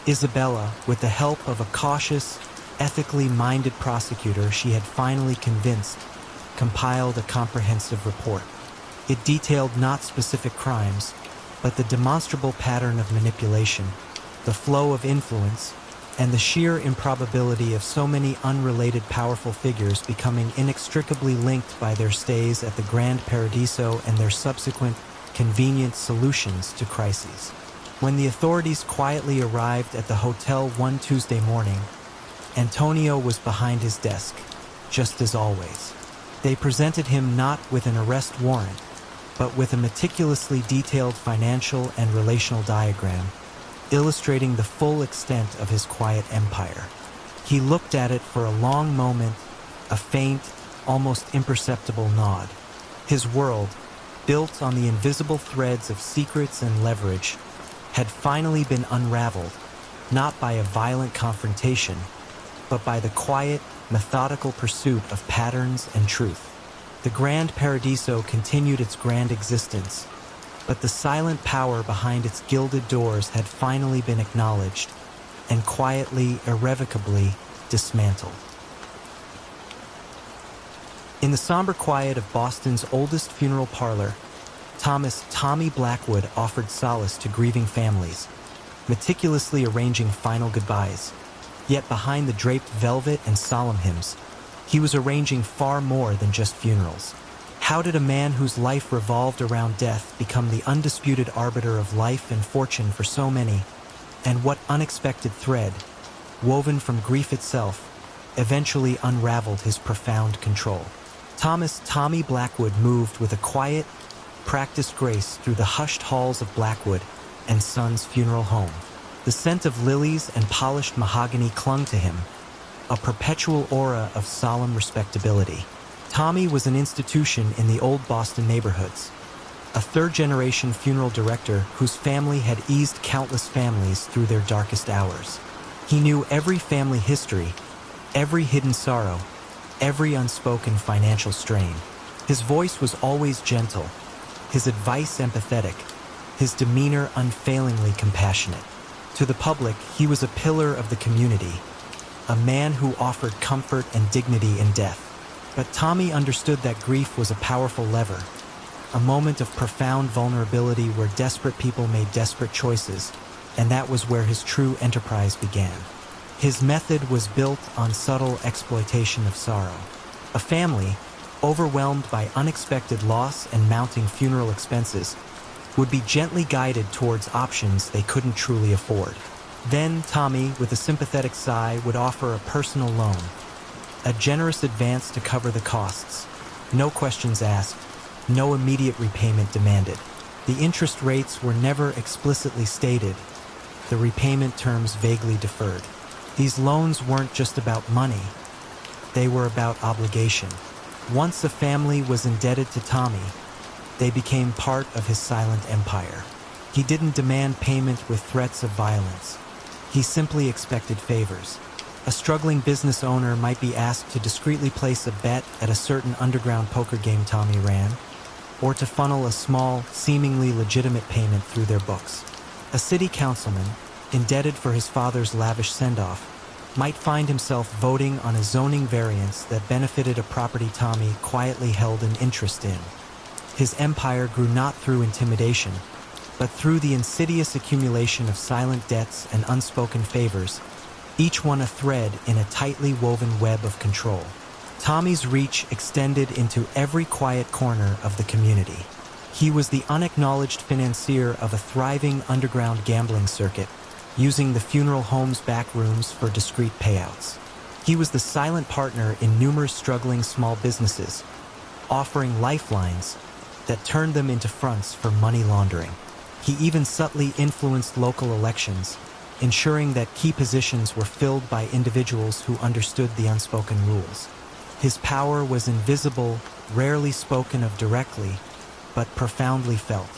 Isabella, with the help of a cautious, ethically minded prosecutor she had finally convinced, compiled a comprehensive report. It detailed not specific crimes, but the demonstrable pattern of manipulation, the flow of influence, and the sheer improbability of so many unrelated powerful figures becoming inextricably linked by their stays at the Grand Paradiso and their subsequent convenient solutions to crises. When the authorities quietly arrived at the hotel one Tuesday morning, Antonio was behind his desk, just as always. They presented him not with an arrest warrant, but with a meticulously detailed financial and relational diagram, illustrating the full extent of his quiet empire. He looked at it for a long moment, a faint, almost imperceptible nod. His world, built on the invisible threads of secrets and leverage, had finally been unraveled, not by a violent confrontation, but by the quiet, methodical pursuit of patterns and truth. The Grand Paradiso continued its grand existence, but the silent power behind its gilded doors had finally been acknowledged and quietly, irrevocably dismantled. In the somber quiet of Boston's oldest funeral parlor, Thomas "Tommy" Blackwood offered solace to grieving families, meticulously arranging final goodbyes. Yet behind the draped velvet and solemn hymns, he was arranging far more than just funerals. How did a man whose life revolved around death become the undisputed arbiter of life and fortune for so many? And what unexpected thread, woven from grief itself, eventually unraveled his profound control? Thomas "Tommy" Blackwood moved with a quiet, practiced grace through the hushed halls of Blackwood and Sons Funeral Home. The scent of lilies and polished mahogany clung to him, a perpetual aura of solemn respectability. Tommy was an institution in the old Boston neighborhoods, a third-generation funeral director whose family had eased countless families through their darkest hours. He knew every family history, every hidden sorrow, every unspoken financial strain. His voice was always gentle, his advice empathetic, his demeanor unfailingly compassionate. To the public, he was a pillar of the community, a man who offered comfort and dignity in death. But Tommy understood that grief was a powerful lever, a moment of profound vulnerability where desperate people made desperate choices, and that was where his true enterprise began. His method was built on subtle exploitation of sorrow. A family, overwhelmed by unexpected loss and mounting funeral expenses, would be gently guided towards options they couldn't truly afford. Then Tommy, with a sympathetic sigh, would offer a personal loan, a generous advance to cover the costs. No questions asked, no immediate repayment demanded. The interest rates were never explicitly stated, the repayment terms vaguely deferred. These loans weren't just about money, they were about obligation. Once a family was indebted to Tommy, they became part of his silent empire. He didn't demand payment with threats of violence. He simply expected favors. A struggling business owner might be asked to discreetly place a bet at a certain underground poker game Tommy ran, or to funnel a small, seemingly legitimate payment through their books. A city councilman, indebted for his father's lavish send-off, might find himself voting on a zoning variance that benefited a property Tommy quietly held an interest in. His empire grew not through intimidation, but through the insidious accumulation of silent debts and unspoken favors, each one a thread in a tightly woven web of control. Tommy's reach extended into every quiet corner of the community. He was the unacknowledged financier of a thriving underground gambling circuit, using the funeral home's back rooms for discreet payouts. He was the silent partner in numerous struggling small businesses, offering lifelines that turned them into fronts for money laundering. He even subtly influenced local elections, ensuring that key positions were filled by individuals who understood the unspoken rules. His power was invisible, rarely spoken of directly, but profoundly felt.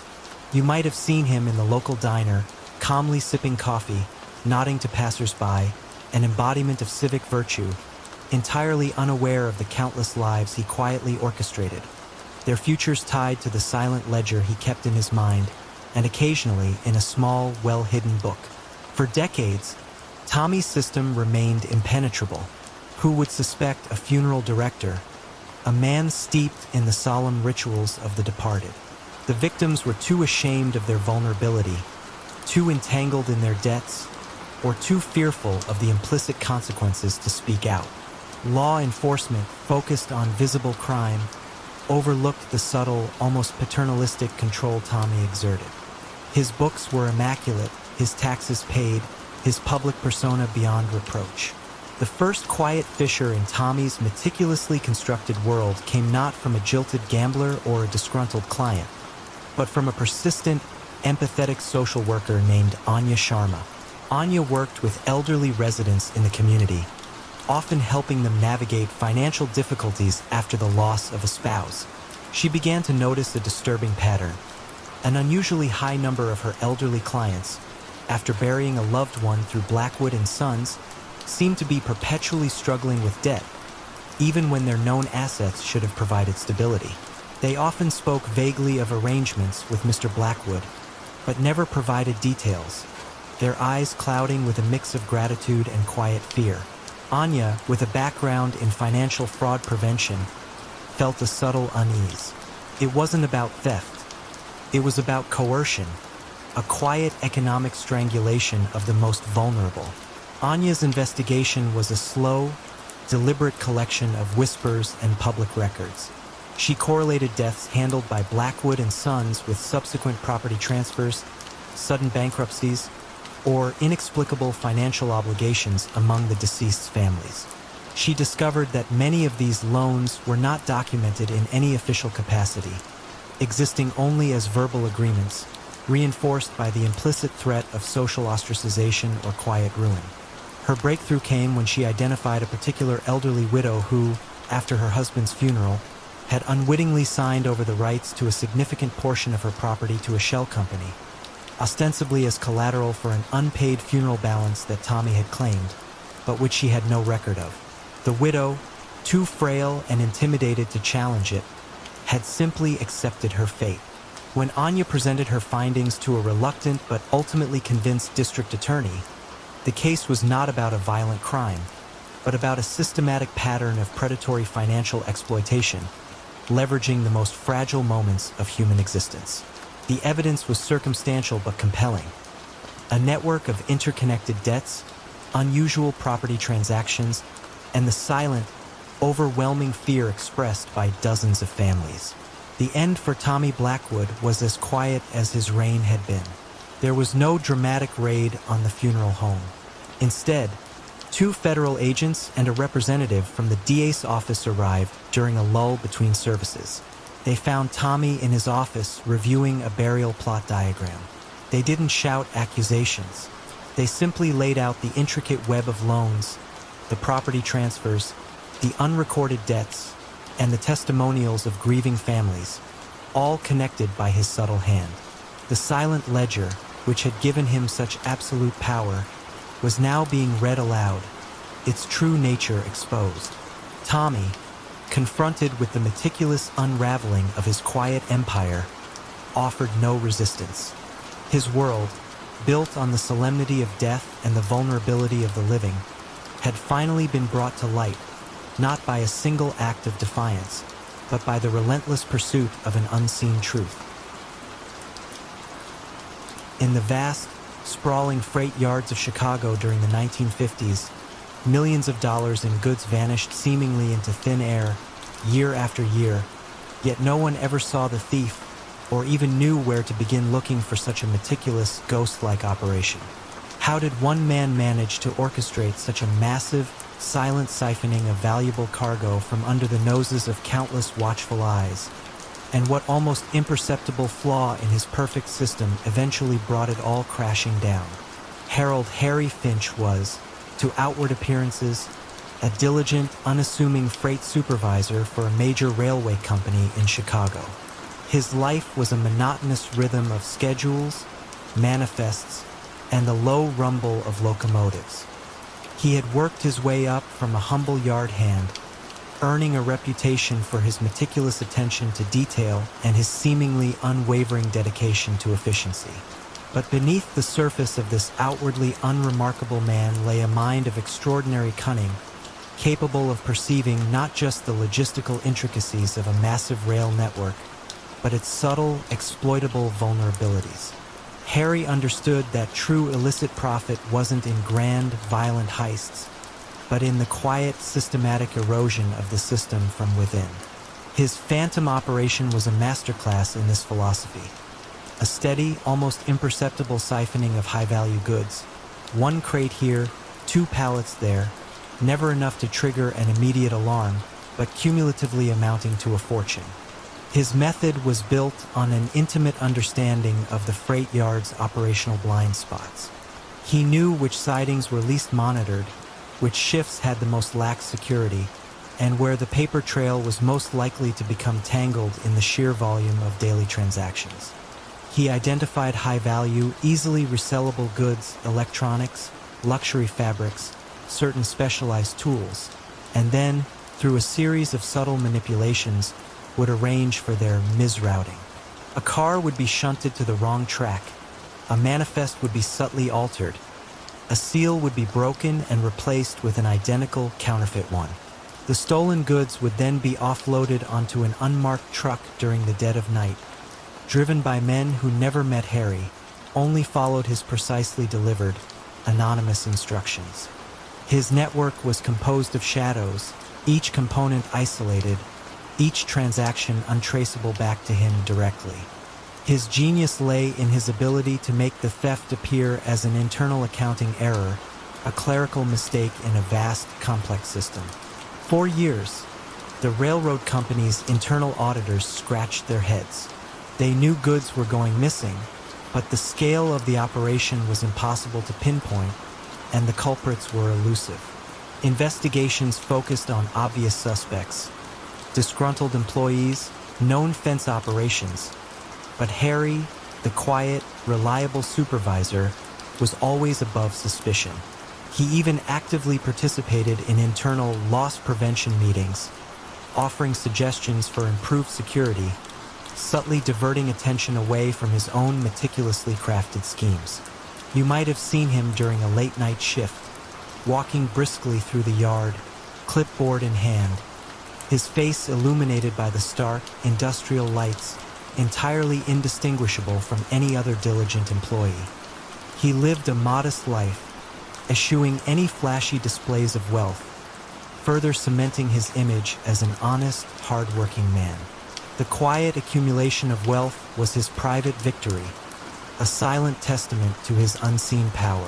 You might have seen him in the local diner, calmly sipping coffee, nodding to passers-by, an embodiment of civic virtue, entirely unaware of the countless lives he quietly orchestrated, their futures tied to the silent ledger he kept in his mind, and occasionally in a small, well-hidden book. For decades, Tommy's system remained impenetrable. Who would suspect a funeral director, a man steeped in the solemn rituals of the departed? The victims were too ashamed of their vulnerability, too entangled in their debts, or too fearful of the implicit consequences to speak out. Law enforcement, focused on visible crime, overlooked the subtle, almost paternalistic control Tommy exerted. His books were immaculate, his taxes paid, his public persona beyond reproach. The first quiet fissure in Tommy's meticulously constructed world came not from a jilted gambler or a disgruntled client, but from a persistent, empathetic social worker named Anya Sharma. Anya worked with elderly residents in the community, often helping them navigate financial difficulties after the loss of a spouse. She began to notice a disturbing pattern. An unusually high number of her elderly clients, after burying a loved one through Blackwood and Sons, seemed to be perpetually struggling with debt, even when their known assets should have provided stability. They often spoke vaguely of arrangements with Mr. Blackwood, but never provided details, their eyes clouding with a mix of gratitude and quiet fear. Anya, with a background in financial fraud prevention, felt a subtle unease. It wasn't about theft. It was about coercion, a quiet economic strangulation of the most vulnerable. Anya's investigation was a slow, deliberate collection of whispers and public records. She correlated deaths handled by Blackwood and Sons with subsequent property transfers, sudden bankruptcies, or inexplicable financial obligations among the deceased's families. She discovered that many of these loans were not documented in any official capacity, existing only as verbal agreements, reinforced by the implicit threat of social ostracization or quiet ruin. Her breakthrough came when she identified a particular elderly widow who, after her husband's funeral, had unwittingly signed over the rights to a significant portion of her property to a shell company, ostensibly as collateral for an unpaid funeral balance that Tommy had claimed, but which she had no record of. The widow, too frail and intimidated to challenge it, had simply accepted her fate. When Anya presented her findings to a reluctant but ultimately convinced district attorney, the case was not about a violent crime, but about a systematic pattern of predatory financial exploitation, leveraging the most fragile moments of human existence. The evidence was circumstantial but compelling. A network of interconnected debts, unusual property transactions, and the silent, overwhelming fear expressed by dozens of families. The end for Tommy Blackwood was as quiet as his reign had been. There was no dramatic raid on the funeral home. Instead, 2 federal agents and a representative from the DA's office arrived during a lull between services. They found Tommy in his office reviewing a burial plot diagram. They didn't shout accusations. They simply laid out the intricate web of loans, the property transfers, the unrecorded debts, and the testimonials of grieving families, all connected by his subtle hand. The silent ledger, which had given him such absolute power, was now being read aloud, its true nature exposed. Tommy, confronted with the meticulous unraveling of his quiet empire, offered no resistance. His world, built on the solemnity of death and the vulnerability of the living, had finally been brought to light, not by a single act of defiance, but by the relentless pursuit of an unseen truth. In the vast, sprawling freight yards of Chicago during the 1950s, millions of dollars in goods vanished seemingly into thin air, year after year, yet no one ever saw the thief or even knew where to begin looking for such a meticulous, ghost-like operation. How did one man manage to orchestrate such a massive, silent siphoning of valuable cargo from under the noses of countless watchful eyes? And what almost imperceptible flaw in his perfect system eventually brought it all crashing down? Harold Harry Finch was, to outward appearances, a diligent, unassuming freight supervisor for a major railway company in Chicago. His life was a monotonous rhythm of schedules, manifests, and the low rumble of locomotives. He had worked his way up from a humble yard hand, earning a reputation for his meticulous attention to detail and his seemingly unwavering dedication to efficiency. But beneath the surface of this outwardly unremarkable man lay a mind of extraordinary cunning, capable of perceiving not just the logistical intricacies of a massive rail network, but its subtle, exploitable vulnerabilities. Harry understood that true illicit profit wasn't in grand, violent heists, but in the quiet, systematic erosion of the system from within. His phantom operation was a masterclass in this philosophy. A steady, almost imperceptible siphoning of high-value goods. One crate here, 2 pallets there, never enough to trigger an immediate alarm, but cumulatively amounting to a fortune. His method was built on an intimate understanding of the freight yard's operational blind spots. He knew which sidings were least monitored, which shifts had the most lax security, and where the paper trail was most likely to become tangled in the sheer volume of daily transactions. He identified high-value, easily resellable goods, electronics, luxury fabrics, certain specialized tools, and then, through a series of subtle manipulations, would arrange for their misrouting. A car would be shunted to the wrong track, a manifest would be subtly altered, a seal would be broken and replaced with an identical counterfeit one. The stolen goods would then be offloaded onto an unmarked truck during the dead of night, driven by men who never met Harry, only followed his precisely delivered, anonymous instructions. His network was composed of shadows, each component isolated, each transaction untraceable back to him directly. His genius lay in his ability to make the theft appear as an internal accounting error, a clerical mistake in a vast, complex system. For years, the railroad company's internal auditors scratched their heads. They knew goods were going missing, but the scale of the operation was impossible to pinpoint, and the culprits were elusive. Investigations focused on obvious suspects, disgruntled employees, known fence operations, but Harry, the quiet, reliable supervisor, was always above suspicion. He even actively participated in internal loss prevention meetings, offering suggestions for improved security, subtly diverting attention away from his own meticulously crafted schemes. You might have seen him during a late-night shift, walking briskly through the yard, clipboard in hand, his face illuminated by the stark, industrial lights, entirely indistinguishable from any other diligent employee. He lived a modest life, eschewing any flashy displays of wealth, further cementing his image as an honest, hard-working man. The quiet accumulation of wealth was his private victory, a silent testament to his unseen power.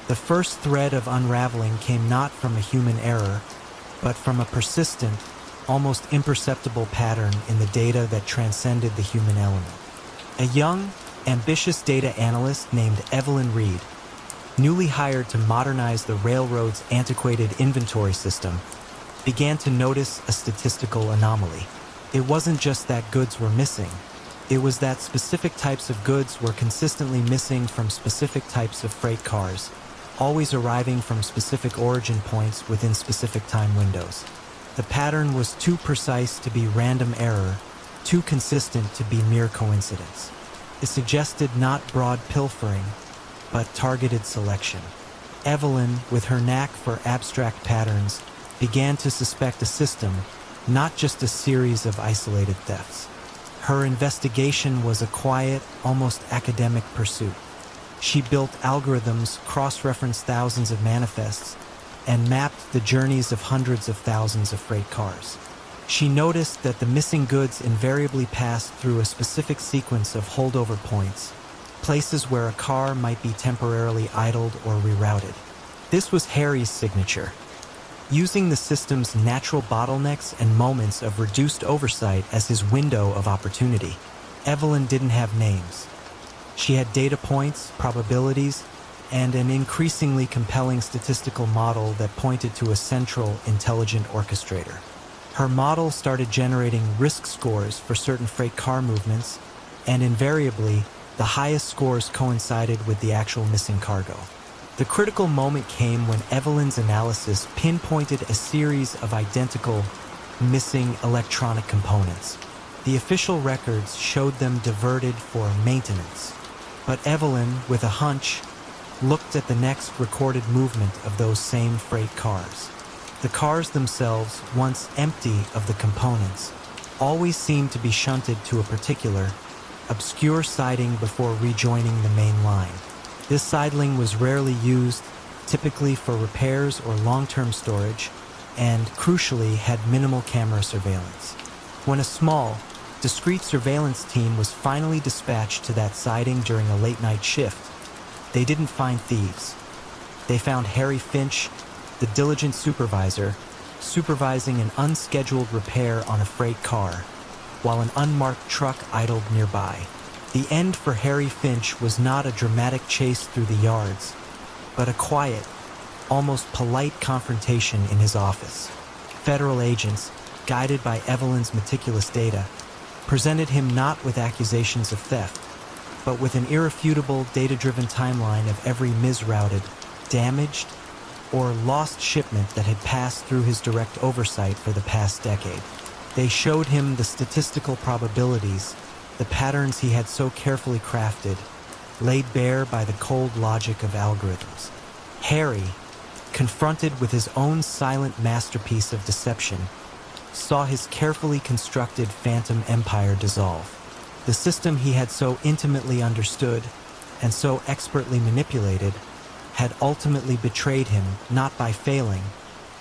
The first thread of unraveling came not from a human error, but from a persistent, almost imperceptible pattern in the data that transcended the human element. A young, ambitious data analyst named Evelyn Reed, newly hired to modernize the railroad's antiquated inventory system, began to notice a statistical anomaly. It wasn't just that goods were missing. It was that specific types of goods were consistently missing from specific types of freight cars, always arriving from specific origin points within specific time windows. The pattern was too precise to be random error, too consistent to be mere coincidence. It suggested not broad pilfering, but targeted selection. Evelyn, with her knack for abstract patterns, began to suspect a system, not just a series of isolated thefts. Her investigation was a quiet, almost academic pursuit. She built algorithms, cross-referenced thousands of manifests, and mapped the journeys of hundreds of thousands of freight cars. She noticed that the missing goods invariably passed through a specific sequence of holdover points, places where a car might be temporarily idled or rerouted. This was Harry's signature. Using the system's natural bottlenecks and moments of reduced oversight as his window of opportunity, Evelyn didn't have names. She had data points, probabilities, and an increasingly compelling statistical model that pointed to a central, intelligent orchestrator. Her model started generating risk scores for certain freight car movements, and invariably, the highest scores coincided with the actual missing cargo. The critical moment came when Evelyn's analysis pinpointed a series of identical, missing electronic components. The official records showed them diverted for maintenance. But Evelyn, with a hunch, looked at the next recorded movement of those same freight cars. The cars themselves, once empty of the components, always seemed to be shunted to a particular, obscure siding before rejoining the main line. This sidling was rarely used, typically for repairs or long-term storage, and, crucially, had minimal camera surveillance. When a small, discreet surveillance team was finally dispatched to that siding during a late-night shift, they didn't find thieves. They found Harry Finch, the diligent supervisor, supervising an unscheduled repair on a freight car, while an unmarked truck idled nearby. The end for Harry Finch was not a dramatic chase through the yards, but a quiet, almost polite confrontation in his office. Federal agents, guided by Evelyn's meticulous data, presented him not with accusations of theft, but with an irrefutable, data-driven timeline of every misrouted, damaged, or lost shipment that had passed through his direct oversight for the past decade. They showed him the statistical probabilities, the patterns he had so carefully crafted, laid bare by the cold logic of algorithms. Harry, confronted with his own silent masterpiece of deception, saw his carefully constructed phantom empire dissolve. The system he had so intimately understood and so expertly manipulated had ultimately betrayed him, not by failing,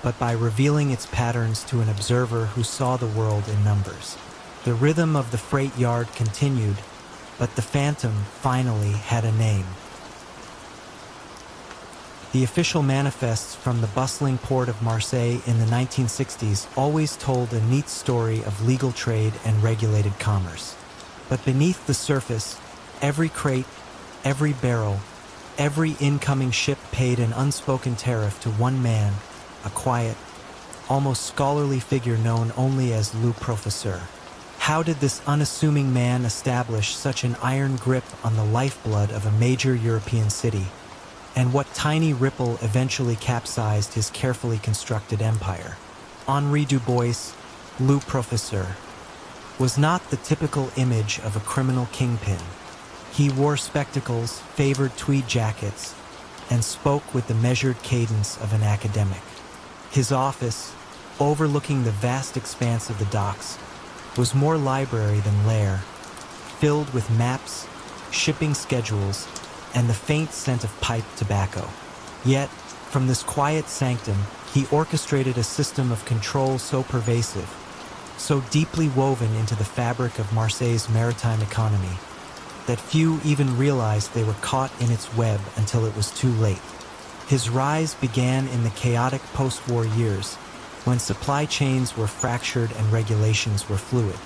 but by revealing its patterns to an observer who saw the world in numbers. The rhythm of the freight yard continued, but the phantom finally had a name. The official manifests from the bustling port of Marseille in the 1960s always told a neat story of legal trade and regulated commerce. But beneath the surface, every crate, every barrel, every incoming ship paid an unspoken tariff to one man, a quiet, almost scholarly figure known only as Le Professeur. How did this unassuming man establish such an iron grip on the lifeblood of a major European city? And what tiny ripple eventually capsized his carefully constructed empire? Henri Dubois, Le Professeur, was not the typical image of a criminal kingpin. He wore spectacles, favored tweed jackets, and spoke with the measured cadence of an academic. His office, overlooking the vast expanse of the docks, was more library than lair, filled with maps, shipping schedules, and the faint scent of pipe tobacco. Yet, from this quiet sanctum, he orchestrated a system of control so pervasive, so deeply woven into the fabric of Marseille's maritime economy, that few even realized they were caught in its web until it was too late. His rise began in the chaotic post-war years, when supply chains were fractured and regulations were fluid.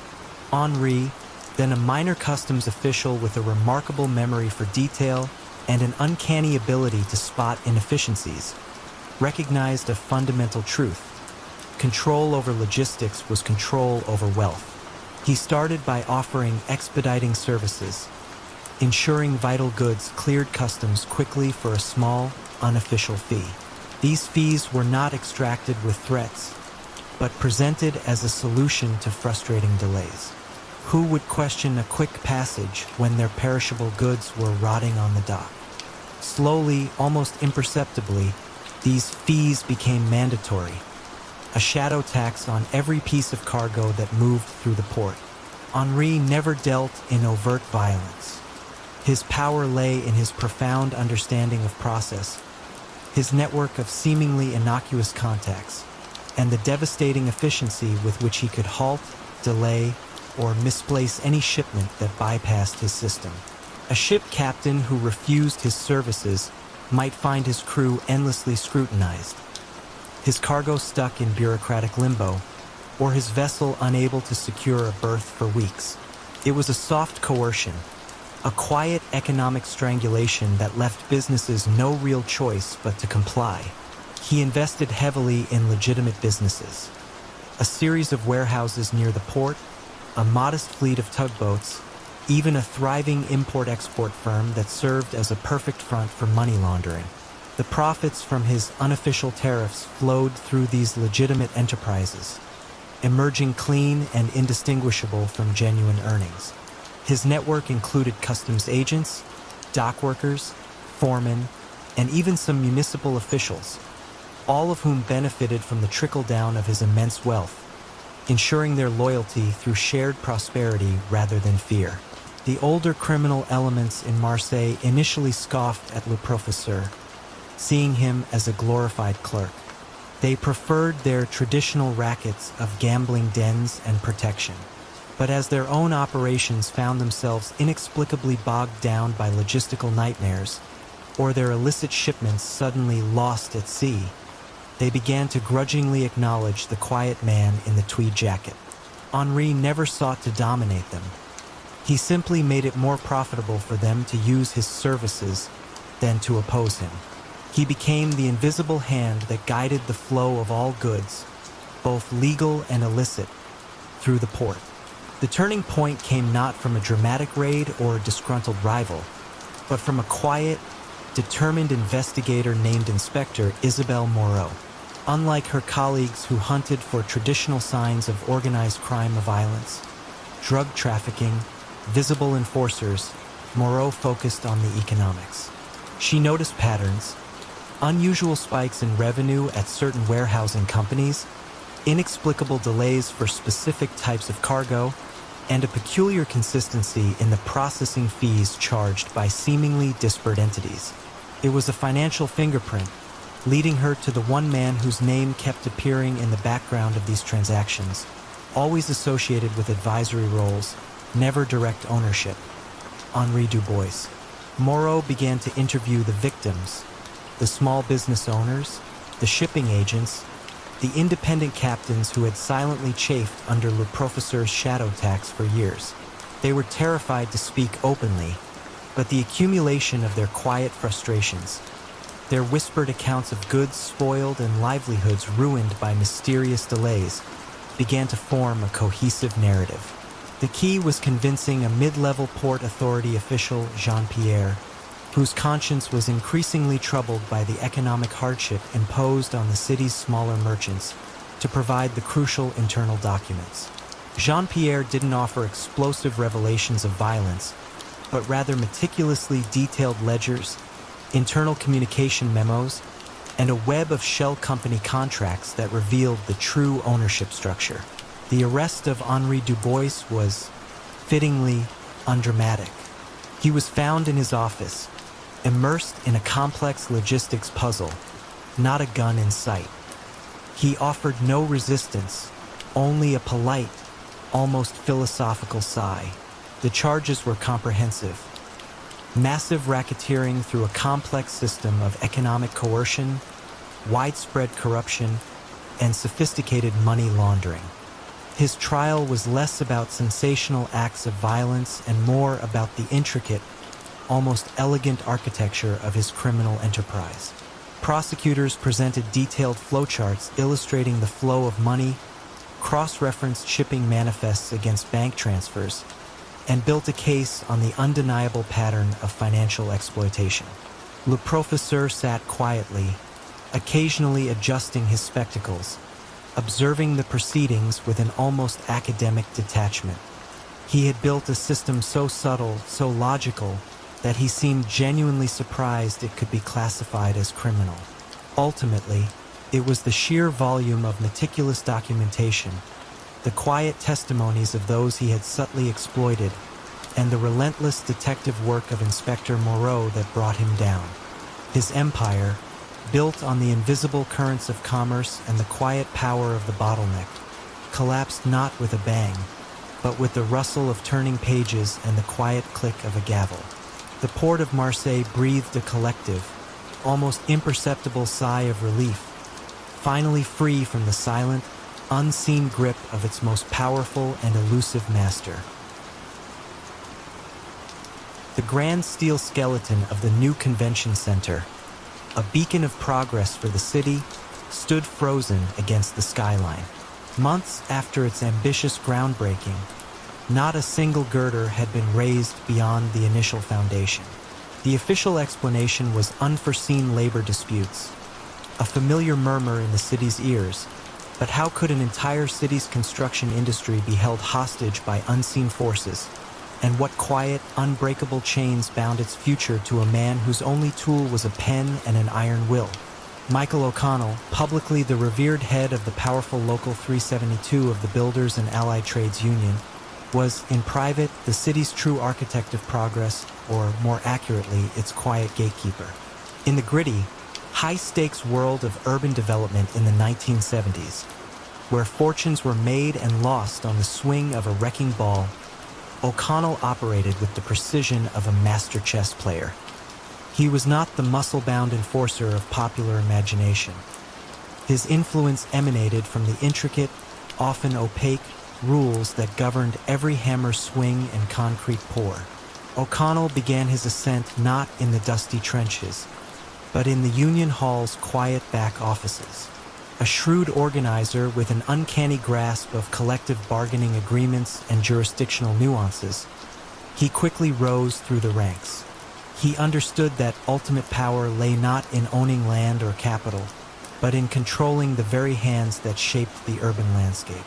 Henri, then a minor customs official with a remarkable memory for detail and an uncanny ability to spot inefficiencies, recognized a fundamental truth. Control over logistics was control over wealth. He started by offering expediting services, ensuring vital goods cleared customs quickly for a small, unofficial fee. These fees were not extracted with threats, but presented as a solution to frustrating delays. Who would question a quick passage when their perishable goods were rotting on the dock? Slowly, almost imperceptibly, these fees became mandatory, a shadow tax on every piece of cargo that moved through the port. Henri never dealt in overt violence. His power lay in his profound understanding of process, his network of seemingly innocuous contacts, and the devastating efficiency with which he could halt, delay, or misplace any shipment that bypassed his system. A ship captain who refused his services might find his crew endlessly scrutinized, his cargo stuck in bureaucratic limbo, or his vessel unable to secure a berth for weeks. It was a soft coercion, a quiet economic strangulation that left businesses no real choice but to comply. He invested heavily in legitimate businesses, a series of warehouses near the port, a modest fleet of tugboats, even a thriving import-export firm that served as a perfect front for money laundering. The profits from his unofficial tariffs flowed through these legitimate enterprises, emerging clean and indistinguishable from genuine earnings. His network included customs agents, dock workers, foremen, and even some municipal officials, all of whom benefited from the trickle-down of his immense wealth, ensuring their loyalty through shared prosperity rather than fear. The older criminal elements in Marseille initially scoffed at Le Professeur, seeing him as a glorified clerk. They preferred their traditional rackets of gambling dens and protection. But as their own operations found themselves inexplicably bogged down by logistical nightmares, or their illicit shipments suddenly lost at sea, they began to grudgingly acknowledge the quiet man in the tweed jacket. Henri never sought to dominate them. He simply made it more profitable for them to use his services than to oppose him. He became the invisible hand that guided the flow of all goods, both legal and illicit, through the port. The turning point came not from a dramatic raid or a disgruntled rival, but from a quiet, determined investigator named Inspector Isabelle Moreau. Unlike her colleagues who hunted for traditional signs of organized crime or violence, drug trafficking, visible enforcers, Moreau focused on the economics. She noticed patterns, unusual spikes in revenue at certain warehousing companies, inexplicable delays for specific types of cargo, and a peculiar consistency in the processing fees charged by seemingly disparate entities. It was a financial fingerprint, leading her to the one man whose name kept appearing in the background of these transactions, always associated with advisory roles, never direct ownership: Henri Dubois. Moreau began to interview the victims, the small business owners, the shipping agents, the independent captains who had silently chafed under Le Professeur's shadow tax for years. They were terrified to speak openly, but the accumulation of their quiet frustrations, their whispered accounts of goods spoiled and livelihoods ruined by mysterious delays, began to form a cohesive narrative. The key was convincing a mid-level port authority official, Jean-Pierre, whose conscience was increasingly troubled by the economic hardship imposed on the city's smaller merchants, to provide the crucial internal documents. Jean-Pierre didn't offer explosive revelations of violence, but rather meticulously detailed ledgers, internal communication memos, and a web of shell company contracts that revealed the true ownership structure. The arrest of Henri Dubois was, fittingly, undramatic. He was found in his office, immersed in a complex logistics puzzle, not a gun in sight. He offered no resistance, only a polite, almost philosophical sigh. The charges were comprehensive. Massive racketeering through a complex system of economic coercion, widespread corruption, and sophisticated money laundering. His trial was less about sensational acts of violence and more about the intricate, almost elegant architecture of his criminal enterprise. Prosecutors presented detailed flowcharts illustrating the flow of money, cross-referenced shipping manifests against bank transfers, and built a case on the undeniable pattern of financial exploitation. Le Professeur sat quietly, occasionally adjusting his spectacles, observing the proceedings with an almost academic detachment. He had built a system so subtle, so logical, that he seemed genuinely surprised it could be classified as criminal. Ultimately, it was the sheer volume of meticulous documentation, the quiet testimonies of those he had subtly exploited, and the relentless detective work of Inspector Moreau that brought him down. His empire, built on the invisible currents of commerce and the quiet power of the bottleneck, collapsed not with a bang, but with the rustle of turning pages and the quiet click of a gavel. The port of Marseille breathed a collective, almost imperceptible sigh of relief, finally free from the silent, unseen grip of its most powerful and elusive master. The grand steel skeleton of the new convention center, a beacon of progress for the city, stood frozen against the skyline. Months after its ambitious groundbreaking, not a single girder had been raised beyond the initial foundation. The official explanation was unforeseen labor disputes, a familiar murmur in the city's ears, but how could an entire city's construction industry be held hostage by unseen forces? And what quiet, unbreakable chains bound its future to a man whose only tool was a pen and an iron will? Michael O'Connell, publicly the revered head of the powerful Local 372 of the Builders and Allied Trades Union, was, in private, the city's true architect of progress, or more accurately, its quiet gatekeeper. In the gritty, high-stakes world of urban development in the 1970s, where fortunes were made and lost on the swing of a wrecking ball, O'Connell operated with the precision of a master chess player. He was not the muscle-bound enforcer of popular imagination. His influence emanated from the intricate, often opaque, rules that governed every hammer swing and concrete pour. O'Connell began his ascent not in the dusty trenches, but in the Union Hall's quiet back offices. A shrewd organizer with an uncanny grasp of collective bargaining agreements and jurisdictional nuances, he quickly rose through the ranks. He understood that ultimate power lay not in owning land or capital, but in controlling the very hands that shaped the urban landscape.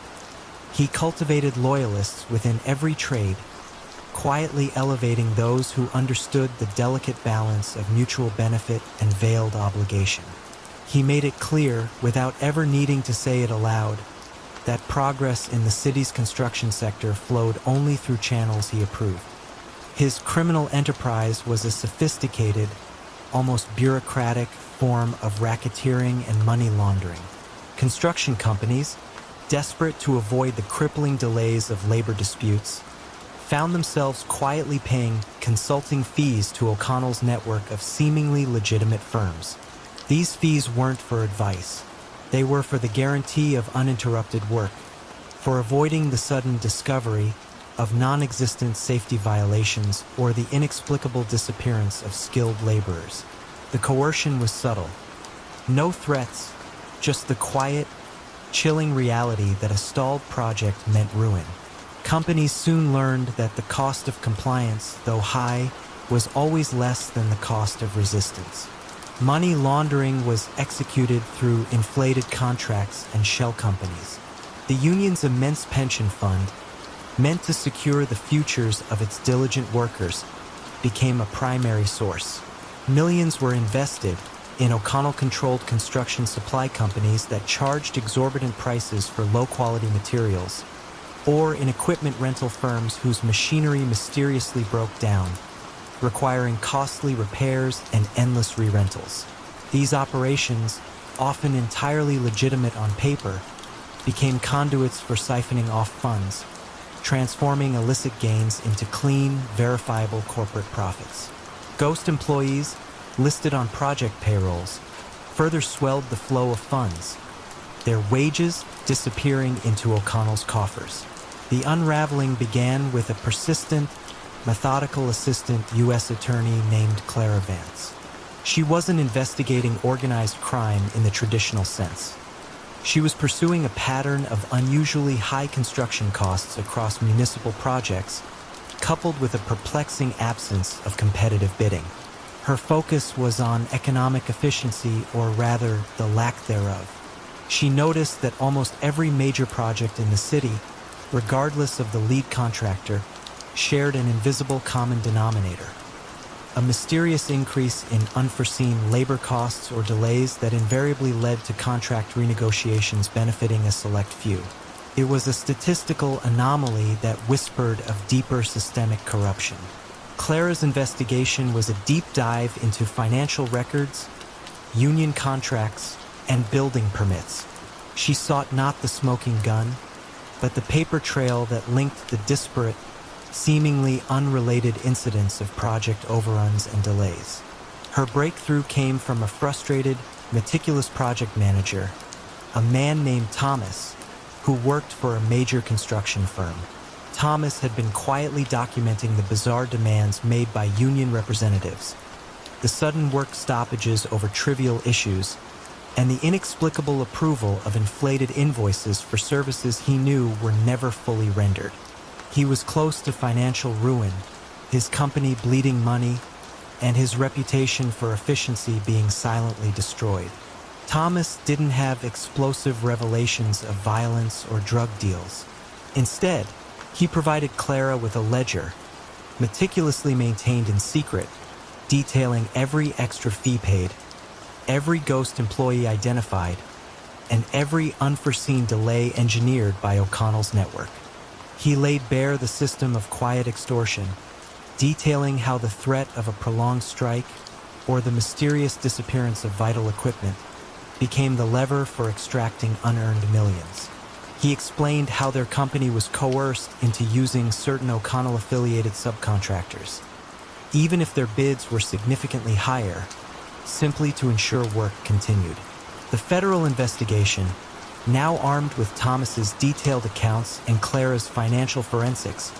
He cultivated loyalists within every trade, quietly elevating those who understood the delicate balance of mutual benefit and veiled obligation. He made it clear, without ever needing to say it aloud, that progress in the city's construction sector flowed only through channels he approved. His criminal enterprise was a sophisticated, almost bureaucratic form of racketeering and money laundering. Construction companies, desperate to avoid the crippling delays of labor disputes, found themselves quietly paying consulting fees to O'Connell's network of seemingly legitimate firms. These fees weren't for advice. They were for the guarantee of uninterrupted work, for avoiding the sudden discovery of non-existent safety violations or the inexplicable disappearance of skilled laborers. The coercion was subtle. No threats, just the quiet, chilling reality that a stalled project meant ruin. Companies soon learned that the cost of compliance, though high, was always less than the cost of resistance. Money laundering was executed through inflated contracts and shell companies. The union's immense pension fund, meant to secure the futures of its diligent workers, became a primary source. Millions were invested in O'Connell-controlled construction supply companies that charged exorbitant prices for low-quality materials, or in equipment rental firms whose machinery mysteriously broke down, requiring costly repairs and endless re-rentals. These operations, often entirely legitimate on paper, became conduits for siphoning off funds, transforming illicit gains into clean, verifiable corporate profits. Ghost employees, listed on project payrolls, further swelled the flow of funds, their wages disappearing into O'Connell's coffers. The unraveling began with a persistent, methodical assistant U.S. attorney named Clara Vance. She wasn't investigating organized crime in the traditional sense. She was pursuing a pattern of unusually high construction costs across municipal projects, coupled with a perplexing absence of competitive bidding. Her focus was on economic efficiency, or rather, the lack thereof. She noticed that almost every major project in the city, regardless of the lead contractor, shared an invisible common denominator: a mysterious increase in unforeseen labor costs or delays that invariably led to contract renegotiations benefiting a select few. It was a statistical anomaly that whispered of deeper systemic corruption. Clara's investigation was a deep dive into financial records, union contracts, and building permits. She sought not the smoking gun, but the paper trail that linked the disparate, seemingly unrelated incidents of project overruns and delays. Her breakthrough came from a frustrated, meticulous project manager, a man named Thomas, who worked for a major construction firm. Thomas had been quietly documenting the bizarre demands made by union representatives, the sudden work stoppages over trivial issues, and the inexplicable approval of inflated invoices for services he knew were never fully rendered. He was close to financial ruin, his company bleeding money, and his reputation for efficiency being silently destroyed. Thomas didn't have explosive revelations of violence or drug deals. Instead, he provided Clara with a ledger, meticulously maintained in secret, detailing every extra fee paid, every ghost employee identified, and every unforeseen delay engineered by O'Connell's network. He laid bare the system of quiet extortion, detailing how the threat of a prolonged strike or the mysterious disappearance of vital equipment became the lever for extracting unearned millions. He explained how their company was coerced into using certain O'Connell-affiliated subcontractors, even if their bids were significantly higher, simply to ensure work continued. The federal investigation, now armed with Thomas's detailed accounts and Clara's financial forensics,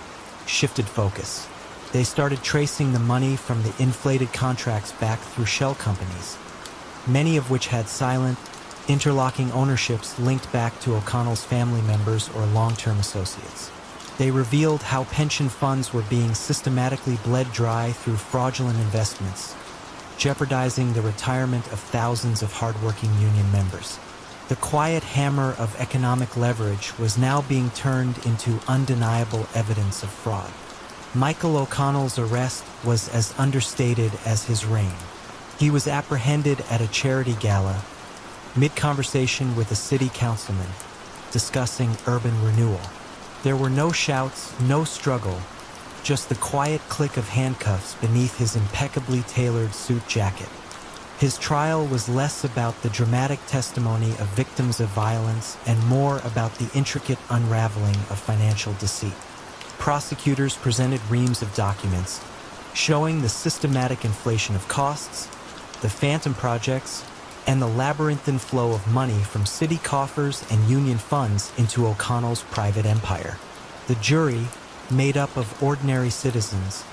shifted focus. They started tracing the money from the inflated contracts back through shell companies, many of which had silent, interlocking ownerships linked back to O'Connell's family members or long-term associates. They revealed how pension funds were being systematically bled dry through fraudulent investments, jeopardizing the retirement of thousands of hardworking union members. The quiet hammer of economic leverage was now being turned into undeniable evidence of fraud. Michael O'Connell's arrest was as understated as his reign. He was apprehended at a charity gala, mid-conversation with a city councilman, discussing urban renewal. There were no shouts, no struggle, just the quiet click of handcuffs beneath his impeccably tailored suit jacket. His trial was less about the dramatic testimony of victims of violence and more about the intricate unraveling of financial deceit. Prosecutors presented reams of documents showing the systematic inflation of costs, the phantom projects, and the labyrinthine flow of money from city coffers and union funds into O'Connell's private empire. The jury, made up of ordinary citizens,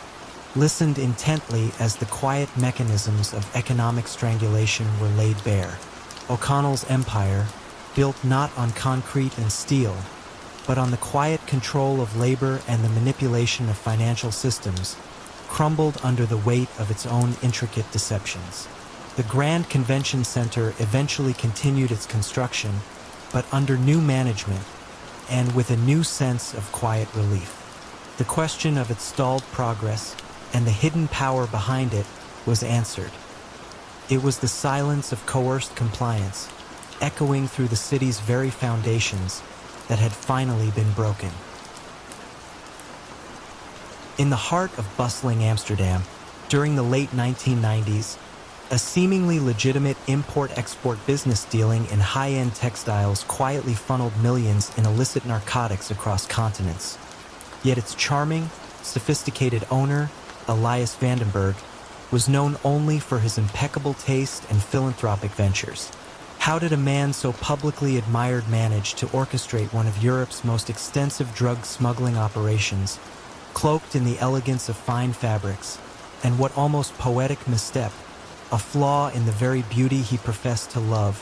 listened intently as the quiet mechanisms of economic strangulation were laid bare. O'Connell's empire, built not on concrete and steel, but on the quiet control of labor and the manipulation of financial systems, crumbled under the weight of its own intricate deceptions. The Grand Convention Center eventually continued its construction, but under new management and with a new sense of quiet relief. The question of its stalled progress and the hidden power behind it was answered. It was the silence of coerced compliance, echoing through the city's very foundations, that had finally been broken. In the heart of bustling Amsterdam, During the late 1990s, a seemingly legitimate import-export business dealing in high-end textiles quietly funneled millions in illicit narcotics across continents. Yet its charming, sophisticated owner, Elias Vandenberg, was known only for his impeccable taste and philanthropic ventures. How did a man so publicly admired manage to orchestrate one of Europe's most extensive drug smuggling operations, cloaked in the elegance of fine fabrics, and what almost poetic misstep, a flaw in the very beauty he professed to love,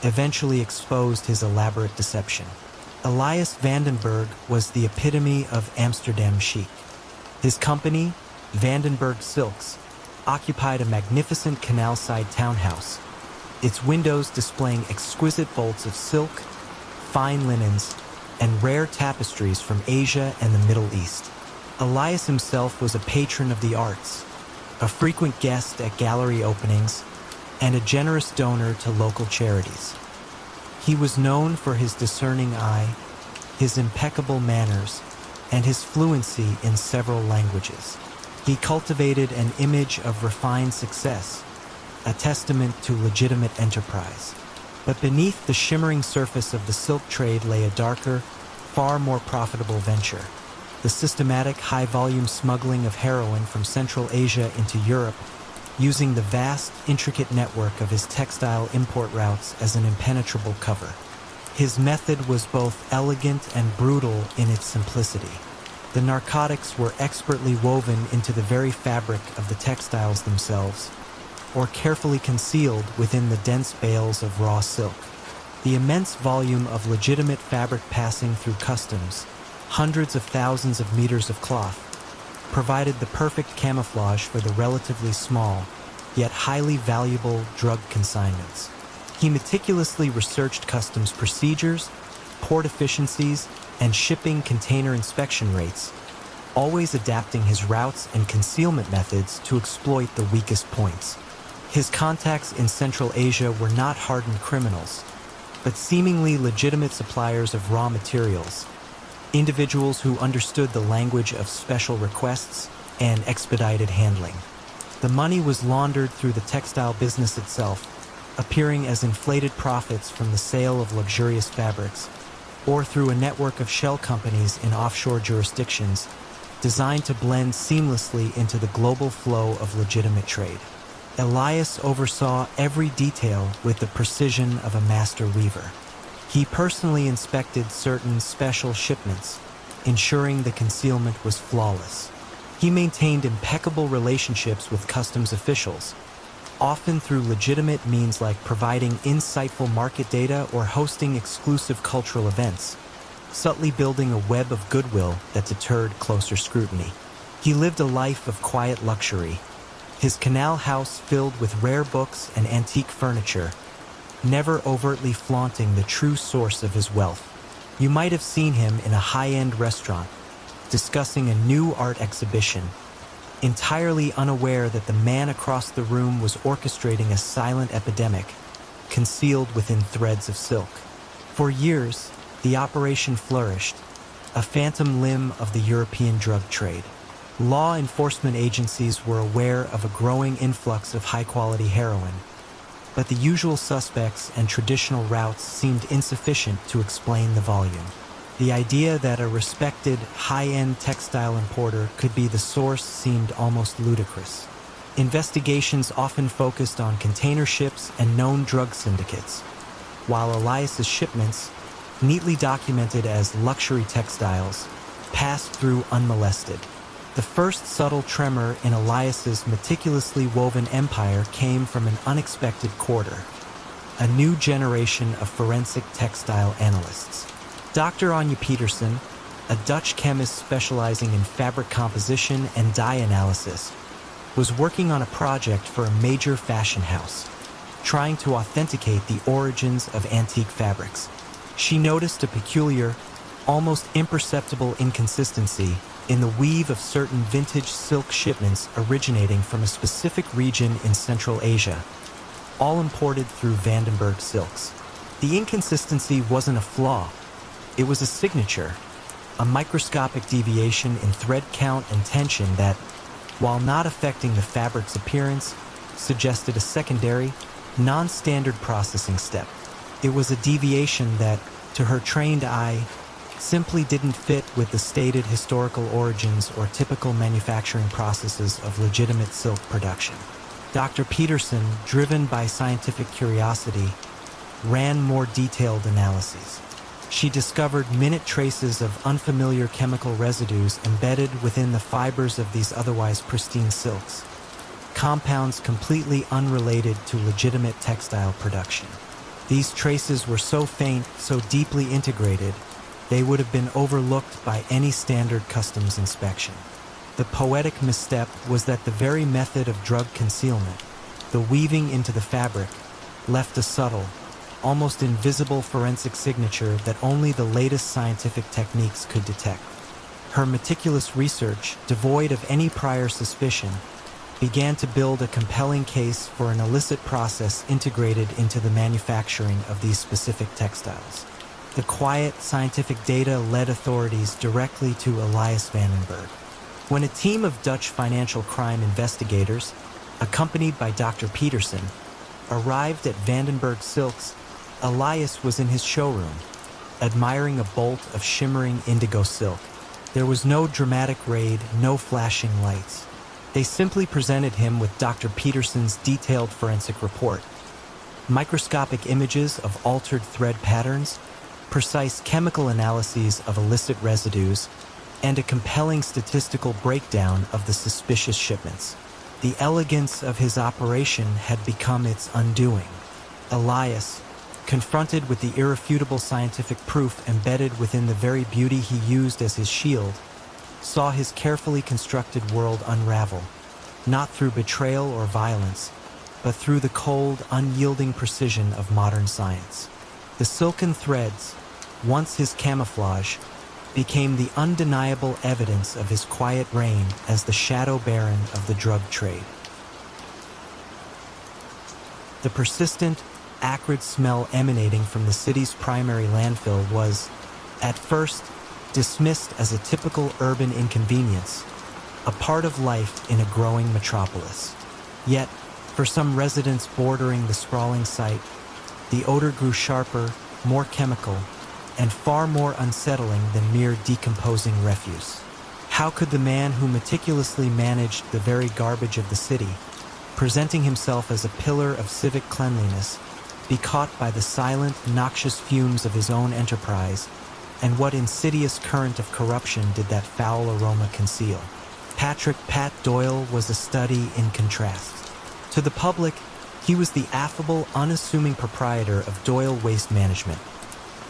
eventually exposed his elaborate deception? Elias Vandenberg was the epitome of Amsterdam chic. His company, Vandenberg Silks, occupied a magnificent canal-side townhouse, its windows displaying exquisite bolts of silk, fine linens, and rare tapestries from Asia and the Middle East. Elias himself was a patron of the arts, a frequent guest at gallery openings, and a generous donor to local charities. He was known for his discerning eye, his impeccable manners, and his fluency in several languages. He cultivated an image of refined success, a testament to legitimate enterprise. But beneath the shimmering surface of the silk trade lay a darker, far more profitable venture: the systematic high-volume smuggling of heroin from Central Asia into Europe, using the vast, intricate network of his textile import routes as an impenetrable cover. His method was both elegant and brutal in its simplicity. The narcotics were expertly woven into the very fabric of the textiles themselves, or carefully concealed within the dense bales of raw silk. The immense volume of legitimate fabric passing through customs, hundreds of thousands of meters of cloth, provided the perfect camouflage for the relatively small, yet highly valuable drug consignments. He meticulously researched customs procedures, port efficiencies, and shipping container inspection rates, always adapting his routes and concealment methods to exploit the weakest points. His contacts in Central Asia were not hardened criminals, but seemingly legitimate suppliers of raw materials, individuals who understood the language of special requests and expedited handling. The money was laundered through the textile business itself, appearing as inflated profits from the sale of luxurious fabrics, or through a network of shell companies in offshore jurisdictions designed to blend seamlessly into the global flow of legitimate trade. Elias oversaw every detail with the precision of a master weaver. He personally inspected certain special shipments, ensuring the concealment was flawless. He maintained impeccable relationships with customs officials, often through legitimate means like providing insightful market data or hosting exclusive cultural events, subtly building a web of goodwill that deterred closer scrutiny. He lived a life of quiet luxury, his canal house filled with rare books and antique furniture, never overtly flaunting the true source of his wealth. You might have seen him in a high-end restaurant, discussing a new art exhibition, entirely unaware that the man across the room was orchestrating a silent epidemic, concealed within threads of silk. For years, the operation flourished, a phantom limb of the European drug trade. Law enforcement agencies were aware of a growing influx of high-quality heroin, but the usual suspects and traditional routes seemed insufficient to explain the volume. The idea that a respected, high-end textile importer could be the source seemed almost ludicrous. Investigations often focused on container ships and known drug syndicates, while Elias's shipments, neatly documented as luxury textiles, passed through unmolested. The first subtle tremor in Elias's meticulously woven empire came from an unexpected quarter: a new generation of forensic textile analysts. Dr. Anja Peterson, a Dutch chemist specializing in fabric composition and dye analysis, was working on a project for a major fashion house, trying to authenticate the origins of antique fabrics. She noticed a peculiar, almost imperceptible inconsistency in the weave of certain vintage silk shipments originating from a specific region in Central Asia, all imported through Vandenberg Silks. The inconsistency wasn't a flaw. It was a signature, a microscopic deviation in thread count and tension that, while not affecting the fabric's appearance, suggested a secondary, non-standard processing step. It was a deviation that, to her trained eye, simply didn't fit with the stated historical origins or typical manufacturing processes of legitimate silk production. Dr. Peterson, driven by scientific curiosity, ran more detailed analyses. She discovered minute traces of unfamiliar chemical residues embedded within the fibers of these otherwise pristine silks, compounds completely unrelated to legitimate textile production. These traces were so faint, so deeply integrated, they would have been overlooked by any standard customs inspection. The poetic misstep was that the very method of drug concealment, the weaving into the fabric, left a subtle, almost invisible forensic signature that only the latest scientific techniques could detect. Her meticulous research, devoid of any prior suspicion, began to build a compelling case for an illicit process integrated into the manufacturing of these specific textiles. The quiet, scientific data led authorities directly to Elias Vandenberg. When a team of Dutch financial crime investigators, accompanied by Dr. Peterson, arrived at Vandenberg Silks, Elias was in his showroom, admiring a bolt of shimmering indigo silk. There was no dramatic raid, no flashing lights. They simply presented him with Dr. Peterson's detailed forensic report. Microscopic images of altered thread patterns, precise chemical analyses of illicit residues, and a compelling statistical breakdown of the suspicious shipments. The elegance of his operation had become its undoing. Elias, confronted with the irrefutable scientific proof embedded within the very beauty he used as his shield, saw his carefully constructed world unravel, not through betrayal or violence, but through the cold, unyielding precision of modern science. The silken threads, once his camouflage, became the undeniable evidence of his quiet reign as the shadow baron of the drug trade. The persistent, acrid smell emanating from the city's primary landfill was, at first, dismissed as a typical urban inconvenience, a part of life in a growing metropolis. Yet, for some residents bordering the sprawling site, the odor grew sharper, more chemical, and far more unsettling than mere decomposing refuse. How could the man who meticulously managed the very garbage of the city, presenting himself as a pillar of civic cleanliness, be caught by the silent, noxious fumes of his own enterprise, and what insidious current of corruption did that foul aroma conceal? Pat Doyle was a study in contrasts. To the public, he was the affable, unassuming proprietor of Doyle Waste Management,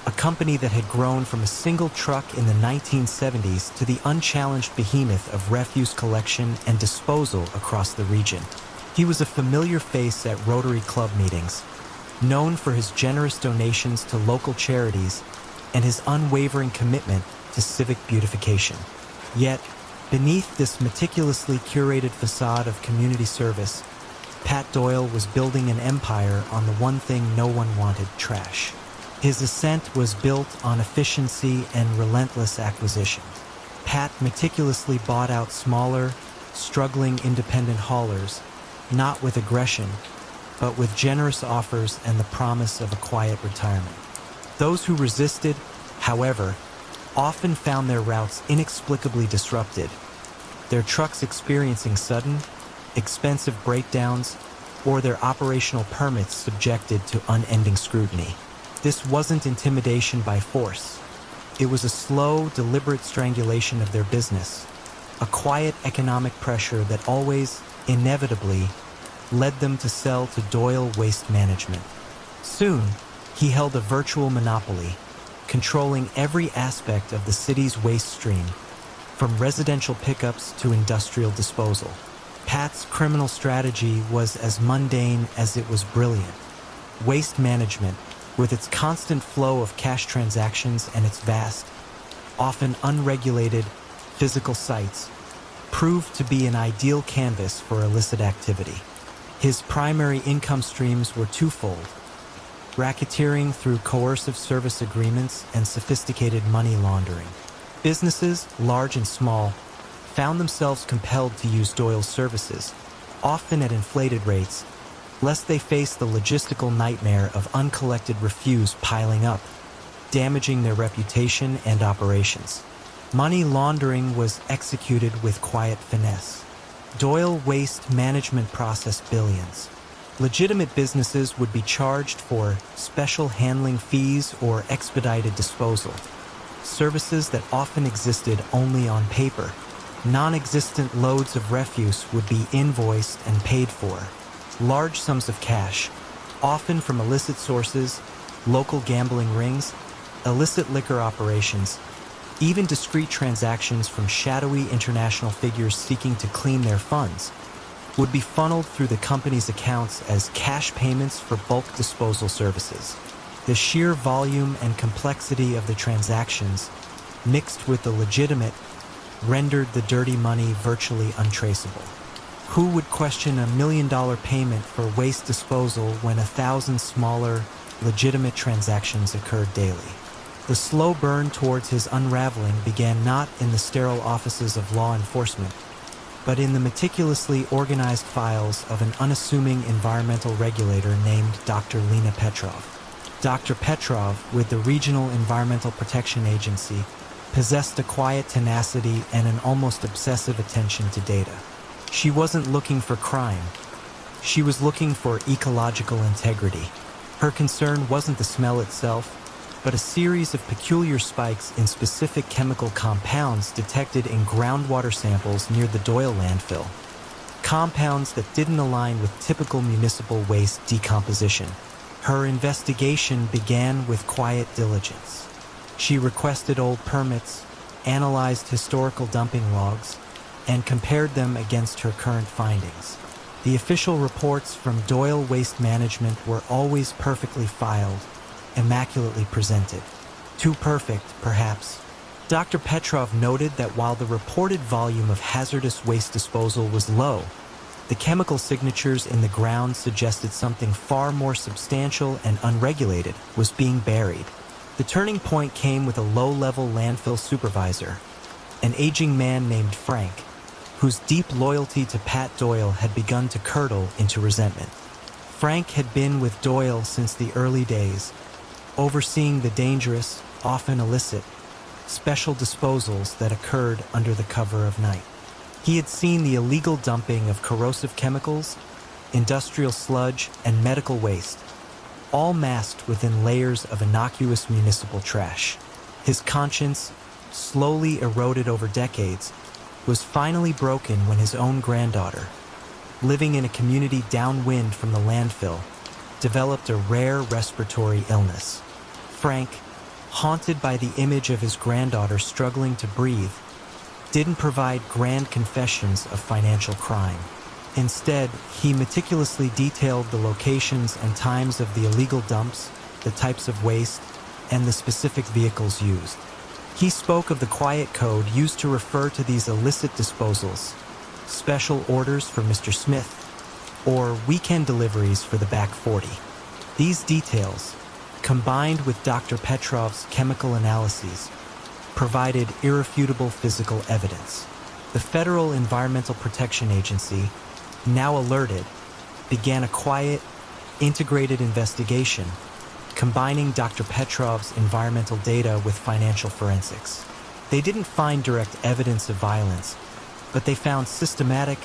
a company that had grown from a single truck in the 1970s to the unchallenged behemoth of refuse collection and disposal across the region. He was a familiar face at Rotary Club meetings, known for his generous donations to local charities and his unwavering commitment to civic beautification. Yet, beneath this meticulously curated facade of community service, Pat Doyle was building an empire on the one thing no one wanted: trash. His ascent was built on efficiency and relentless acquisition. Pat meticulously bought out smaller, struggling independent haulers, not with aggression, but with generous offers and the promise of a quiet retirement. Those who resisted, however, often found their routes inexplicably disrupted, their trucks experiencing sudden, expensive breakdowns, or their operational permits subjected to unending scrutiny. This wasn't intimidation by force. It was a slow, deliberate strangulation of their business, a quiet economic pressure that always, inevitably, led them to sell to Doyle Waste Management. Soon, he held a virtual monopoly, controlling every aspect of the city's waste stream, from residential pickups to industrial disposal. Pat's criminal strategy was as mundane as it was brilliant. Waste management, with its constant flow of cash transactions and its vast, often unregulated, physical sites, proved to be an ideal canvas for illicit activity. His primary income streams were twofold: racketeering through coercive service agreements and sophisticated money laundering. Businesses, large and small, found themselves compelled to use Doyle's services, often at inflated rates, lest they face the logistical nightmare of uncollected refuse piling up, damaging their reputation and operations. Money laundering was executed with quiet finesse. Doyle Waste Management processed billions. Legitimate businesses would be charged for special handling fees or expedited disposal, services that often existed only on paper. Non-existent loads of refuse would be invoiced and paid for. Large sums of cash, often from illicit sources, local gambling rings, illicit liquor operations, even discrete transactions from shadowy international figures seeking to clean their funds, would be funneled through the company's accounts as cash payments for bulk disposal services. The sheer volume and complexity of the transactions, mixed with the legitimate, rendered the dirty money virtually untraceable. Who would question $1 million payment for waste disposal when 1,000 smaller, legitimate transactions occurred daily? The slow burn towards his unraveling began not in the sterile offices of law enforcement, but in the meticulously organized files of an unassuming environmental regulator named Dr. Lena Petrov. Dr. Petrov, with the Regional Environmental Protection Agency, possessed a quiet tenacity and an almost obsessive attention to data. She wasn't looking for crime. She was looking for ecological integrity. Her concern wasn't the smell itself, but a series of peculiar spikes in specific chemical compounds detected in groundwater samples near the Doyle landfill. Compounds that didn't align with typical municipal waste decomposition. Her investigation began with quiet diligence. She requested old permits, analyzed historical dumping logs, and compared them against her current findings. The official reports from Doyle Waste Management were always perfectly filed, immaculately presented. Too perfect, perhaps. Dr. Petrov noted that while the reported volume of hazardous waste disposal was low, the chemical signatures in the ground suggested something far more substantial and unregulated was being buried. The turning point came with a low-level landfill supervisor, an aging man named Frank, whose deep loyalty to Pat Doyle had begun to curdle into resentment. Frank had been with Doyle since the early days, overseeing the dangerous, often illicit, special disposals that occurred under the cover of night. He had seen the illegal dumping of corrosive chemicals, industrial sludge, and medical waste, all masked within layers of innocuous municipal trash. His conscience, slowly eroded over decades, was finally broken when his own granddaughter, living in a community downwind from the landfill, developed a rare respiratory illness. Frank, haunted by the image of his granddaughter struggling to breathe, didn't provide grand confessions of financial crime. Instead, he meticulously detailed the locations and times of the illegal dumps, the types of waste, and the specific vehicles used. He spoke of the quiet code used to refer to these illicit disposals, special orders for Mr. Smith, or weekend deliveries for the back 40. These details, combined with Dr. Petrov's chemical analyses, provided irrefutable physical evidence. The Federal Environmental Protection Agency, now alerted, began a quiet, integrated investigation, combining Dr. Petrov's environmental data with financial forensics. They didn't find direct evidence of violence, but they found systematic,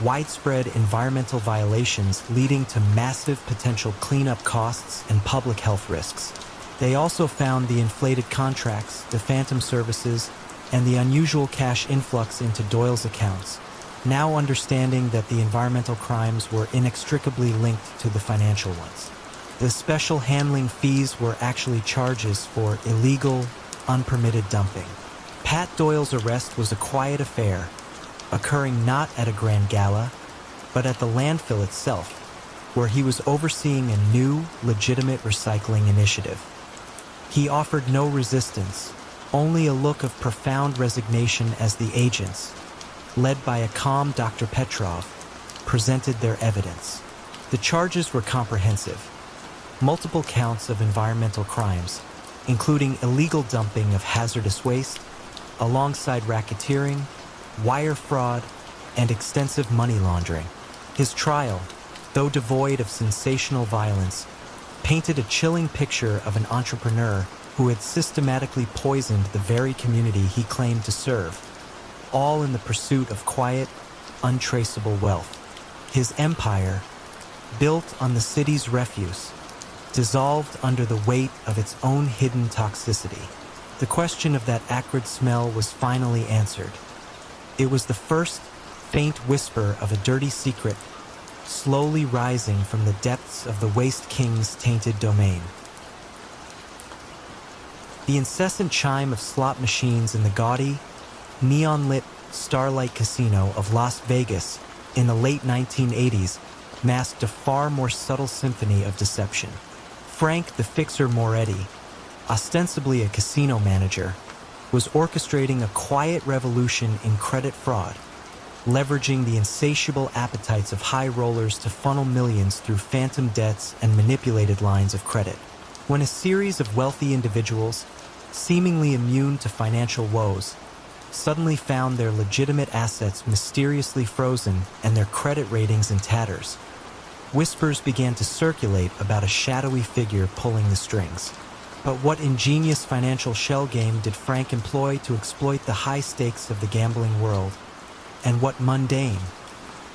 widespread environmental violations leading to massive potential cleanup costs and public health risks. They also found the inflated contracts, the phantom services, and the unusual cash influx into Doyle's accounts, now understanding that the environmental crimes were inextricably linked to the financial ones. The special handling fees were actually charges for illegal, unpermitted dumping. Pat Doyle's arrest was a quiet affair, occurring not at a grand gala, but at the landfill itself, where he was overseeing a new, legitimate recycling initiative. He offered no resistance, only a look of profound resignation as the agents, led by a calm Dr. Petrov, presented their evidence. The charges were comprehensive. Multiple counts of environmental crimes, including illegal dumping of hazardous waste, alongside racketeering, wire fraud, and extensive money laundering. His trial, though devoid of sensational violence, painted a chilling picture of an entrepreneur who had systematically poisoned the very community he claimed to serve, all in the pursuit of quiet, untraceable wealth. His empire, built on the city's refuse, dissolved under the weight of its own hidden toxicity. The question of that acrid smell was finally answered. It was the first faint whisper of a dirty secret, slowly rising from the depths of the Waste King's tainted domain. The incessant chime of slot machines in the gaudy, neon-lit Starlight Casino of Las Vegas in the late 1980s masked a far more subtle symphony of deception. Frank the Fixer Moretti, ostensibly a casino manager, was orchestrating a quiet revolution in credit fraud, leveraging the insatiable appetites of high rollers to funnel millions through phantom debts and manipulated lines of credit. When a series of wealthy individuals, seemingly immune to financial woes, suddenly found their legitimate assets mysteriously frozen and their credit ratings in tatters, whispers began to circulate about a shadowy figure pulling the strings. But what ingenious financial shell game did Frank employ to exploit the high stakes of the gambling world? And what mundane,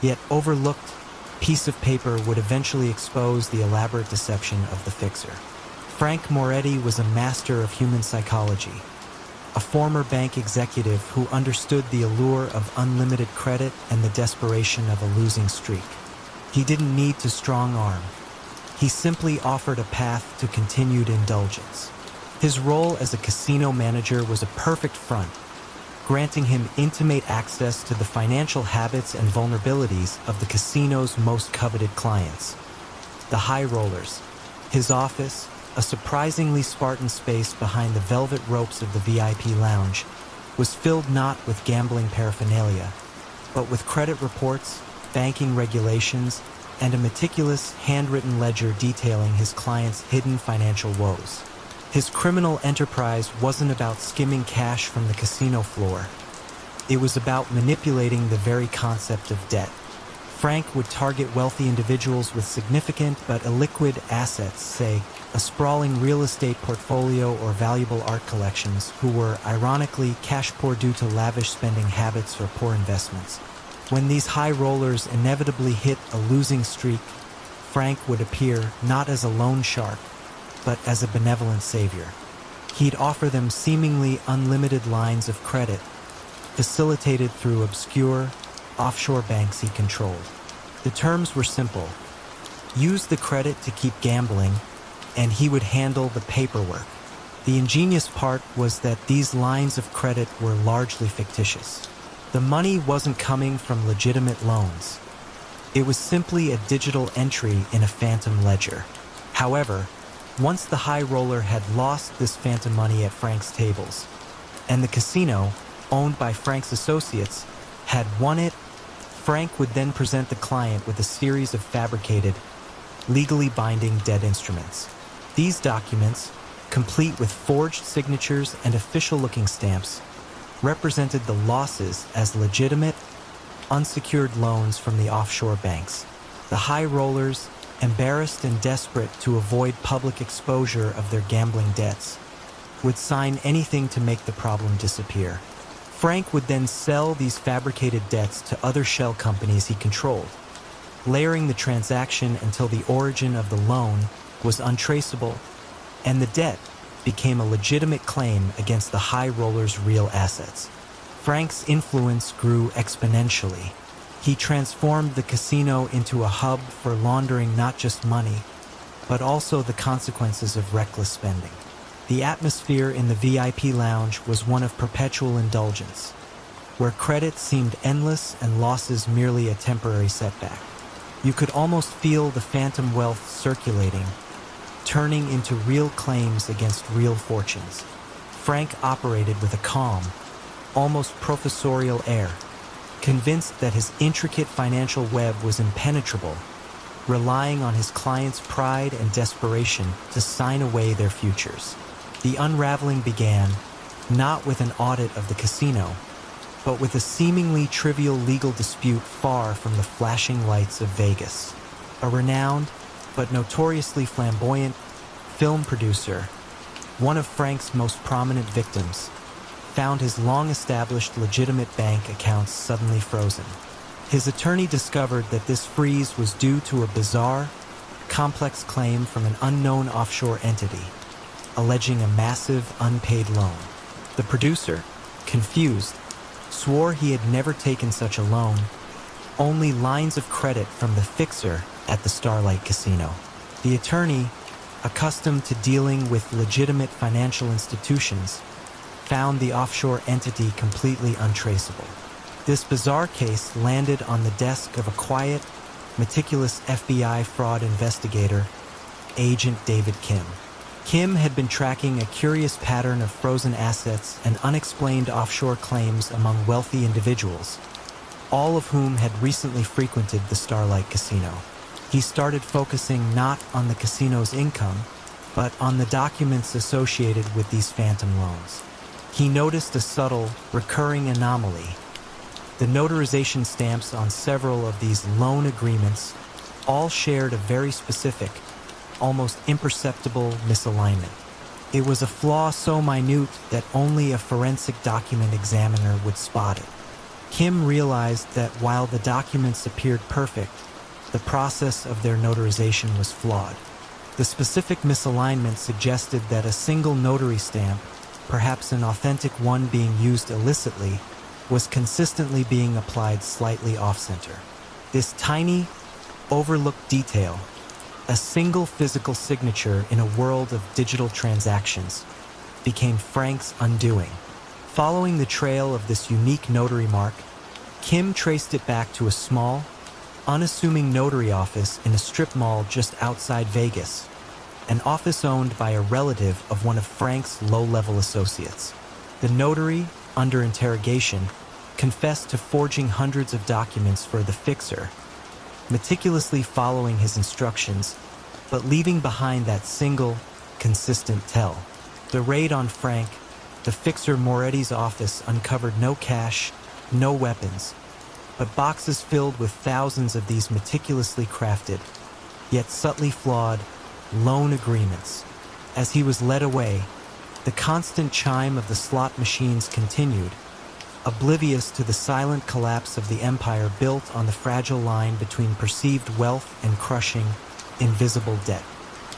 yet overlooked, piece of paper would eventually expose the elaborate deception of the Fixer? Frank Moretti was a master of human psychology, a former bank executive who understood the allure of unlimited credit and the desperation of a losing streak. He didn't need to strong-arm. He simply offered a path to continued indulgence. His role as a casino manager was a perfect front, granting him intimate access to the financial habits and vulnerabilities of the casino's most coveted clients, the high rollers. His office, a surprisingly Spartan space behind the velvet ropes of the VIP lounge, was filled not with gambling paraphernalia, but with credit reports, banking regulations, and a meticulous, handwritten ledger detailing his clients' hidden financial woes. His criminal enterprise wasn't about skimming cash from the casino floor. It was about manipulating the very concept of debt. Frank would target wealthy individuals with significant but illiquid assets, say, a sprawling real estate portfolio or valuable art collections, who were, ironically, cash poor due to lavish spending habits or poor investments. When these high rollers inevitably hit a losing streak, Frank would appear not as a loan shark, but as a benevolent savior. He'd offer them seemingly unlimited lines of credit, facilitated through obscure, offshore banks he controlled. The terms were simple. Use the credit to keep gambling, and he would handle the paperwork. The ingenious part was that these lines of credit were largely fictitious. The money wasn't coming from legitimate loans. It was simply a digital entry in a phantom ledger. However, once the high roller had lost this phantom money at Frank's tables, and the casino, owned by Frank's associates, had won it, Frank would then present the client with a series of fabricated, legally binding debt instruments. These documents, complete with forged signatures and official-looking stamps, represented the losses as legitimate, unsecured loans from the offshore banks. The high rollers, embarrassed and desperate to avoid public exposure of their gambling debts, would sign anything to make the problem disappear. Frank would then sell these fabricated debts to other shell companies he controlled, layering the transaction until the origin of the loan was untraceable, and the debt became a legitimate claim against the high roller's real assets. Frank's influence grew exponentially. He transformed the casino into a hub for laundering not just money, but also the consequences of reckless spending. The atmosphere in the VIP lounge was one of perpetual indulgence, where credit seemed endless and losses merely a temporary setback. You could almost feel the phantom wealth circulating, turning into real claims against real fortunes. Frank operated with a calm, almost professorial air, convinced that his intricate financial web was impenetrable, relying on his clients' pride and desperation to sign away their futures. The unraveling began, not with an audit of the casino, but with a seemingly trivial legal dispute far from the flashing lights of Vegas. A renowned, but notoriously flamboyant, film producer, one of Frank's most prominent victims, found his long-established legitimate bank accounts suddenly frozen. His attorney discovered that this freeze was due to a bizarre, complex claim from an unknown offshore entity, alleging a massive unpaid loan. The producer, confused, swore he had never taken such a loan, only lines of credit from the fixer at the Starlight Casino. The attorney, accustomed to dealing with legitimate financial institutions, found the offshore entity completely untraceable. This bizarre case landed on the desk of a quiet, meticulous FBI fraud investigator, Agent David Kim. Kim had been tracking a curious pattern of frozen assets and unexplained offshore claims among wealthy individuals, all of whom had recently frequented the Starlight Casino. He started focusing not on the casino's income, but on the documents associated with these phantom loans. He noticed a subtle, recurring anomaly. The notarization stamps on several of these loan agreements all shared a very specific, almost imperceptible misalignment. It was a flaw so minute that only a forensic document examiner would spot it. Kim realized that while the documents appeared perfect, the process of their notarization was flawed. The specific misalignment suggested that a single notary stamp, perhaps an authentic one being used illicitly, was consistently being applied slightly off-center. This tiny, overlooked detail, a single physical signature in a world of digital transactions, became Frank's undoing. Following the trail of this unique notary mark, Kim traced it back to a small, unassuming notary office in a strip mall just outside Vegas, an office owned by a relative of one of Frank's low-level associates. The notary, under interrogation, confessed to forging hundreds of documents for the fixer, meticulously following his instructions, but leaving behind that single, consistent tell. The raid on Frank, the fixer Moretti's office, uncovered no cash, no weapons, but boxes filled with thousands of these meticulously crafted, yet subtly flawed, loan agreements. As he was led away, the constant chime of the slot machines continued, oblivious to the silent collapse of the empire built on the fragile line between perceived wealth and crushing, invisible debt.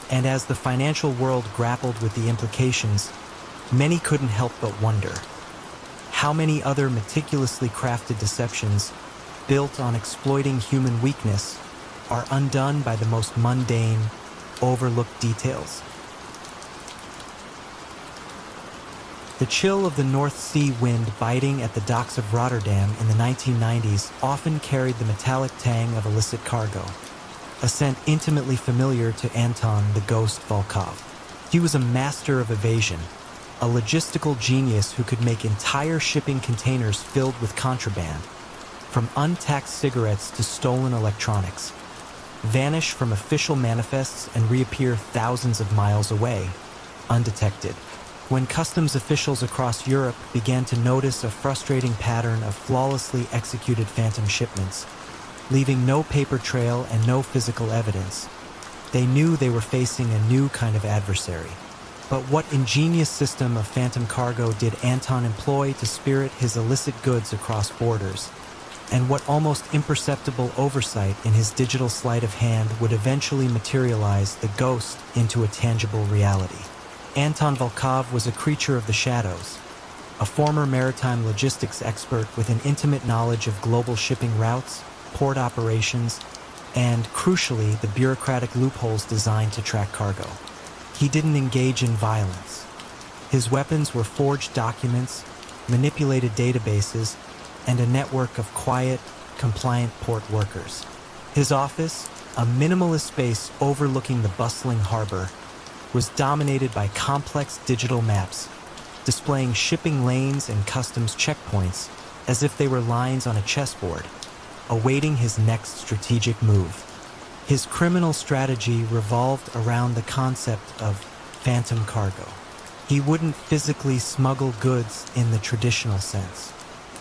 And as the financial world grappled with the implications, many couldn't help but wonder, how many other meticulously crafted deceptions, built on exploiting human weakness, are undone by the most mundane, overlooked details? The chill of the North Sea wind biting at the docks of Rotterdam in the 1990s often carried the metallic tang of illicit cargo, a scent intimately familiar to Anton the Ghost Volkov. He was a master of evasion, a logistical genius who could make entire shipping containers filled with contraband, from untaxed cigarettes to stolen electronics, vanish from official manifests and reappear thousands of miles away, undetected. When customs officials across Europe began to notice a frustrating pattern of flawlessly executed phantom shipments, leaving no paper trail and no physical evidence, they knew they were facing a new kind of adversary. But what ingenious system of phantom cargo did Anton employ to spirit his illicit goods across borders? And what almost imperceptible oversight in his digital sleight of hand would eventually materialize the ghost into a tangible reality? Anton Volkov was a creature of the shadows, a former maritime logistics expert with an intimate knowledge of global shipping routes, port operations, and, crucially, the bureaucratic loopholes designed to track cargo. He didn't engage in violence. His weapons were forged documents, manipulated databases, and a network of quiet, compliant port workers. His office, a minimalist space overlooking the bustling harbor, was dominated by complex digital maps, displaying shipping lanes and customs checkpoints as if they were lines on a chessboard, awaiting his next strategic move. His criminal strategy revolved around the concept of phantom cargo. He wouldn't physically smuggle goods in the traditional sense.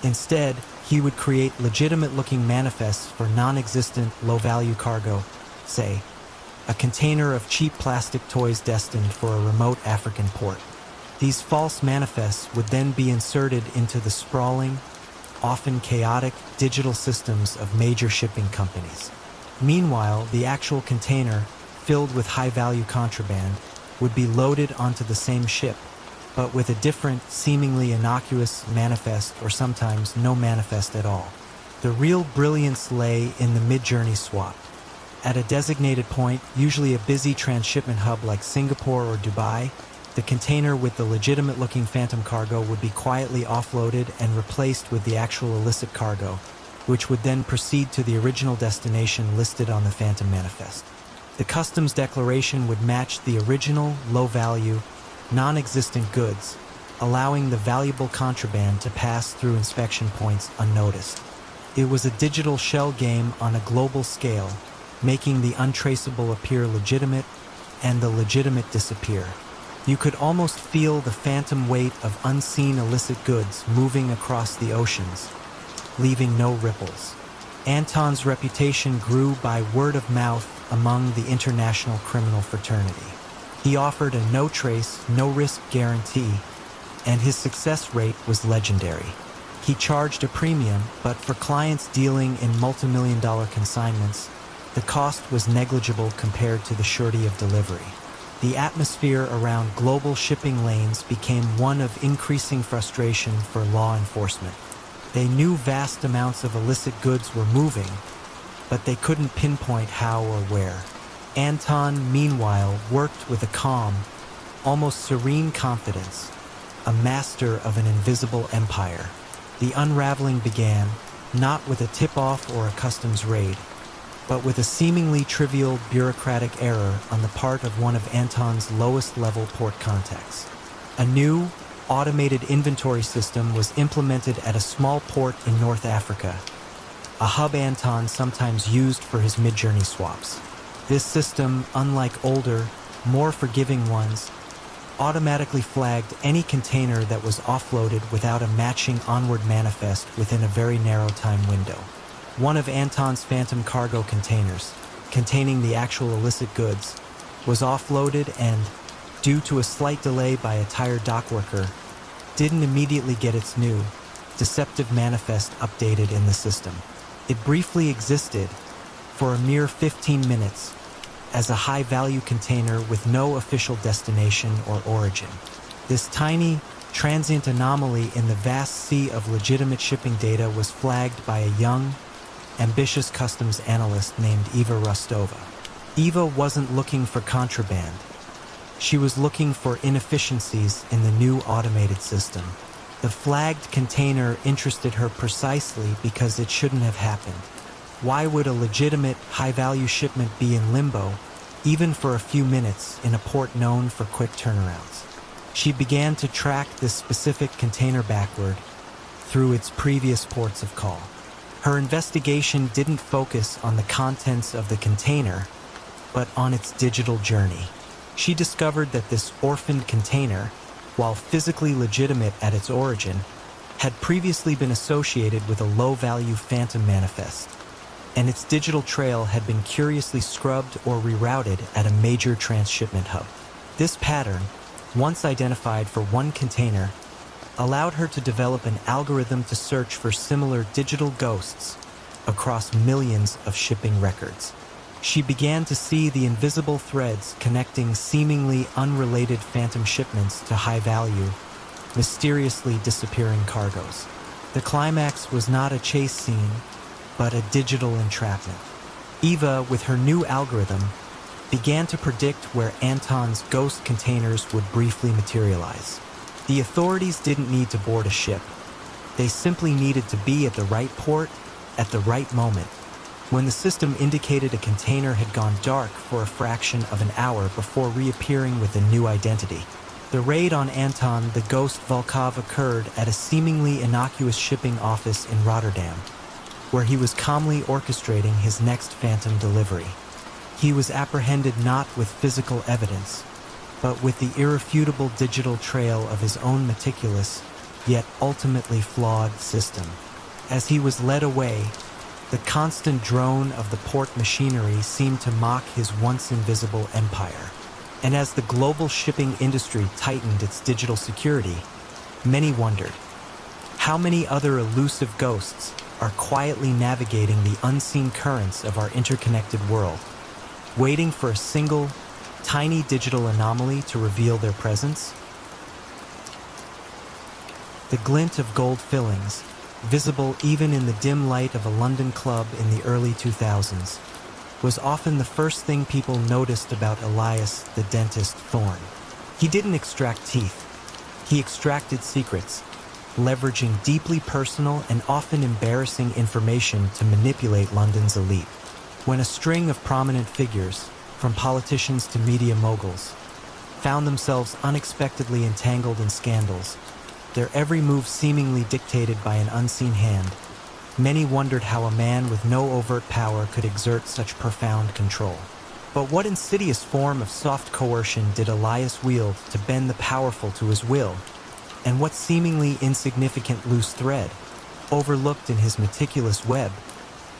Instead, he would create legitimate-looking manifests for non-existent, low-value cargo, say, a container of cheap plastic toys destined for a remote African port. These false manifests would then be inserted into the sprawling, often chaotic, digital systems of major shipping companies. Meanwhile, the actual container, filled with high-value contraband, would be loaded onto the same ship, but with a different, seemingly innocuous manifest or sometimes no manifest at all. The real brilliance lay in the mid-journey swap. At a designated point, usually a busy transshipment hub like Singapore or Dubai, the container with the legitimate-looking phantom cargo would be quietly offloaded and replaced with the actual illicit cargo, which would then proceed to the original destination listed on the phantom manifest. The customs declaration would match the original, low-value, non-existent goods, allowing the valuable contraband to pass through inspection points unnoticed. It was a digital shell game on a global scale, making the untraceable appear legitimate and the legitimate disappear. You could almost feel the phantom weight of unseen illicit goods moving across the oceans, leaving no ripples. Anton's reputation grew by word of mouth among the international criminal fraternity. He offered a no-trace, no-risk guarantee, and his success rate was legendary. He charged a premium, but for clients dealing in multi-million-dollar consignments, the cost was negligible compared to the surety of delivery. The atmosphere around global shipping lanes became one of increasing frustration for law enforcement. They knew vast amounts of illicit goods were moving, but they couldn't pinpoint how or where. Anton, meanwhile, worked with a calm, almost serene confidence, a master of an invisible empire. The unraveling began, not with a tip-off or a customs raid, but with a seemingly trivial bureaucratic error on the part of one of Anton's lowest-level port contacts. A new, automated inventory system was implemented at a small port in North Africa, a hub Anton sometimes used for his mid-journey swaps. This system, unlike older, more forgiving ones, automatically flagged any container that was offloaded without a matching onward manifest within a very narrow time window. One of Anton's phantom cargo containers, containing the actual illicit goods, was offloaded and, due to a slight delay by a tired dock worker, didn't immediately get its new, deceptive manifest updated in the system. It briefly existed, for a mere 15 minutes, as a high-value container with no official destination or origin. This tiny, transient anomaly in the vast sea of legitimate shipping data was flagged by a young, ambitious customs analyst named Eva Rostova. Eva wasn't looking for contraband. She was looking for inefficiencies in the new automated system. The flagged container interested her precisely because it shouldn't have happened. Why would a legitimate, high-value shipment be in limbo, even for a few minutes, in a port known for quick turnarounds? She began to track this specific container backward through its previous ports of call. Her investigation didn't focus on the contents of the container, but on its digital journey. She discovered that this orphaned container, while physically legitimate at its origin, had previously been associated with a low-value phantom manifest, and its digital trail had been curiously scrubbed or rerouted at a major transshipment hub. This pattern, once identified for one container, allowed her to develop an algorithm to search for similar digital ghosts across millions of shipping records. She began to see the invisible threads connecting seemingly unrelated phantom shipments to high-value, mysteriously disappearing cargoes. The climax was not a chase scene, but a digital entrapment. Eva, with her new algorithm, began to predict where Anton's ghost containers would briefly materialize. The authorities didn't need to board a ship. They simply needed to be at the right port at the right moment. When the system indicated a container had gone dark for a fraction of an hour before reappearing with a new identity. The raid on Anton the Ghost Volkov occurred at a seemingly innocuous shipping office in Rotterdam, where he was calmly orchestrating his next phantom delivery. He was apprehended not with physical evidence, but with the irrefutable digital trail of his own meticulous, yet ultimately flawed system. As he was led away, the constant drone of the port machinery seemed to mock his once invisible empire. And as the global shipping industry tightened its digital security, many wondered, how many other elusive ghosts are quietly navigating the unseen currents of our interconnected world, waiting for a single, tiny digital anomaly to reveal their presence? The glint of gold fillings, visible even in the dim light of a London club in the early 2000s, was often the first thing people noticed about Elias the dentist Thorne. He didn't extract teeth. He extracted secrets, leveraging deeply personal and often embarrassing information to manipulate London's elite. When a string of prominent figures, from politicians to media moguls, found themselves unexpectedly entangled in scandals, their every move seemingly dictated by an unseen hand, many wondered how a man with no overt power could exert such profound control. But what insidious form of soft coercion did Elias wield to bend the powerful to his will? And what seemingly insignificant loose thread, overlooked in his meticulous web,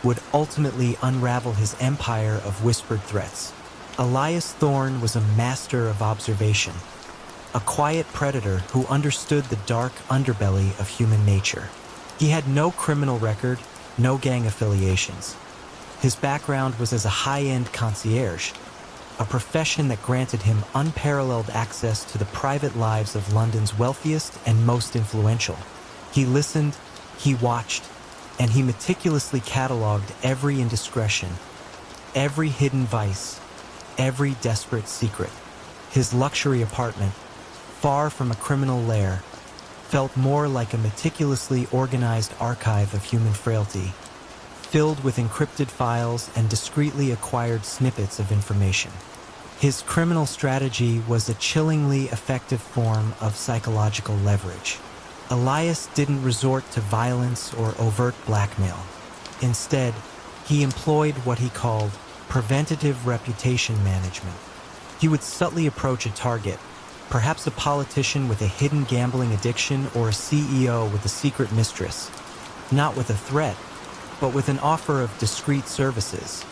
would ultimately unravel his empire of whispered threats? Elias Thorne was a master of observation, a quiet predator who understood the dark underbelly of human nature. He had no criminal record, no gang affiliations. His background was as a high-end concierge, a profession that granted him unparalleled access to the private lives of London's wealthiest and most influential. He listened, he watched, and he meticulously cataloged every indiscretion, every hidden vice, every desperate secret. His luxury apartment, far from a criminal lair, felt more like a meticulously organized archive of human frailty, filled with encrypted files and discreetly acquired snippets of information. His criminal strategy was a chillingly effective form of psychological leverage. Elias didn't resort to violence or overt blackmail. Instead, he employed what he called preventative reputation management. He would subtly approach a target, perhaps a politician with a hidden gambling addiction or a CEO with a secret mistress, not with a threat, but with an offer of discreet services,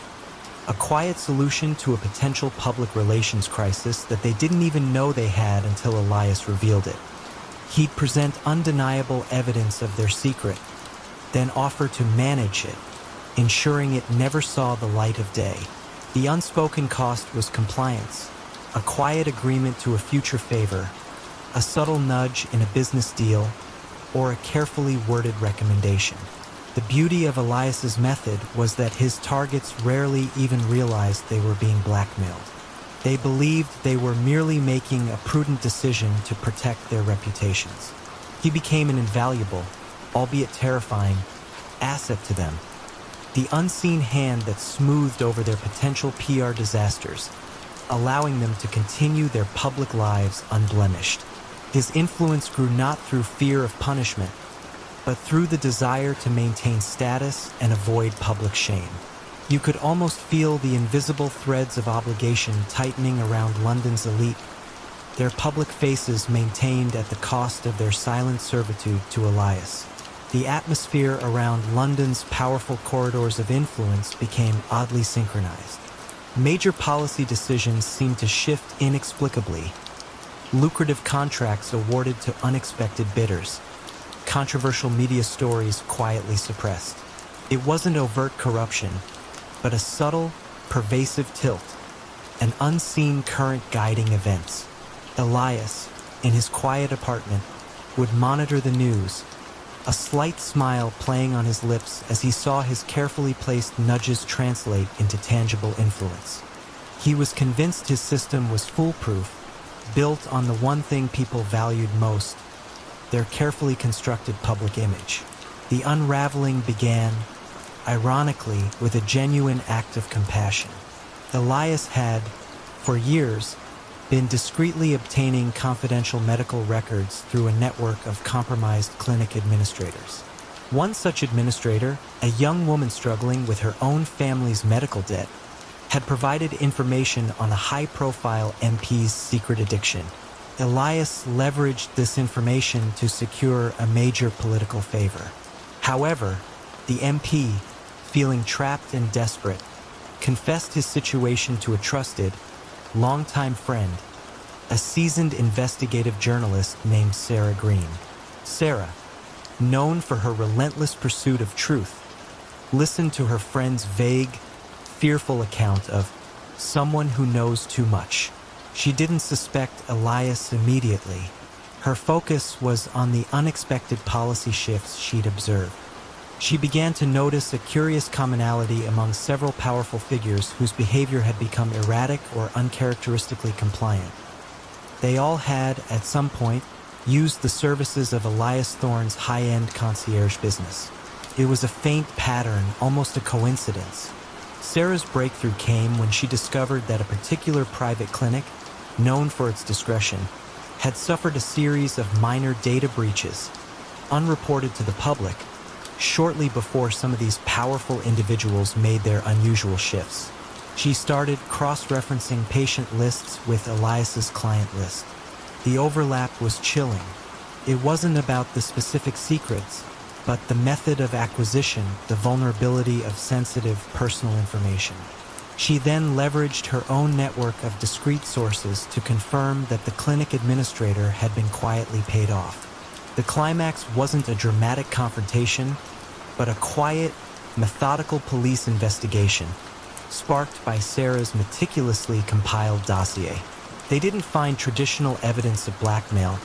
a quiet solution to a potential public relations crisis that they didn't even know they had until Elias revealed it. He'd present undeniable evidence of their secret, then offer to manage it, ensuring it never saw the light of day. The unspoken cost was compliance, a quiet agreement to a future favor, a subtle nudge in a business deal, or a carefully worded recommendation. The beauty of Elias's method was that his targets rarely even realized they were being blackmailed. They believed they were merely making a prudent decision to protect their reputations. He became an invaluable, albeit terrifying, asset to them, the unseen hand that smoothed over their potential PR disasters, allowing them to continue their public lives unblemished. His influence grew not through fear of punishment, but through the desire to maintain status and avoid public shame. You could almost feel the invisible threads of obligation tightening around London's elite, their public faces maintained at the cost of their silent servitude to Elias. The atmosphere around London's powerful corridors of influence became oddly synchronized. Major policy decisions seemed to shift inexplicably. Lucrative contracts awarded to unexpected bidders. Controversial media stories quietly suppressed. It wasn't overt corruption, but a subtle, pervasive tilt, an unseen current guiding events. Elias, in his quiet apartment, would monitor the news, a slight smile playing on his lips as he saw his carefully placed nudges translate into tangible influence. He was convinced his system was foolproof, built on the one thing people valued most, their carefully constructed public image. The unraveling began, ironically, with a genuine act of compassion. Elias had, for years, been discreetly obtaining confidential medical records through a network of compromised clinic administrators. One such administrator, a young woman struggling with her own family's medical debt, had provided information on a high-profile MP's secret addiction, Elias leveraged this information to secure a major political favor. However, the MP, feeling trapped and desperate, confessed his situation to a trusted, longtime friend, a seasoned investigative journalist named Sarah Green. Sarah, known for her relentless pursuit of truth, listened to her friend's vague, fearful account of someone who knows too much. She didn't suspect Elias immediately. Her focus was on the unexpected policy shifts she'd observed. She began to notice a curious commonality among several powerful figures whose behavior had become erratic or uncharacteristically compliant. They all had, at some point, used the services of Elias Thorne's high-end concierge business. It was a faint pattern, almost a coincidence. Sarah's breakthrough came when she discovered that a particular private clinic, known for its discretion, had suffered a series of minor data breaches, unreported to the public, shortly before some of these powerful individuals made their unusual shifts. She started cross-referencing patient lists with Elias's client list. The overlap was chilling. It wasn't about the specific secrets, but the method of acquisition, the vulnerability of sensitive personal information. She then leveraged her own network of discrete sources to confirm that the clinic administrator had been quietly paid off. The climax wasn't a dramatic confrontation, but a quiet, methodical police investigation, sparked by Sarah's meticulously compiled dossier. They didn't find traditional evidence of blackmail,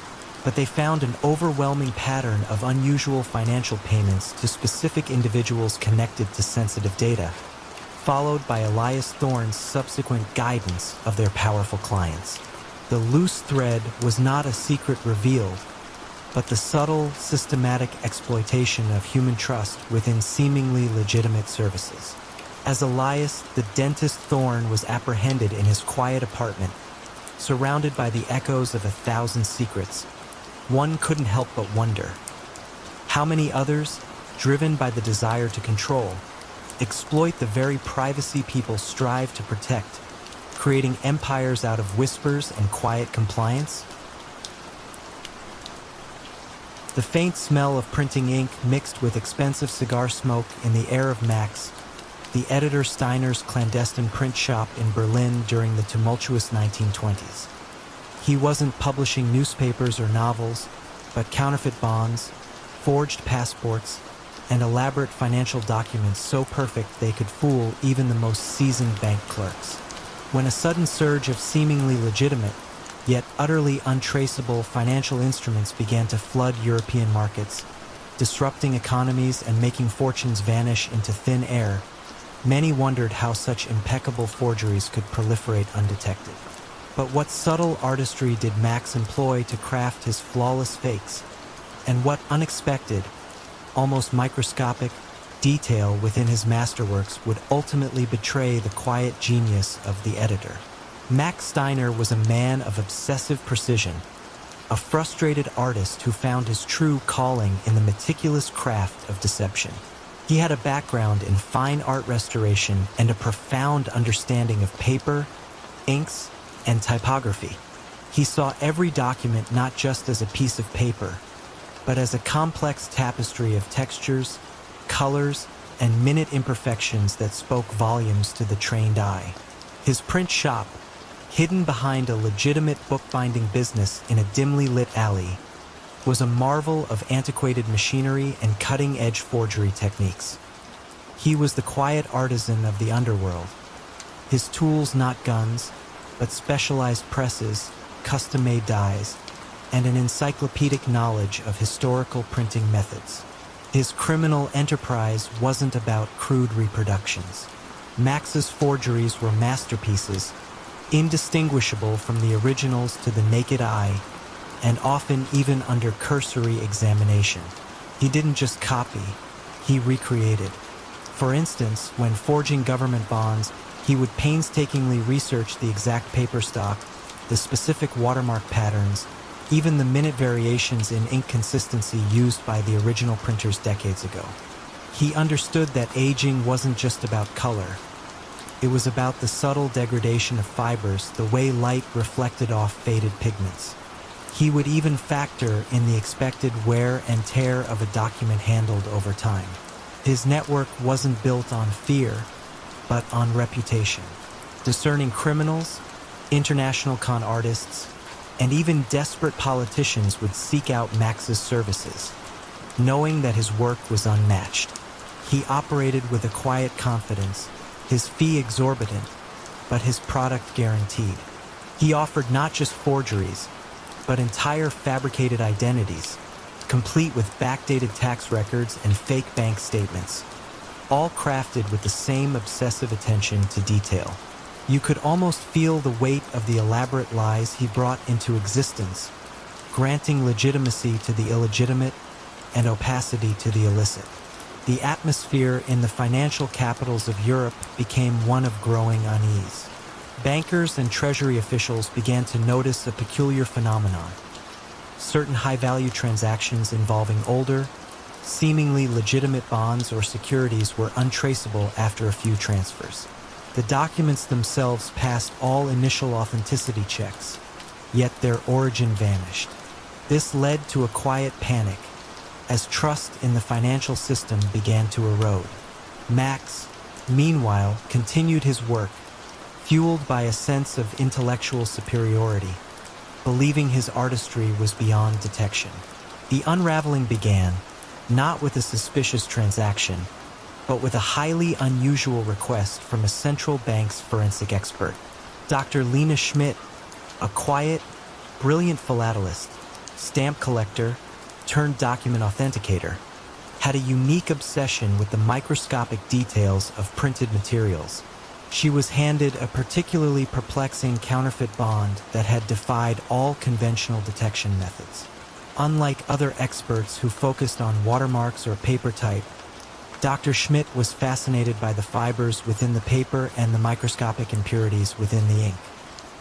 but they found an overwhelming pattern of unusual financial payments to specific individuals connected to sensitive data, followed by Elias Thorne's subsequent guidance of their powerful clients. The loose thread was not a secret revealed, but the subtle, systematic exploitation of human trust within seemingly legitimate services. As Elias, the dentist Thorne, was apprehended in his quiet apartment, surrounded by the echoes of 1,000 secrets, one couldn't help but wonder, how many others, driven by the desire to control, exploit the very privacy people strive to protect, creating empires out of whispers and quiet compliance? The faint smell of printing ink mixed with expensive cigar smoke in the air of Max, the editor Steiner's clandestine print shop in Berlin during the tumultuous 1920s. He wasn't publishing newspapers or novels, but counterfeit bonds, forged passports, and elaborate financial documents so perfect they could fool even the most seasoned bank clerks. When a sudden surge of seemingly legitimate, yet utterly untraceable financial instruments began to flood European markets, disrupting economies and making fortunes vanish into thin air, many wondered how such impeccable forgeries could proliferate undetected. But what subtle artistry did Max employ to craft his flawless fakes? And what unexpected, almost microscopic, detail within his masterworks would ultimately betray the quiet genius of the editor? Max Steiner was a man of obsessive precision, a frustrated artist who found his true calling in the meticulous craft of deception. He had a background in fine art restoration and a profound understanding of paper, inks, and typography. He saw every document not just as a piece of paper, but as a complex tapestry of textures, colors, and minute imperfections that spoke volumes to the trained eye. His print shop, hidden behind a legitimate bookbinding business in a dimly lit alley, was a marvel of antiquated machinery and cutting-edge forgery techniques. He was the quiet artisan of the underworld. His tools not guns, but specialized presses, custom-made dies, and an encyclopedic knowledge of historical printing methods. His criminal enterprise wasn't about crude reproductions. Max's forgeries were masterpieces, indistinguishable from the originals to the naked eye, and often even under cursory examination. He didn't just copy, he recreated. For instance, when forging government bonds, he would painstakingly research the exact paper stock, the specific watermark patterns, even the minute variations in ink consistency used by the original printers decades ago. He understood that aging wasn't just about color. It was about the subtle degradation of fibers, the way light reflected off faded pigments. He would even factor in the expected wear and tear of a document handled over time. His network wasn't built on fear, but on reputation. Discerning criminals, international con artists, and even desperate politicians would seek out Max's services, knowing that his work was unmatched. He operated with a quiet confidence, his fee exorbitant, but his product guaranteed. He offered not just forgeries, but entire fabricated identities, complete with backdated tax records and fake bank statements, all crafted with the same obsessive attention to detail. You could almost feel the weight of the elaborate lies he brought into existence, granting legitimacy to the illegitimate and opacity to the illicit. The atmosphere in the financial capitals of Europe became one of growing unease. Bankers and treasury officials began to notice a peculiar phenomenon. Certain high-value transactions involving older, seemingly legitimate bonds or securities were untraceable after a few transfers. The documents themselves passed all initial authenticity checks, yet their origin vanished. This led to a quiet panic, as trust in the financial system began to erode. Max, meanwhile, continued his work, fueled by a sense of intellectual superiority, believing his artistry was beyond detection. The unraveling began, not with a suspicious transaction, but with a highly unusual request from a central bank's forensic expert. Dr. Lena Schmidt, a quiet, brilliant philatelist, stamp collector, turned document authenticator, had a unique obsession with the microscopic details of printed materials. She was handed a particularly perplexing counterfeit bond that had defied all conventional detection methods. Unlike other experts who focused on watermarks or paper type, Dr. Schmidt was fascinated by the fibers within the paper and the microscopic impurities within the ink.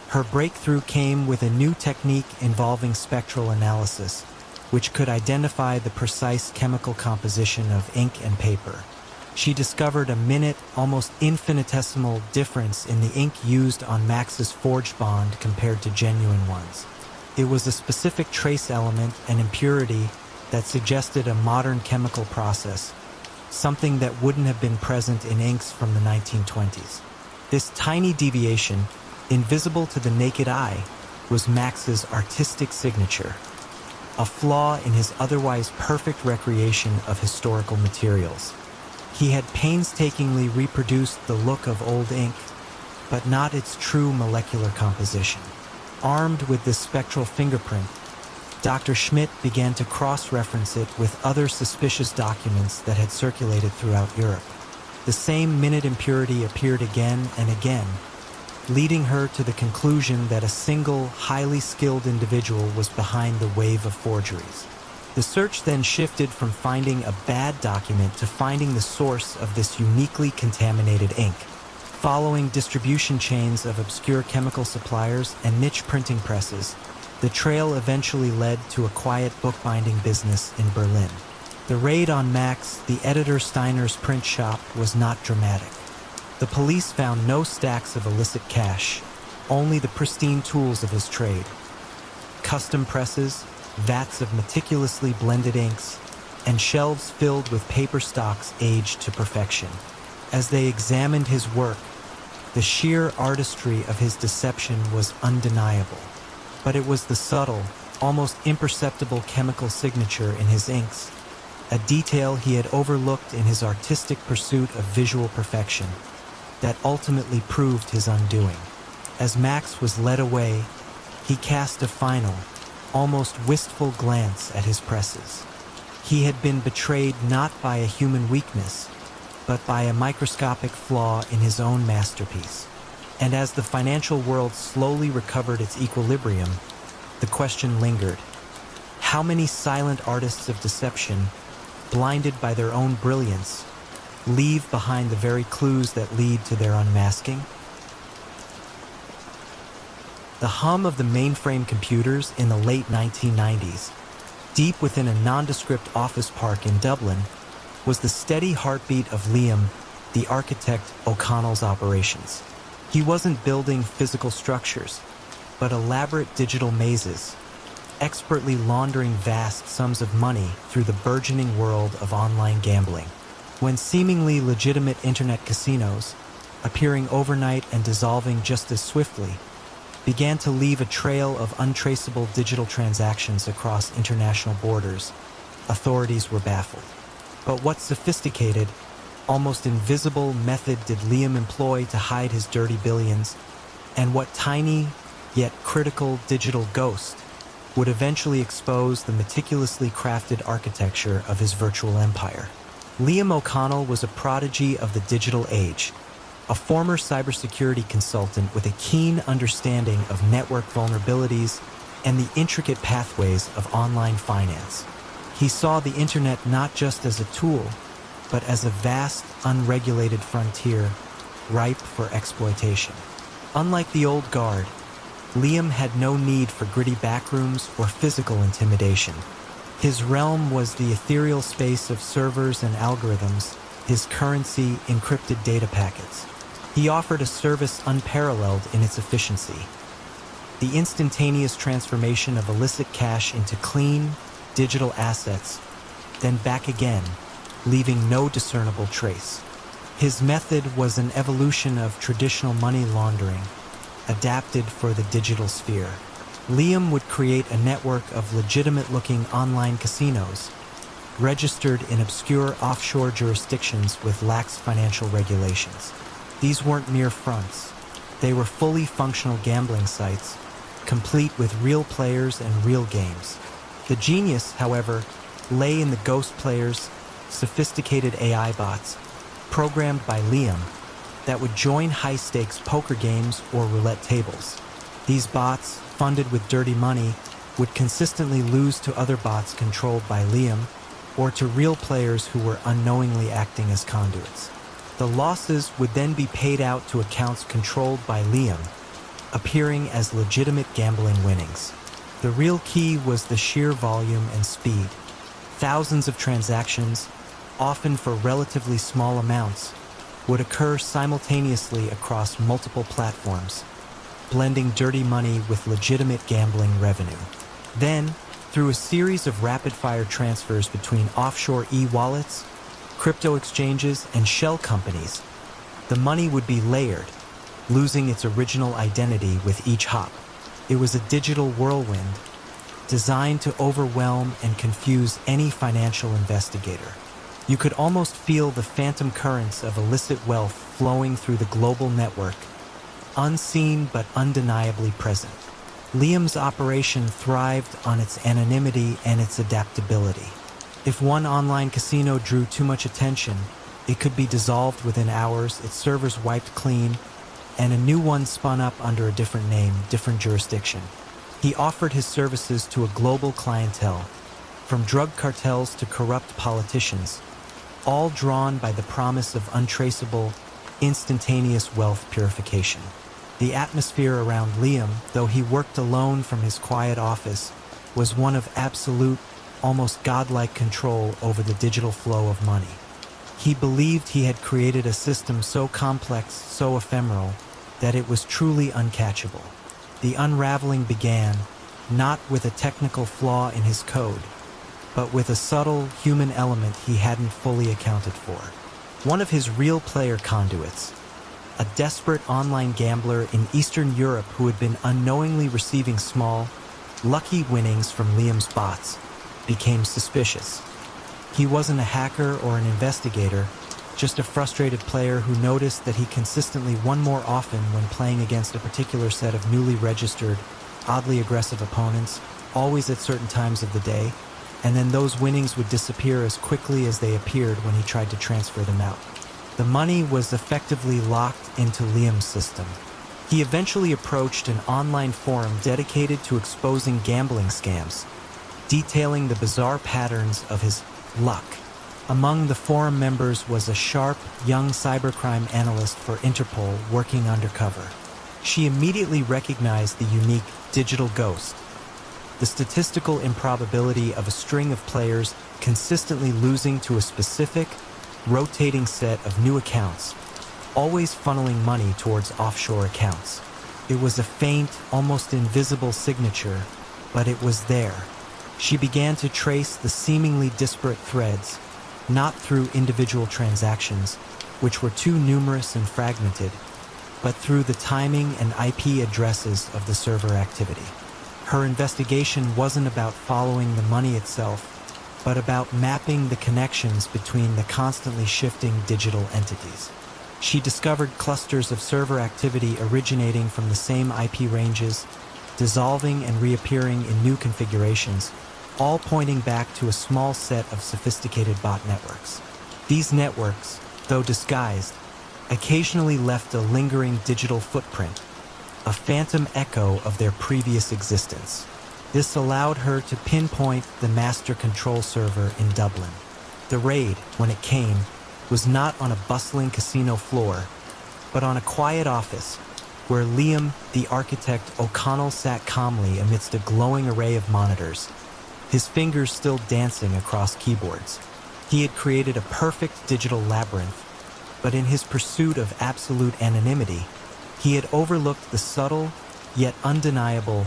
Her breakthrough came with a new technique involving spectral analysis, which could identify the precise chemical composition of ink and paper. She discovered a minute, almost infinitesimal difference in the ink used on Max's forged bond compared to genuine ones. It was a specific trace element and impurity that suggested a modern chemical process, something that wouldn't have been present in inks from the 1920s. This tiny deviation, invisible to the naked eye, was Max's artistic signature, a flaw in his otherwise perfect recreation of historical materials. He had painstakingly reproduced the look of old ink, but not its true molecular composition. Armed with this spectral fingerprint, Dr. Schmidt began to cross-reference it with other suspicious documents that had circulated throughout Europe. The same minute impurity appeared again and again, leading her to the conclusion that a single, highly skilled individual was behind the wave of forgeries. The search then shifted from finding a bad document to finding the source of this uniquely contaminated ink. Following distribution chains of obscure chemical suppliers and niche printing presses, the trail eventually led to a quiet bookbinding business in Berlin. The raid on Max, the editor Steiner's print shop, was not dramatic. The police found no stacks of illicit cash, only the pristine tools of his trade. Custom presses, vats of meticulously blended inks, and shelves filled with paper stocks aged to perfection. As they examined his work, the sheer artistry of his deception was undeniable. But it was the subtle, almost imperceptible chemical signature in his inks, a detail he had overlooked in his artistic pursuit of visual perfection, that ultimately proved his undoing. As Max was led away, he cast a final, almost wistful glance at his presses. He had been betrayed not by a human weakness, but by a microscopic flaw in his own masterpiece. And as the financial world slowly recovered its equilibrium, the question lingered: how many silent artists of deception, blinded by their own brilliance, leave behind the very clues that lead to their unmasking? The hum of the mainframe computers in the late 1990s, deep within a nondescript office park in Dublin, was the steady heartbeat of Liam, the architect O'Connell's operations. He wasn't building physical structures, but elaborate digital mazes, expertly laundering vast sums of money through the burgeoning world of online gambling. When seemingly legitimate internet casinos, appearing overnight and dissolving just as swiftly, began to leave a trail of untraceable digital transactions across international borders, authorities were baffled. But what sophisticated, almost invisible method did Liam employ to hide his dirty billions, and what tiny, yet critical digital ghost would eventually expose the meticulously crafted architecture of his virtual empire? Liam O'Connell was a prodigy of the digital age, a former cybersecurity consultant with a keen understanding of network vulnerabilities and the intricate pathways of online finance. He saw the internet not just as a tool, but as a vast, unregulated frontier ripe for exploitation. Unlike the old guard, Liam had no need for gritty backrooms or physical intimidation. His realm was the ethereal space of servers and algorithms, his currency encrypted data packets. He offered a service unparalleled in its efficiency: the instantaneous transformation of illicit cash into clean, digital assets, then back again, leaving no discernible trace. His method was an evolution of traditional money laundering, adapted for the digital sphere. Liam would create a network of legitimate-looking online casinos, registered in obscure offshore jurisdictions with lax financial regulations. These weren't mere fronts. They were fully functional gambling sites, complete with real players and real games. The genius, however, lay in the ghost players, sophisticated AI bots, programmed by Liam, that would join high-stakes poker games or roulette tables. These bots, funded with dirty money, would consistently lose to other bots controlled by Liam or to real players who were unknowingly acting as conduits. The losses would then be paid out to accounts controlled by Liam, appearing as legitimate gambling winnings. The real key was the sheer volume and speed. Thousands of transactions, often for relatively small amounts, would occur simultaneously across multiple platforms, blending dirty money with legitimate gambling revenue. Then, through a series of rapid-fire transfers between offshore e-wallets, crypto exchanges, and shell companies, the money would be layered, losing its original identity with each hop. It was a digital whirlwind, designed to overwhelm and confuse any financial investigator. You could almost feel the phantom currents of illicit wealth flowing through the global network, unseen but undeniably present. Liam's operation thrived on its anonymity and its adaptability. If one online casino drew too much attention, it could be dissolved within hours, its servers wiped clean, and a new one spun up under a different name, different jurisdiction. He offered his services to a global clientele, from drug cartels to corrupt politicians, all drawn by the promise of untraceable, instantaneous wealth purification. The atmosphere around Liam, though he worked alone from his quiet office, was one of absolute, almost godlike control over the digital flow of money. He believed he had created a system so complex, so ephemeral, that it was truly uncatchable. The unraveling began, not with a technical flaw in his code, but with a subtle human element he hadn't fully accounted for. One of his real player conduits, a desperate online gambler in Eastern Europe who had been unknowingly receiving small, lucky winnings from Liam's bots, became suspicious. He wasn't a hacker or an investigator, just a frustrated player who noticed that he consistently won more often when playing against a particular set of newly registered, oddly aggressive opponents, always at certain times of the day, and then those winnings would disappear as quickly as they appeared when he tried to transfer them out. The money was effectively locked into Liam's system. He eventually approached an online forum dedicated to exposing gambling scams, detailing the bizarre patterns of his luck. Among the forum members was a sharp, young cybercrime analyst for Interpol working undercover. She immediately recognized the unique digital ghost, the statistical improbability of a string of players consistently losing to a specific, rotating set of new accounts, always funneling money towards offshore accounts. It was a faint, almost invisible signature, but it was there. She began to trace the seemingly disparate threads, not through individual transactions, which were too numerous and fragmented, but through the timing and IP addresses of the server activity. Her investigation wasn't about following the money itself, but about mapping the connections between the constantly shifting digital entities. She discovered clusters of server activity originating from the same IP ranges, dissolving and reappearing in new configurations, all pointing back to a small set of sophisticated bot networks. These networks, though disguised, occasionally left a lingering digital footprint, a phantom echo of their previous existence. This allowed her to pinpoint the master control server in Dublin. The raid, when it came, was not on a bustling casino floor, but on a quiet office where Liam, the architect O'Connell, sat calmly amidst a glowing array of monitors, his fingers still dancing across keyboards. He had created a perfect digital labyrinth, but in his pursuit of absolute anonymity, he had overlooked the subtle, yet undeniable,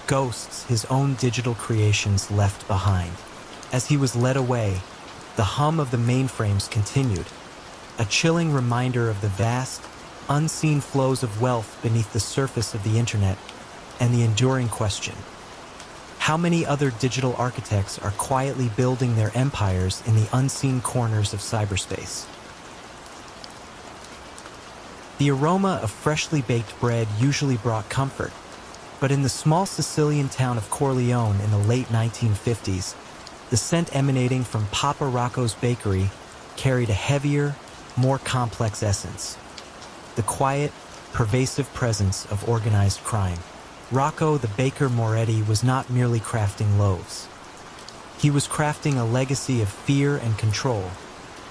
ghosts his own digital creations left behind. As he was led away, the hum of the mainframes continued, a chilling reminder of the vast, unseen flows of wealth beneath the surface of the internet, and the enduring question: how many other digital architects are quietly building their empires in the unseen corners of cyberspace? The aroma of freshly baked bread usually brought comfort, but in the small Sicilian town of Corleone in the late 1950s, the scent emanating from Papa Rocco's bakery carried a heavier, more complex essence: the quiet, pervasive presence of organized crime. Rocco the Baker Moretti was not merely crafting loaves. He was crafting a legacy of fear and control,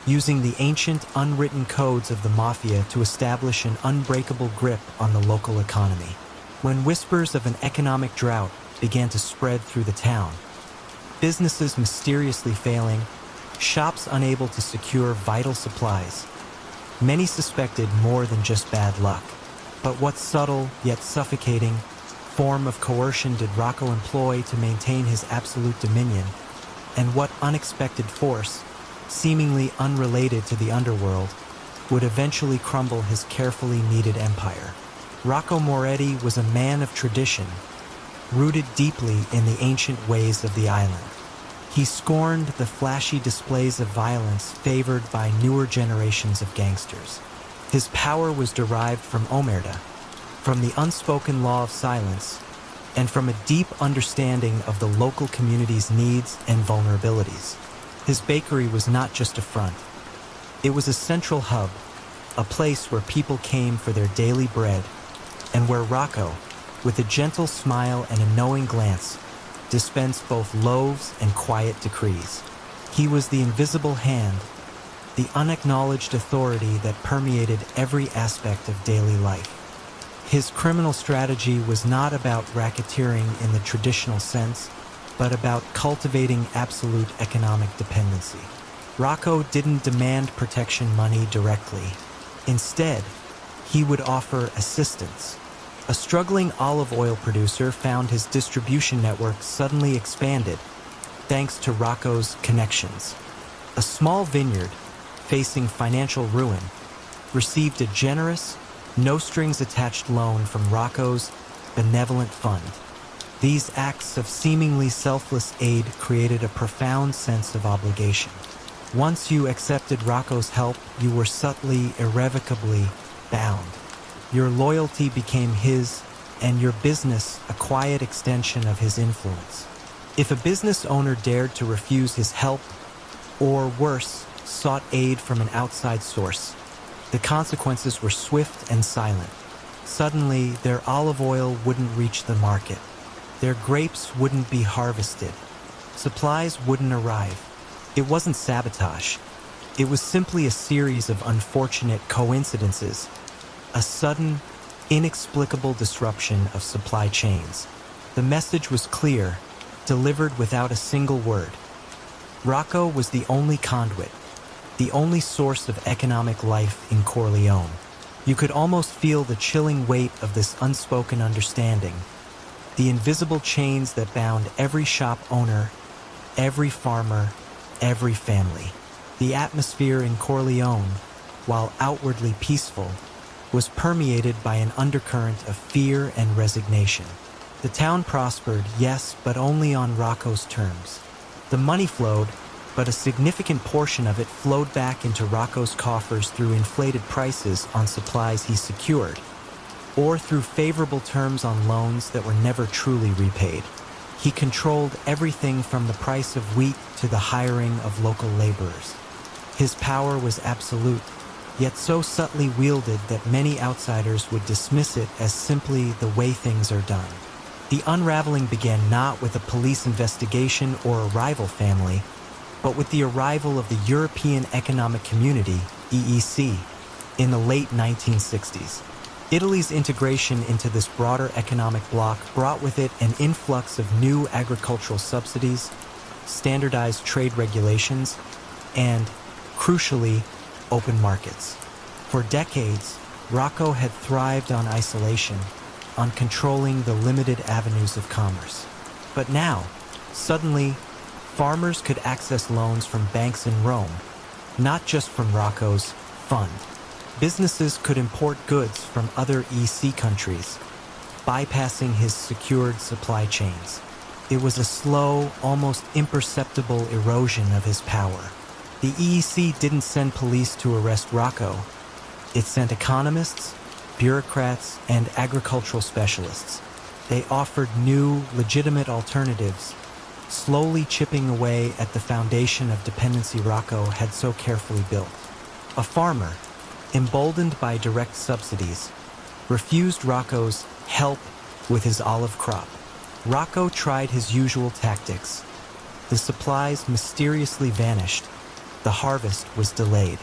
using the ancient, unwritten codes of the Mafia to establish an unbreakable grip on the local economy. When whispers of an economic drought began to spread through the town, businesses mysteriously failing, shops unable to secure vital supplies, many suspected more than just bad luck. But what subtle, yet suffocating, form of coercion did Rocco employ to maintain his absolute dominion, and what unexpected force, seemingly unrelated to the underworld, would eventually crumble his carefully kneaded empire? Rocco Moretti was a man of tradition, rooted deeply in the ancient ways of the island. He scorned the flashy displays of violence favored by newer generations of gangsters. His power was derived from omerta, from the unspoken law of silence, and from a deep understanding of the local community's needs and vulnerabilities. His bakery was not just a front. It was a central hub, a place where people came for their daily bread, and where Rocco, with a gentle smile and a knowing glance, dispensed both loaves and quiet decrees. He was the invisible hand, the unacknowledged authority that permeated every aspect of daily life. His criminal strategy was not about racketeering in the traditional sense, but about cultivating absolute economic dependency. Rocco didn't demand protection money directly. Instead, he would offer assistance. A struggling olive oil producer found his distribution network suddenly expanded, thanks to Rocco's connections. A small vineyard, facing financial ruin, received a generous, no-strings-attached loan from Rocco's benevolent fund. These acts of seemingly selfless aid created a profound sense of obligation. Once you accepted Rocco's help, you were subtly, irrevocably bound. Your loyalty became his, and your business a quiet extension of his influence. If a business owner dared to refuse his help, or worse, sought aid from an outside source, the consequences were swift and silent. Suddenly, their olive oil wouldn't reach the market. Their grapes wouldn't be harvested. Supplies wouldn't arrive. It wasn't sabotage. It was simply a series of unfortunate coincidences, a sudden, inexplicable disruption of supply chains. The message was clear, delivered without a single word. Rocco was the only conduit, the only source of economic life in Corleone. You could almost feel the chilling weight of this unspoken understanding, the invisible chains that bound every shop owner, every farmer, every family. The atmosphere in Corleone, while outwardly peaceful, was permeated by an undercurrent of fear and resignation. The town prospered, yes, but only on Rocco's terms. The money flowed, but a significant portion of it flowed back into Rocco's coffers through inflated prices on supplies he secured, or through favorable terms on loans that were never truly repaid. He controlled everything from the price of wheat to the hiring of local laborers. His power was absolute, yet so subtly wielded that many outsiders would dismiss it as simply the way things are done. The unraveling began not with a police investigation or a rival family, but with the arrival of the European Economic Community, EEC, in the late 1960s. Italy's integration into this broader economic bloc brought with it an influx of new agricultural subsidies, standardized trade regulations, and, crucially, open markets. For decades, Rocco had thrived on isolation, on controlling the limited avenues of commerce. But now, suddenly, farmers could access loans from banks in Rome, not just from Rocco's fund. Businesses could import goods from other EC countries, bypassing his secured supply chains. It was a slow, almost imperceptible erosion of his power. The EEC didn't send police to arrest Rocco. It sent economists, bureaucrats, and agricultural specialists. They offered new, legitimate alternatives, slowly chipping away at the foundation of dependency Rocco had so carefully built. A farmer, emboldened by direct subsidies, refused Rocco's help with his olive crop. Rocco tried his usual tactics. The supplies mysteriously vanished. The harvest was delayed.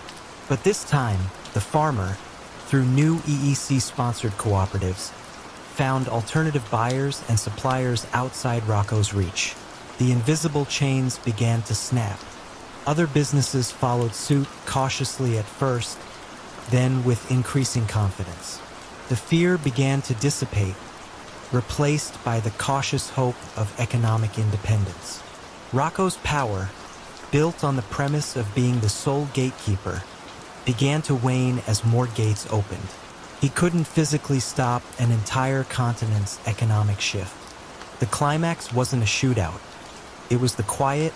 But this time, the farmer, through new EEC-sponsored cooperatives, found alternative buyers and suppliers outside Rocco's reach. The invisible chains began to snap. Other businesses followed suit, cautiously at first, then with increasing confidence. The fear began to dissipate, replaced by the cautious hope of economic independence. Rocco's power, built on the premise of being the sole gatekeeper, began to wane as more gates opened. He couldn't physically stop an entire continent's economic shift. The climax wasn't a shootout. It was the quiet,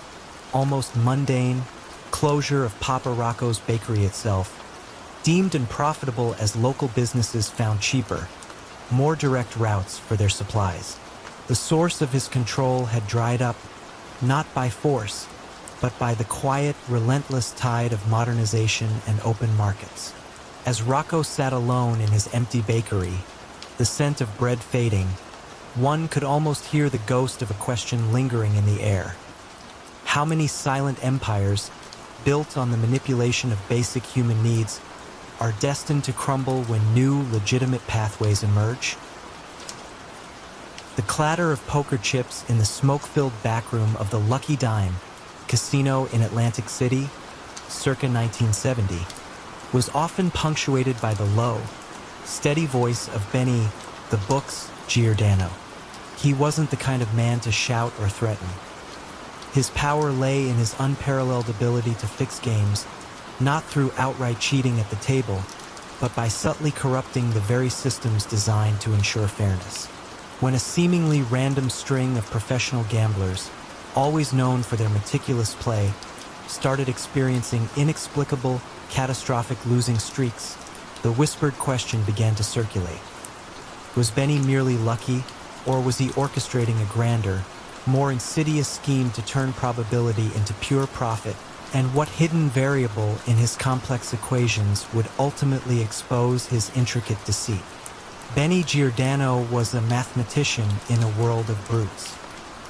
almost mundane, closure of Papa Rocco's bakery itself, deemed unprofitable as local businesses found cheaper, more direct routes for their supplies. The source of his control had dried up, not by force, but by the quiet, relentless tide of modernization and open markets. As Rocco sat alone in his empty bakery, the scent of bread fading, one could almost hear the ghost of a question lingering in the air. How many silent empires, built on the manipulation of basic human needs, are destined to crumble when new, legitimate pathways emerge? The clatter of poker chips in the smoke-filled backroom of the Lucky Dime casino in Atlantic City, circa 1970, was often punctuated by the low, steady voice of Benny "the Books" Giordano. He wasn't the kind of man to shout or threaten. His power lay in his unparalleled ability to fix games, not through outright cheating at the table, but by subtly corrupting the very systems designed to ensure fairness. When a seemingly random string of professional gamblers, always known for their meticulous play, started experiencing inexplicable, catastrophic losing streaks, the whispered question began to circulate. Was Benny merely lucky, or was he orchestrating a grander, more insidious scheme to turn probability into pure profit? And what hidden variable in his complex equations would ultimately expose his intricate deceit? Benny Giordano was a mathematician in a world of brutes.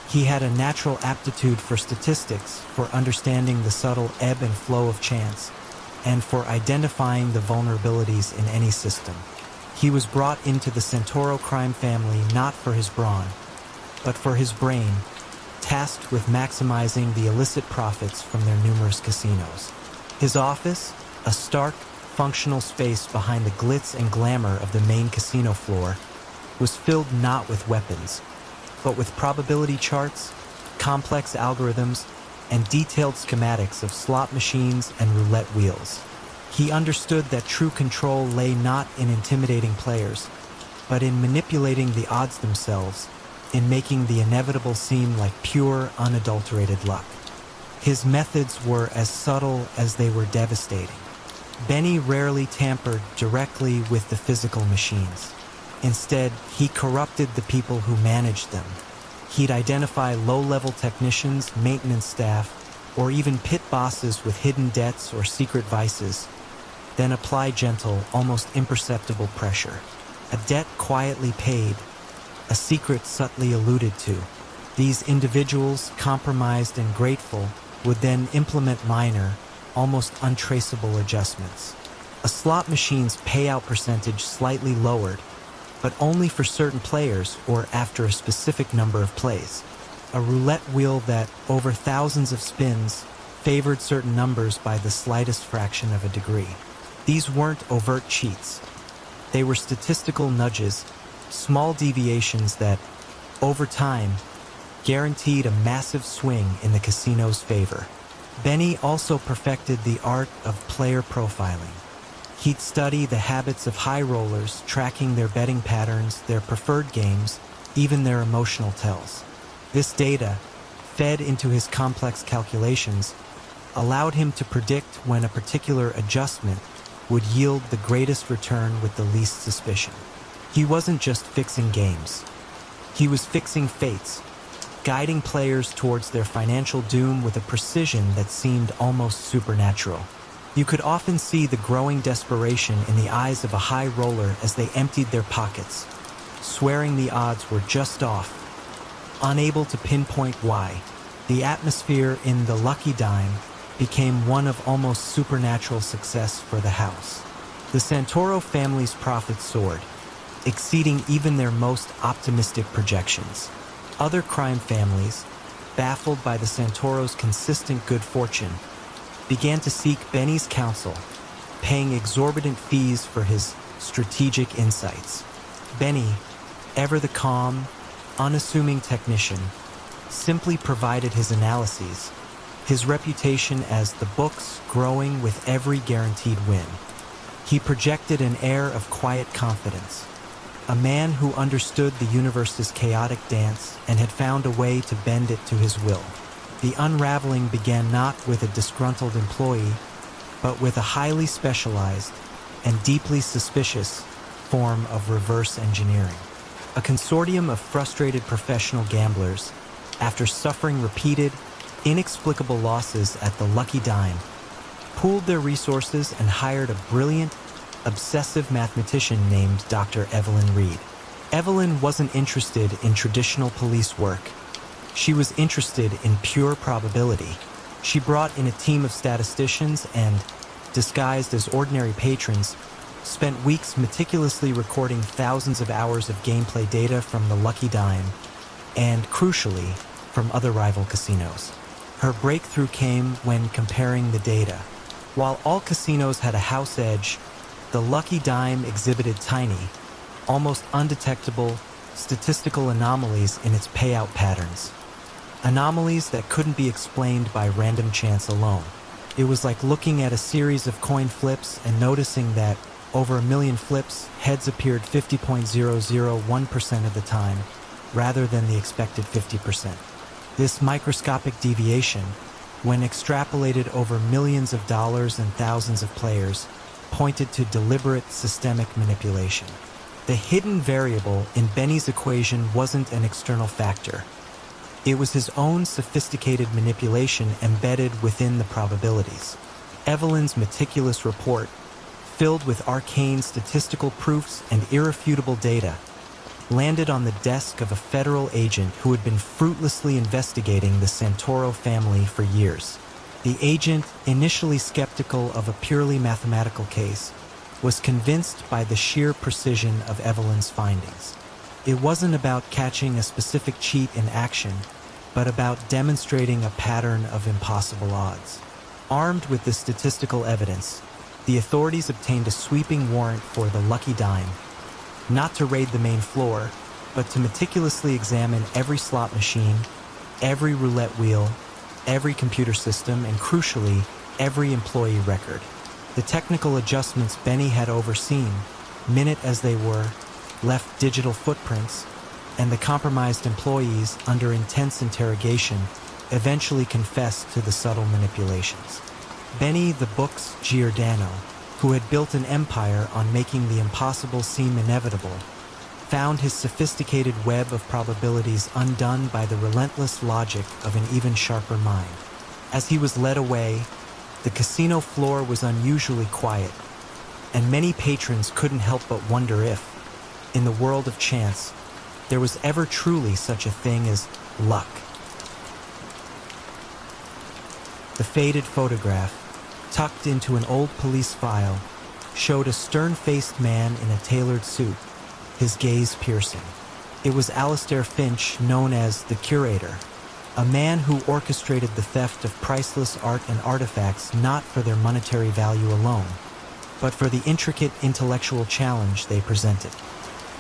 He had a natural aptitude for statistics, for understanding the subtle ebb and flow of chance, and for identifying the vulnerabilities in any system. He was brought into the Santoro crime family not for his brawn, but for his brain, tasked with maximizing the illicit profits from their numerous casinos. His office, a stark, functional space behind the glitz and glamour of the main casino floor, was filled not with weapons, but with probability charts, complex algorithms, and detailed schematics of slot machines and roulette wheels. He understood that true control lay not in intimidating players, but in manipulating the odds themselves, in making the inevitable seem like pure, unadulterated luck. His methods were as subtle as they were devastating. Benny rarely tampered directly with the physical machines. Instead, he corrupted the people who managed them. He'd identify low-level technicians, maintenance staff, or even pit bosses with hidden debts or secret vices, then apply gentle, almost imperceptible pressure. A debt quietly paid, a secret subtly alluded to. These individuals, compromised and grateful, would then implement minor, almost untraceable adjustments. A slot machine's payout percentage slightly lowered, but only for certain players or after a specific number of plays. A roulette wheel that, over thousands of spins, favored certain numbers by the slightest fraction of a degree. These weren't overt cheats. They were statistical nudges, small deviations that, over time, guaranteed a massive swing in the casino's favor. Benny also perfected the art of player profiling. He'd study the habits of high rollers, tracking their betting patterns, their preferred games, even their emotional tells. This data, fed into his complex calculations, allowed him to predict when a particular adjustment would yield the greatest return with the least suspicion. He wasn't just fixing games. He was fixing fates, guiding players towards their financial doom with a precision that seemed almost supernatural. You could often see the growing desperation in the eyes of a high roller as they emptied their pockets, swearing the odds were just off, unable to pinpoint why. The atmosphere in the Lucky Dime became one of almost supernatural success for the house. The Santoro family's profits soared, exceeding even their most optimistic projections. Other crime families, baffled by the Santoros' consistent good fortune, began to seek Benny's counsel, paying exorbitant fees for his strategic insights. Benny, ever the calm, unassuming technician, simply provided his analyses, his reputation as the books growing with every guaranteed win. He projected an air of quiet confidence, a man who understood the universe's chaotic dance and had found a way to bend it to his will. The unraveling began not with a disgruntled employee, but with a highly specialized and deeply suspicious form of reverse engineering. A consortium of frustrated professional gamblers, after suffering repeated, inexplicable losses at the Lucky Dime, pooled their resources and hired a brilliant, obsessive mathematician named Dr. Evelyn Reed. Evelyn wasn't interested in traditional police work. She was interested in pure probability. She brought in a team of statisticians and, disguised as ordinary patrons, spent weeks meticulously recording thousands of hours of gameplay data from the Lucky Dime and, crucially, from other rival casinos. Her breakthrough came when comparing the data. While all casinos had a house edge, the Lucky Dime exhibited tiny, almost undetectable, statistical anomalies in its payout patterns. Anomalies that couldn't be explained by random chance alone. It was like looking at a series of coin flips and noticing that, over a million flips, heads appeared 50.001% of the time, rather than the expected 50%. This microscopic deviation, when extrapolated over millions of dollars and thousands of players, pointed to deliberate systemic manipulation. The hidden variable in Benny's equation wasn't an external factor. It was his own sophisticated manipulation embedded within the probabilities. Evelyn's meticulous report, filled with arcane statistical proofs and irrefutable data, landed on the desk of a federal agent who had been fruitlessly investigating the Santoro family for years. The agent, initially skeptical of a purely mathematical case, was convinced by the sheer precision of Evelyn's findings. It wasn't about catching a specific cheat in action, but about demonstrating a pattern of impossible odds. Armed with the statistical evidence, the authorities obtained a sweeping warrant for the Lucky Dime, not to raid the main floor, but to meticulously examine every slot machine, every roulette wheel, every computer system, and crucially, every employee record. The technical adjustments Benny had overseen, minute as they were, left digital footprints, and the compromised employees, under intense interrogation, eventually confessed to the subtle manipulations. Benny the Book's Giordano, who had built an empire on making the impossible seem inevitable, found his sophisticated web of probabilities undone by the relentless logic of an even sharper mind. As he was led away, the casino floor was unusually quiet, and many patrons couldn't help but wonder if, in the world of chance, there was ever truly such a thing as luck. The faded photograph, tucked into an old police file, showed a stern-faced man in a tailored suit, his gaze piercing. It was Alastair Finch, known as the Curator, a man who orchestrated the theft of priceless art and artifacts not for their monetary value alone, but for the intricate intellectual challenge they presented.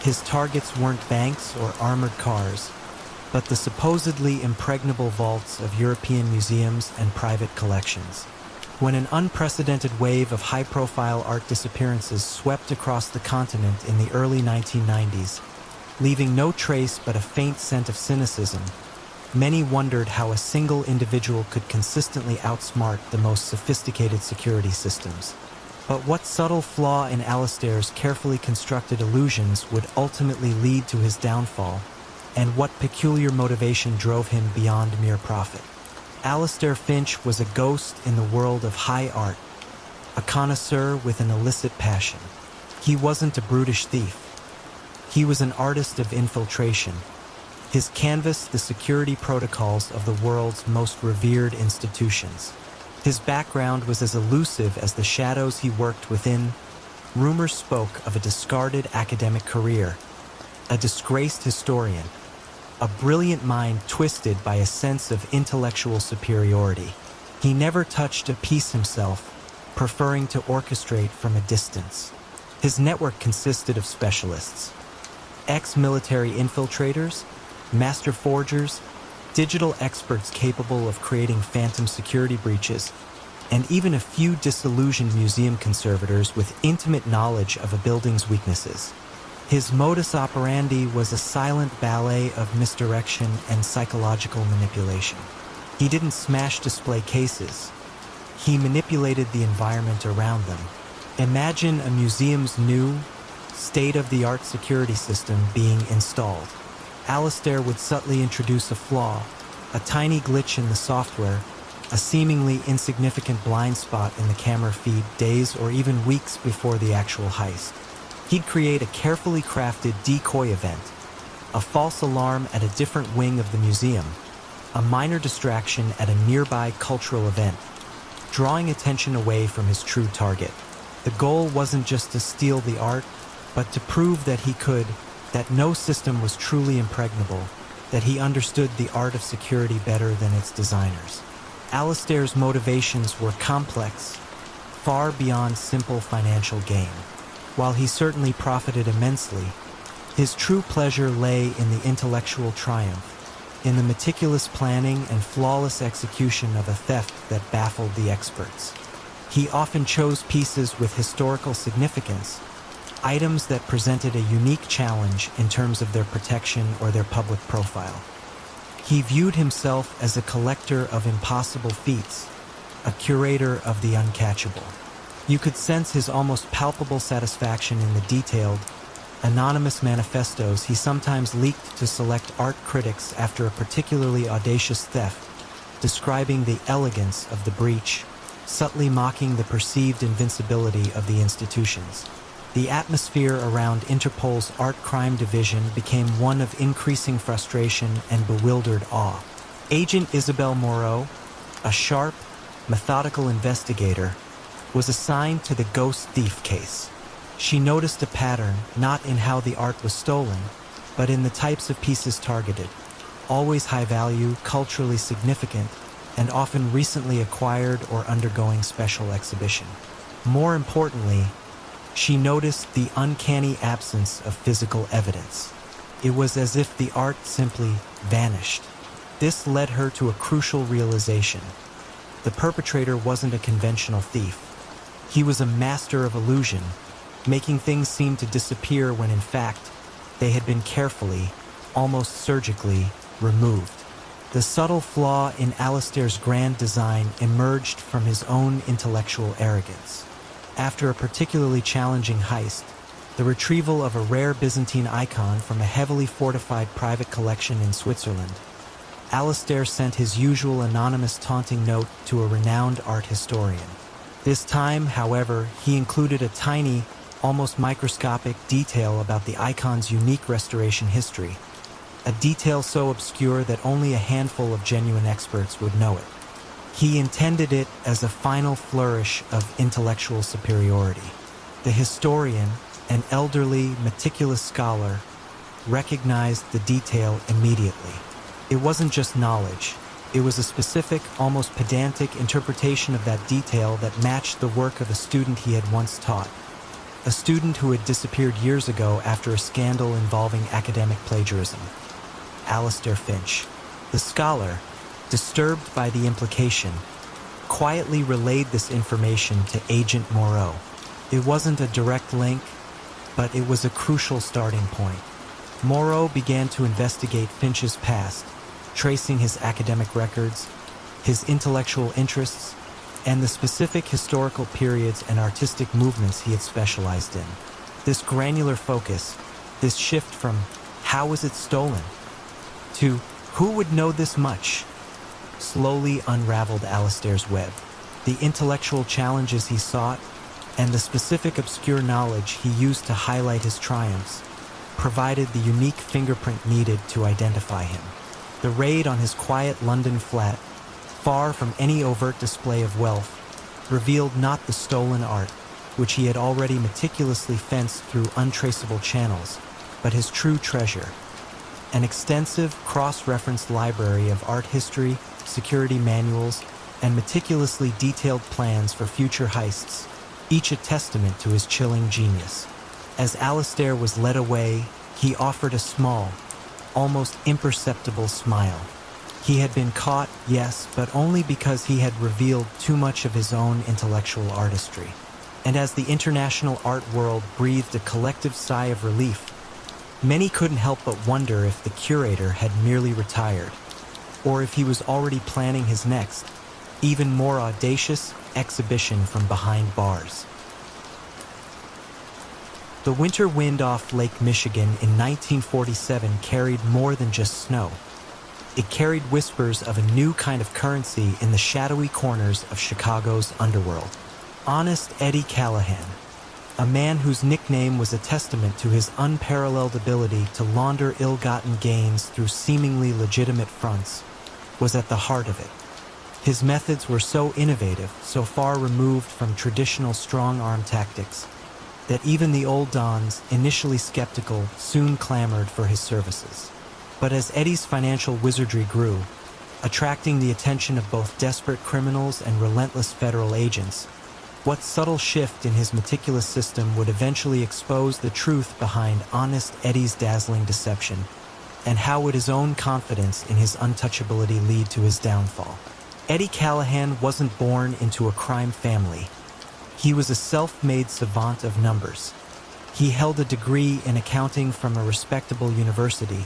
His targets weren't banks or armored cars, but the supposedly impregnable vaults of European museums and private collections. When an unprecedented wave of high-profile art disappearances swept across the continent in the early 1990s, leaving no trace but a faint scent of cynicism, many wondered how a single individual could consistently outsmart the most sophisticated security systems. But what subtle flaw in Alastair's carefully constructed illusions would ultimately lead to his downfall, and what peculiar motivation drove him beyond mere profit? Alastair Finch was a ghost in the world of high art, a connoisseur with an illicit passion. He wasn't a brutish thief. He was an artist of infiltration. His canvas the security protocols of the world's most revered institutions. His background was as elusive as the shadows he worked within. Rumors spoke of a discarded academic career, a disgraced historian, a brilliant mind twisted by a sense of intellectual superiority. He never touched a piece himself, preferring to orchestrate from a distance. His network consisted of specialists, ex-military infiltrators, master forgers, digital experts capable of creating phantom security breaches, and even a few disillusioned museum conservators with intimate knowledge of a building's weaknesses. His modus operandi was a silent ballet of misdirection and psychological manipulation. He didn't smash display cases. He manipulated the environment around them. Imagine a museum's new, state-of-the-art security system being installed. Alastair would subtly introduce a flaw, a tiny glitch in the software, a seemingly insignificant blind spot in the camera feed days or even weeks before the actual heist. He'd create a carefully crafted decoy event, a false alarm at a different wing of the museum, a minor distraction at a nearby cultural event, drawing attention away from his true target. The goal wasn't just to steal the art, but to prove that he could, that no system was truly impregnable, that he understood the art of security better than its designers. Alastair's motivations were complex, far beyond simple financial gain. While he certainly profited immensely, his true pleasure lay in the intellectual triumph, in the meticulous planning and flawless execution of a theft that baffled the experts. He often chose pieces with historical significance, items that presented a unique challenge in terms of their protection or their public profile. He viewed himself as a collector of impossible feats, a curator of the uncatchable. You could sense his almost palpable satisfaction in the detailed, anonymous manifestos he sometimes leaked to select art critics after a particularly audacious theft, describing the elegance of the breach, subtly mocking the perceived invincibility of the institutions. The atmosphere around Interpol's Art Crime Division became one of increasing frustration and bewildered awe. Agent Isabel Moreau, a sharp, methodical investigator, was assigned to the ghost thief case. She noticed a pattern not in how the art was stolen, but in the types of pieces targeted, always high value, culturally significant, and often recently acquired or undergoing special exhibition. More importantly, she noticed the uncanny absence of physical evidence. It was as if the art simply vanished. This led her to a crucial realization. The perpetrator wasn't a conventional thief. He was a master of illusion, making things seem to disappear when in fact they had been carefully, almost surgically, removed. The subtle flaw in Alistair's grand design emerged from his own intellectual arrogance. After a particularly challenging heist, the retrieval of a rare Byzantine icon from a heavily fortified private collection in Switzerland, Alistair sent his usual anonymous taunting note to a renowned art historian. This time, however, he included a tiny, almost microscopic detail about the icon's unique restoration history, a detail so obscure that only a handful of genuine experts would know it. He intended it as a final flourish of intellectual superiority. The historian, an elderly, meticulous scholar, recognized the detail immediately. It wasn't just knowledge. It was a specific, almost pedantic interpretation of that detail that matched the work of a student he had once taught. A student who had disappeared years ago after a scandal involving academic plagiarism. Alistair Finch. The scholar, disturbed by the implication, quietly relayed this information to Agent Moreau. It wasn't a direct link, but it was a crucial starting point. Moreau began to investigate Finch's past, tracing his academic records, his intellectual interests, and the specific historical periods and artistic movements he had specialized in. This granular focus, this shift from "how was it stolen?" to "who would know this much?" slowly unraveled Alistair's web. The intellectual challenges he sought, and the specific obscure knowledge he used to highlight his triumphs, provided the unique fingerprint needed to identify him. The raid on his quiet London flat, far from any overt display of wealth, revealed not the stolen art, which he had already meticulously fenced through untraceable channels, but his true treasure. An extensive, cross-referenced library of art history, security manuals, and meticulously detailed plans for future heists, each a testament to his chilling genius. As Alistair was led away, he offered a small, almost imperceptible smile. He had been caught, yes, but only because he had revealed too much of his own intellectual artistry. And as the international art world breathed a collective sigh of relief, many couldn't help but wonder if the curator had merely retired, or if he was already planning his next, even more audacious exhibition from behind bars. The winter wind off Lake Michigan in 1947 carried more than just snow. It carried whispers of a new kind of currency in the shadowy corners of Chicago's underworld. Honest Eddie Callahan, a man whose nickname was a testament to his unparalleled ability to launder ill-gotten gains through seemingly legitimate fronts, was at the heart of it. His methods were so innovative, so far removed from traditional strong-arm tactics, that even the old dons, initially skeptical, soon clamored for his services. But as Eddie's financial wizardry grew, attracting the attention of both desperate criminals and relentless federal agents, what subtle shift in his meticulous system would eventually expose the truth behind Honest Eddie's dazzling deception, and how would his own confidence in his untouchability lead to his downfall? Eddie Callahan wasn't born into a crime family. He was a self-made savant of numbers. He held a degree in accounting from a respectable university,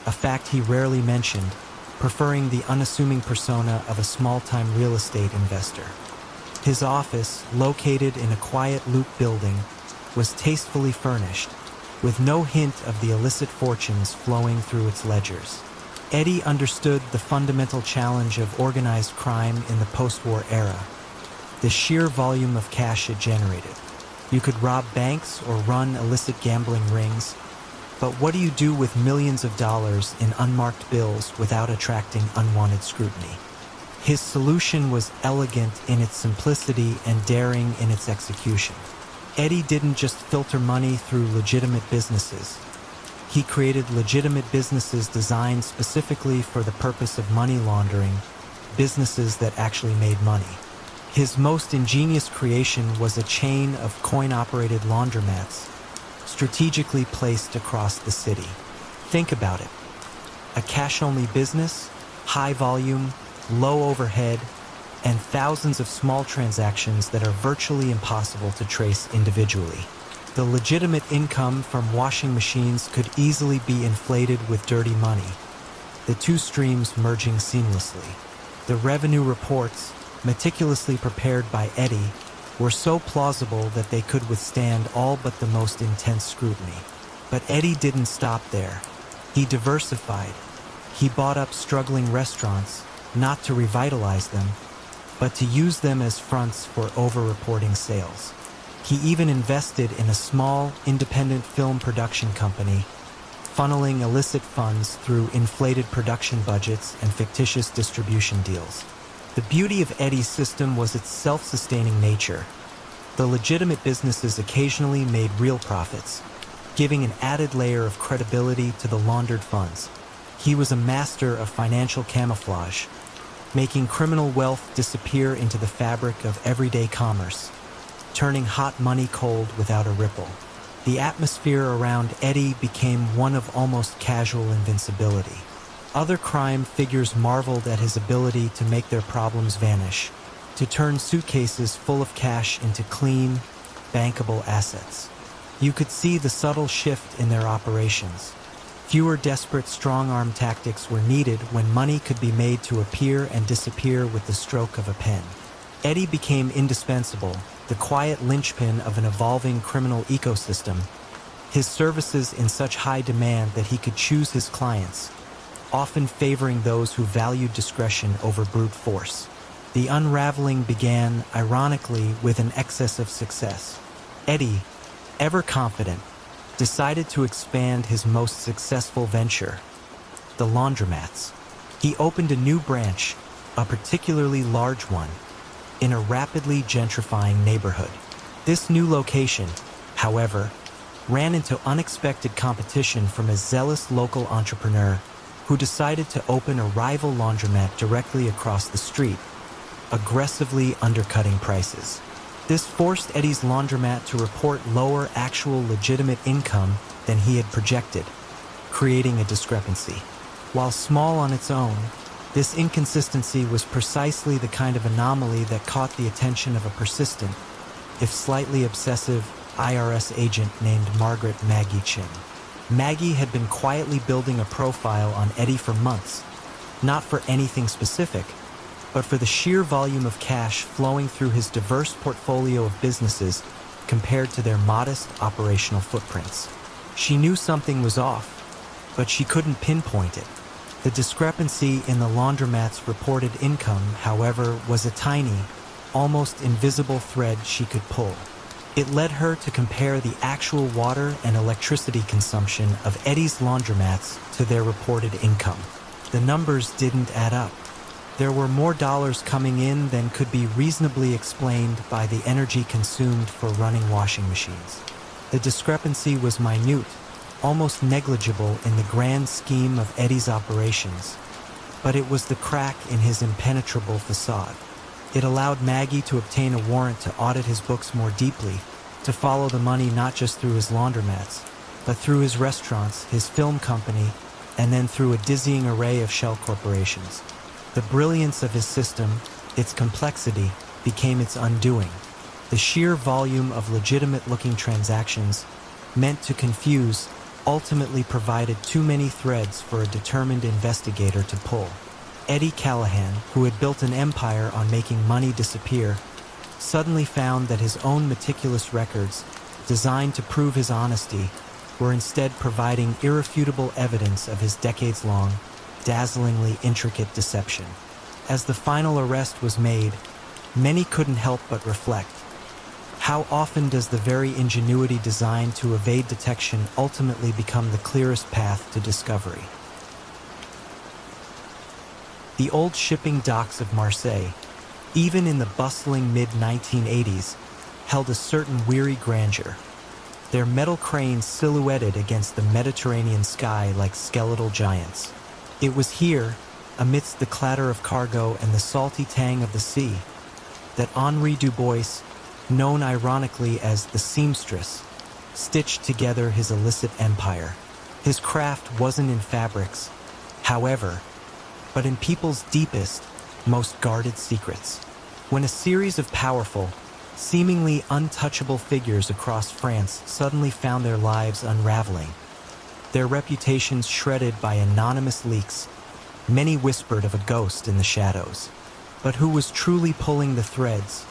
a fact he rarely mentioned, preferring the unassuming persona of a small-time real estate investor. His office, located in a quiet loop building, was tastefully furnished, with no hint of the illicit fortunes flowing through its ledgers. Eddie understood the fundamental challenge of organized crime in the post-war era, the sheer volume of cash it generated. You could rob banks or run illicit gambling rings, but what do you do with millions of dollars in unmarked bills without attracting unwanted scrutiny? His solution was elegant in its simplicity and daring in its execution. Eddie didn't just filter money through legitimate businesses. He created legitimate businesses designed specifically for the purpose of money laundering, businesses that actually made money. His most ingenious creation was a chain of coin-operated laundromats, strategically placed across the city. Think about it. A cash-only business, high volume, low overhead, and thousands of small transactions that are virtually impossible to trace individually. The legitimate income from washing machines could easily be inflated with dirty money, the two streams merging seamlessly. The revenue reports, meticulously prepared by Eddie, were so plausible that they could withstand all but the most intense scrutiny. But Eddie didn't stop there. He diversified. He bought up struggling restaurants, not to revitalize them, but to use them as fronts for over-reporting sales. He even invested in a small, independent film production company, funneling illicit funds through inflated production budgets and fictitious distribution deals. The beauty of Eddie's system was its self-sustaining nature. The legitimate businesses occasionally made real profits, giving an added layer of credibility to the laundered funds. He was a master of financial camouflage, making criminal wealth disappear into the fabric of everyday commerce, turning hot money cold without a ripple. The atmosphere around Eddie became one of almost casual invincibility. Other crime figures marveled at his ability to make their problems vanish, to turn suitcases full of cash into clean, bankable assets. You could see the subtle shift in their operations. Fewer desperate strong-arm tactics were needed when money could be made to appear and disappear with the stroke of a pen. Eddie became indispensable, the quiet linchpin of an evolving criminal ecosystem, his services in such high demand that he could choose his clients, often favoring those who valued discretion over brute force. The unraveling began, ironically, with an excess of success. Eddie, ever confident, decided to expand his most successful venture, the laundromats. He opened a new branch, a particularly large one, in a rapidly gentrifying neighborhood. This new location, however, ran into unexpected competition from a zealous local entrepreneur who decided to open a rival laundromat directly across the street, aggressively undercutting prices. This forced Eddie's laundromat to report lower actual legitimate income than he had projected, creating a discrepancy. While small on its own, this inconsistency was precisely the kind of anomaly that caught the attention of a persistent, if slightly obsessive, IRS agent named Margaret Maggie Chin. Maggie had been quietly building a profile on Eddie for months, not for anything specific, but for the sheer volume of cash flowing through his diverse portfolio of businesses compared to their modest operational footprints. She knew something was off, but she couldn't pinpoint it. The discrepancy in the laundromat's reported income, however, was a tiny, almost invisible thread she could pull. It led her to compare the actual water and electricity consumption of Eddie's laundromats to their reported income. The numbers didn't add up. There were more dollars coming in than could be reasonably explained by the energy consumed for running washing machines. The discrepancy was minute, almost negligible in the grand scheme of Eddie's operations, but it was the crack in his impenetrable facade. It allowed Maggie to obtain a warrant to audit his books more deeply, to follow the money not just through his laundromats, but through his restaurants, his film company, and then through a dizzying array of shell corporations. The brilliance of his system, its complexity, became its undoing. The sheer volume of legitimate-looking transactions, meant to confuse, ultimately provided too many threads for a determined investigator to pull. Eddie Callahan, who had built an empire on making money disappear, suddenly found that his own meticulous records, designed to prove his honesty, were instead providing irrefutable evidence of his decades-long, dazzlingly intricate deception. As the final arrest was made, many couldn't help but reflect. How often does the very ingenuity designed to evade detection ultimately become the clearest path to discovery? The old shipping docks of Marseille, even in the bustling mid-1980s, held a certain weary grandeur, their metal cranes silhouetted against the Mediterranean sky like skeletal giants. It was here, amidst the clatter of cargo and the salty tang of the sea, that Henri Dubois, known ironically as the seamstress, stitched together his illicit empire. His craft wasn't in fabrics, however, but in people's deepest, most guarded secrets. When a series of powerful, seemingly untouchable figures across France suddenly found their lives unraveling, their reputations shredded by anonymous leaks, many whispered of a ghost in the shadows. But who was truly pulling the threads,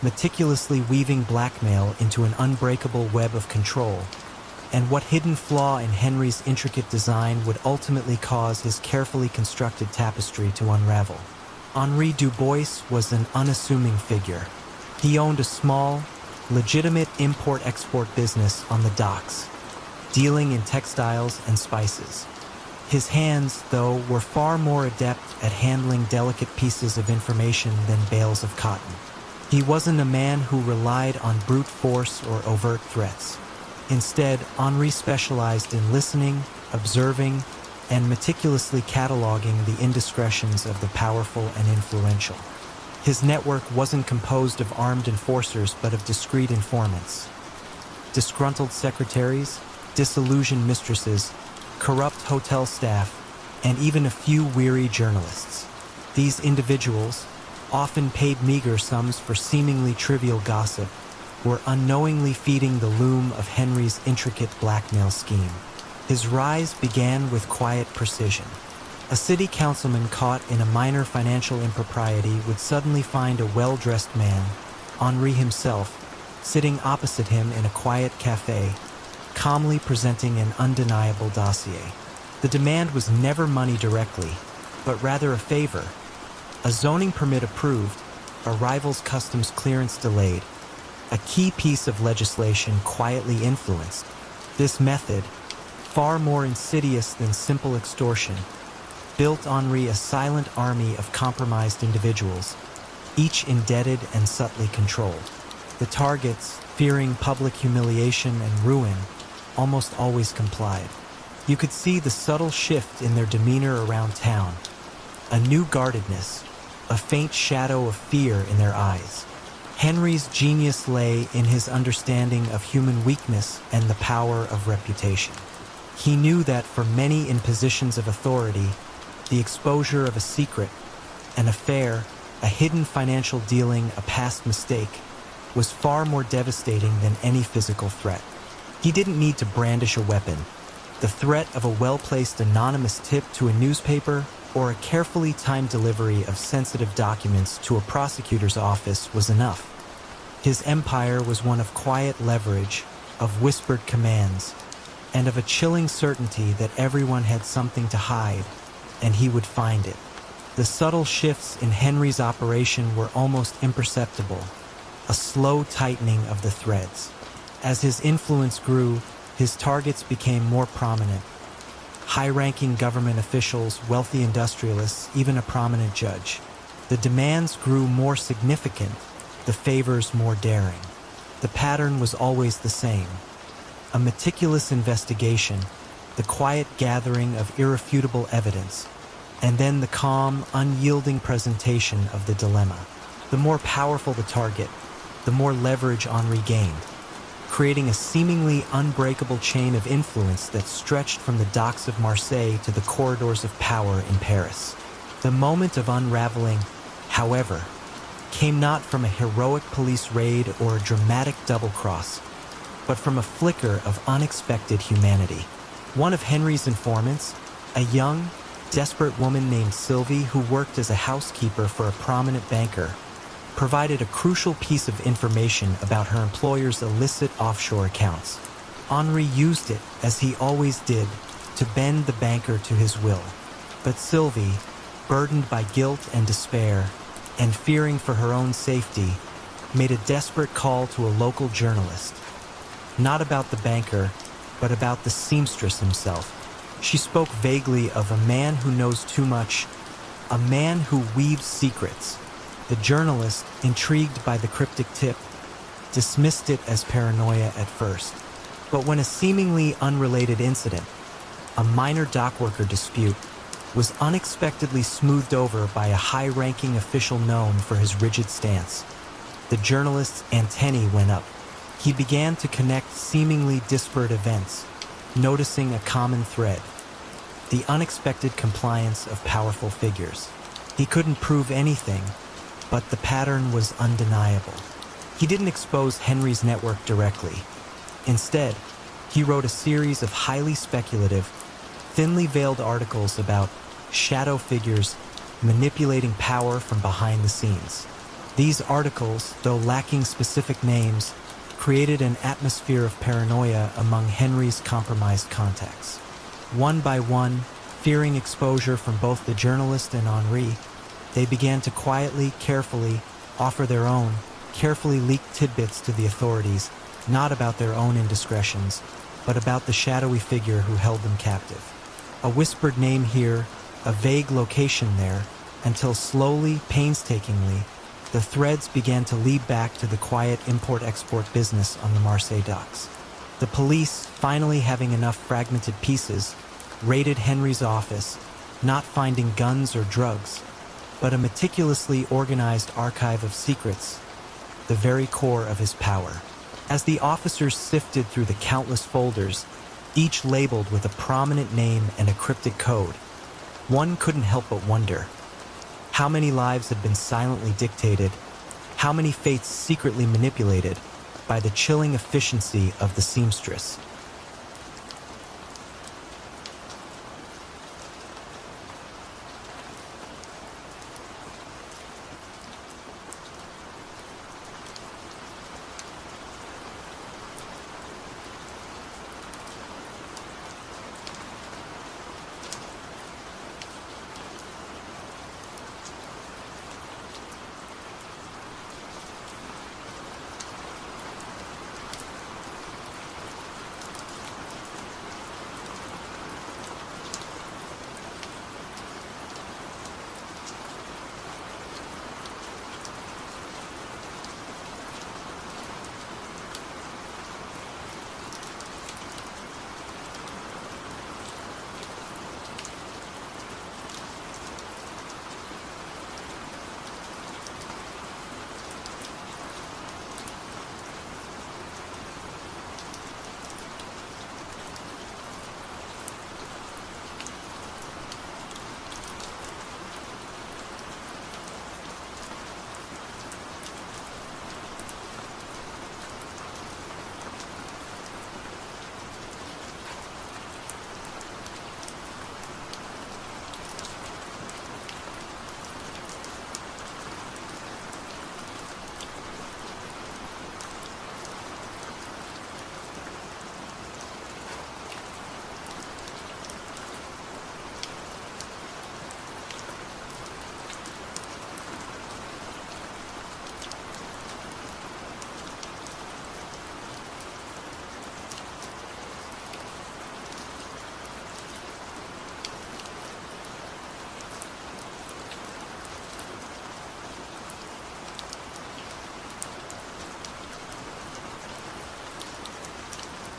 meticulously weaving blackmail into an unbreakable web of control, and what hidden flaw in Henry's intricate design would ultimately cause his carefully constructed tapestry to unravel? Henri Dubois was an unassuming figure. He owned a small, legitimate import-export business on the docks, dealing in textiles and spices. His hands, though, were far more adept at handling delicate pieces of information than bales of cotton. He wasn't a man who relied on brute force or overt threats. Instead, Henri specialized in listening, observing, and meticulously cataloging the indiscretions of the powerful and influential. His network wasn't composed of armed enforcers but of discreet informants. Disgruntled secretaries, disillusioned mistresses, corrupt hotel staff, and even a few weary journalists. These individuals, often paid meager sums for seemingly trivial gossip, were unknowingly feeding the loom of Henry's intricate blackmail scheme. His rise began with quiet precision. A city councilman caught in a minor financial impropriety would suddenly find a well-dressed man, Henri himself, sitting opposite him in a quiet cafe, calmly presenting an undeniable dossier. The demand was never money directly, but rather a favor. A zoning permit approved, a rival's customs clearance delayed, a key piece of legislation quietly influenced. This method, far more insidious than simple extortion, built Henri a silent army of compromised individuals, each indebted and subtly controlled. The targets, fearing public humiliation and ruin, almost always complied. You could see the subtle shift in their demeanor around town, a new guardedness, a faint shadow of fear in their eyes. Henry's genius lay in his understanding of human weakness and the power of reputation. He knew that for many in positions of authority, the exposure of a secret, an affair, a hidden financial dealing, a past mistake, was far more devastating than any physical threat. He didn't need to brandish a weapon. The threat of a well-placed anonymous tip to a newspaper or a carefully timed delivery of sensitive documents to a prosecutor's office was enough. His empire was one of quiet leverage, of whispered commands, and of a chilling certainty that everyone had something to hide, and he would find it. The subtle shifts in Henry's operation were almost imperceptible, a slow tightening of the threads. As his influence grew, his targets became more prominent. High-ranking government officials, wealthy industrialists, even a prominent judge. The demands grew more significant, the favors more daring. The pattern was always the same. A meticulous investigation, the quiet gathering of irrefutable evidence, and then the calm, unyielding presentation of the dilemma. The more powerful the target, the more leverage Henri gained, creating a seemingly unbreakable chain of influence that stretched from the docks of Marseille to the corridors of power in Paris. The moment of unraveling, however, came not from a heroic police raid or a dramatic double-cross, but from a flicker of unexpected humanity. One of Henry's informants, a young, desperate woman named Sylvie who worked as a housekeeper for a prominent banker, provided a crucial piece of information about her employer's illicit offshore accounts. Henri used it, as he always did, to bend the banker to his will. But Sylvie, burdened by guilt and despair, and fearing for her own safety, made a desperate call to a local journalist. Not about the banker, but about the seamstress himself. She spoke vaguely of a man who knows too much, a man who weaves secrets. The journalist, intrigued by the cryptic tip, dismissed it as paranoia at first. But when a seemingly unrelated incident, a minor dockworker dispute, was unexpectedly smoothed over by a high-ranking official known for his rigid stance, the journalist's antennae went up. He began to connect seemingly disparate events, noticing a common thread: the unexpected compliance of powerful figures. He couldn't prove anything, but the pattern was undeniable. He didn't expose Henry's network directly. Instead, he wrote a series of highly speculative, thinly veiled articles about shadow figures manipulating power from behind the scenes. These articles, though lacking specific names, created an atmosphere of paranoia among Henry's compromised contacts. One by one, fearing exposure from both the journalist and Henri, they began to quietly, carefully offer their own, carefully leaked tidbits to the authorities, not about their own indiscretions, but about the shadowy figure who held them captive. A whispered name here, a vague location there, until slowly, painstakingly, the threads began to lead back to the quiet import-export business on the Marseille docks. The police, finally having enough fragmented pieces, raided Henry's office, not finding guns or drugs, but a meticulously organized archive of secrets, the very core of his power. As the officers sifted through the countless folders, each labeled with a prominent name and a cryptic code, one couldn't help but wonder: how many lives had been silently dictated, how many fates secretly manipulated by the chilling efficiency of the seamstress?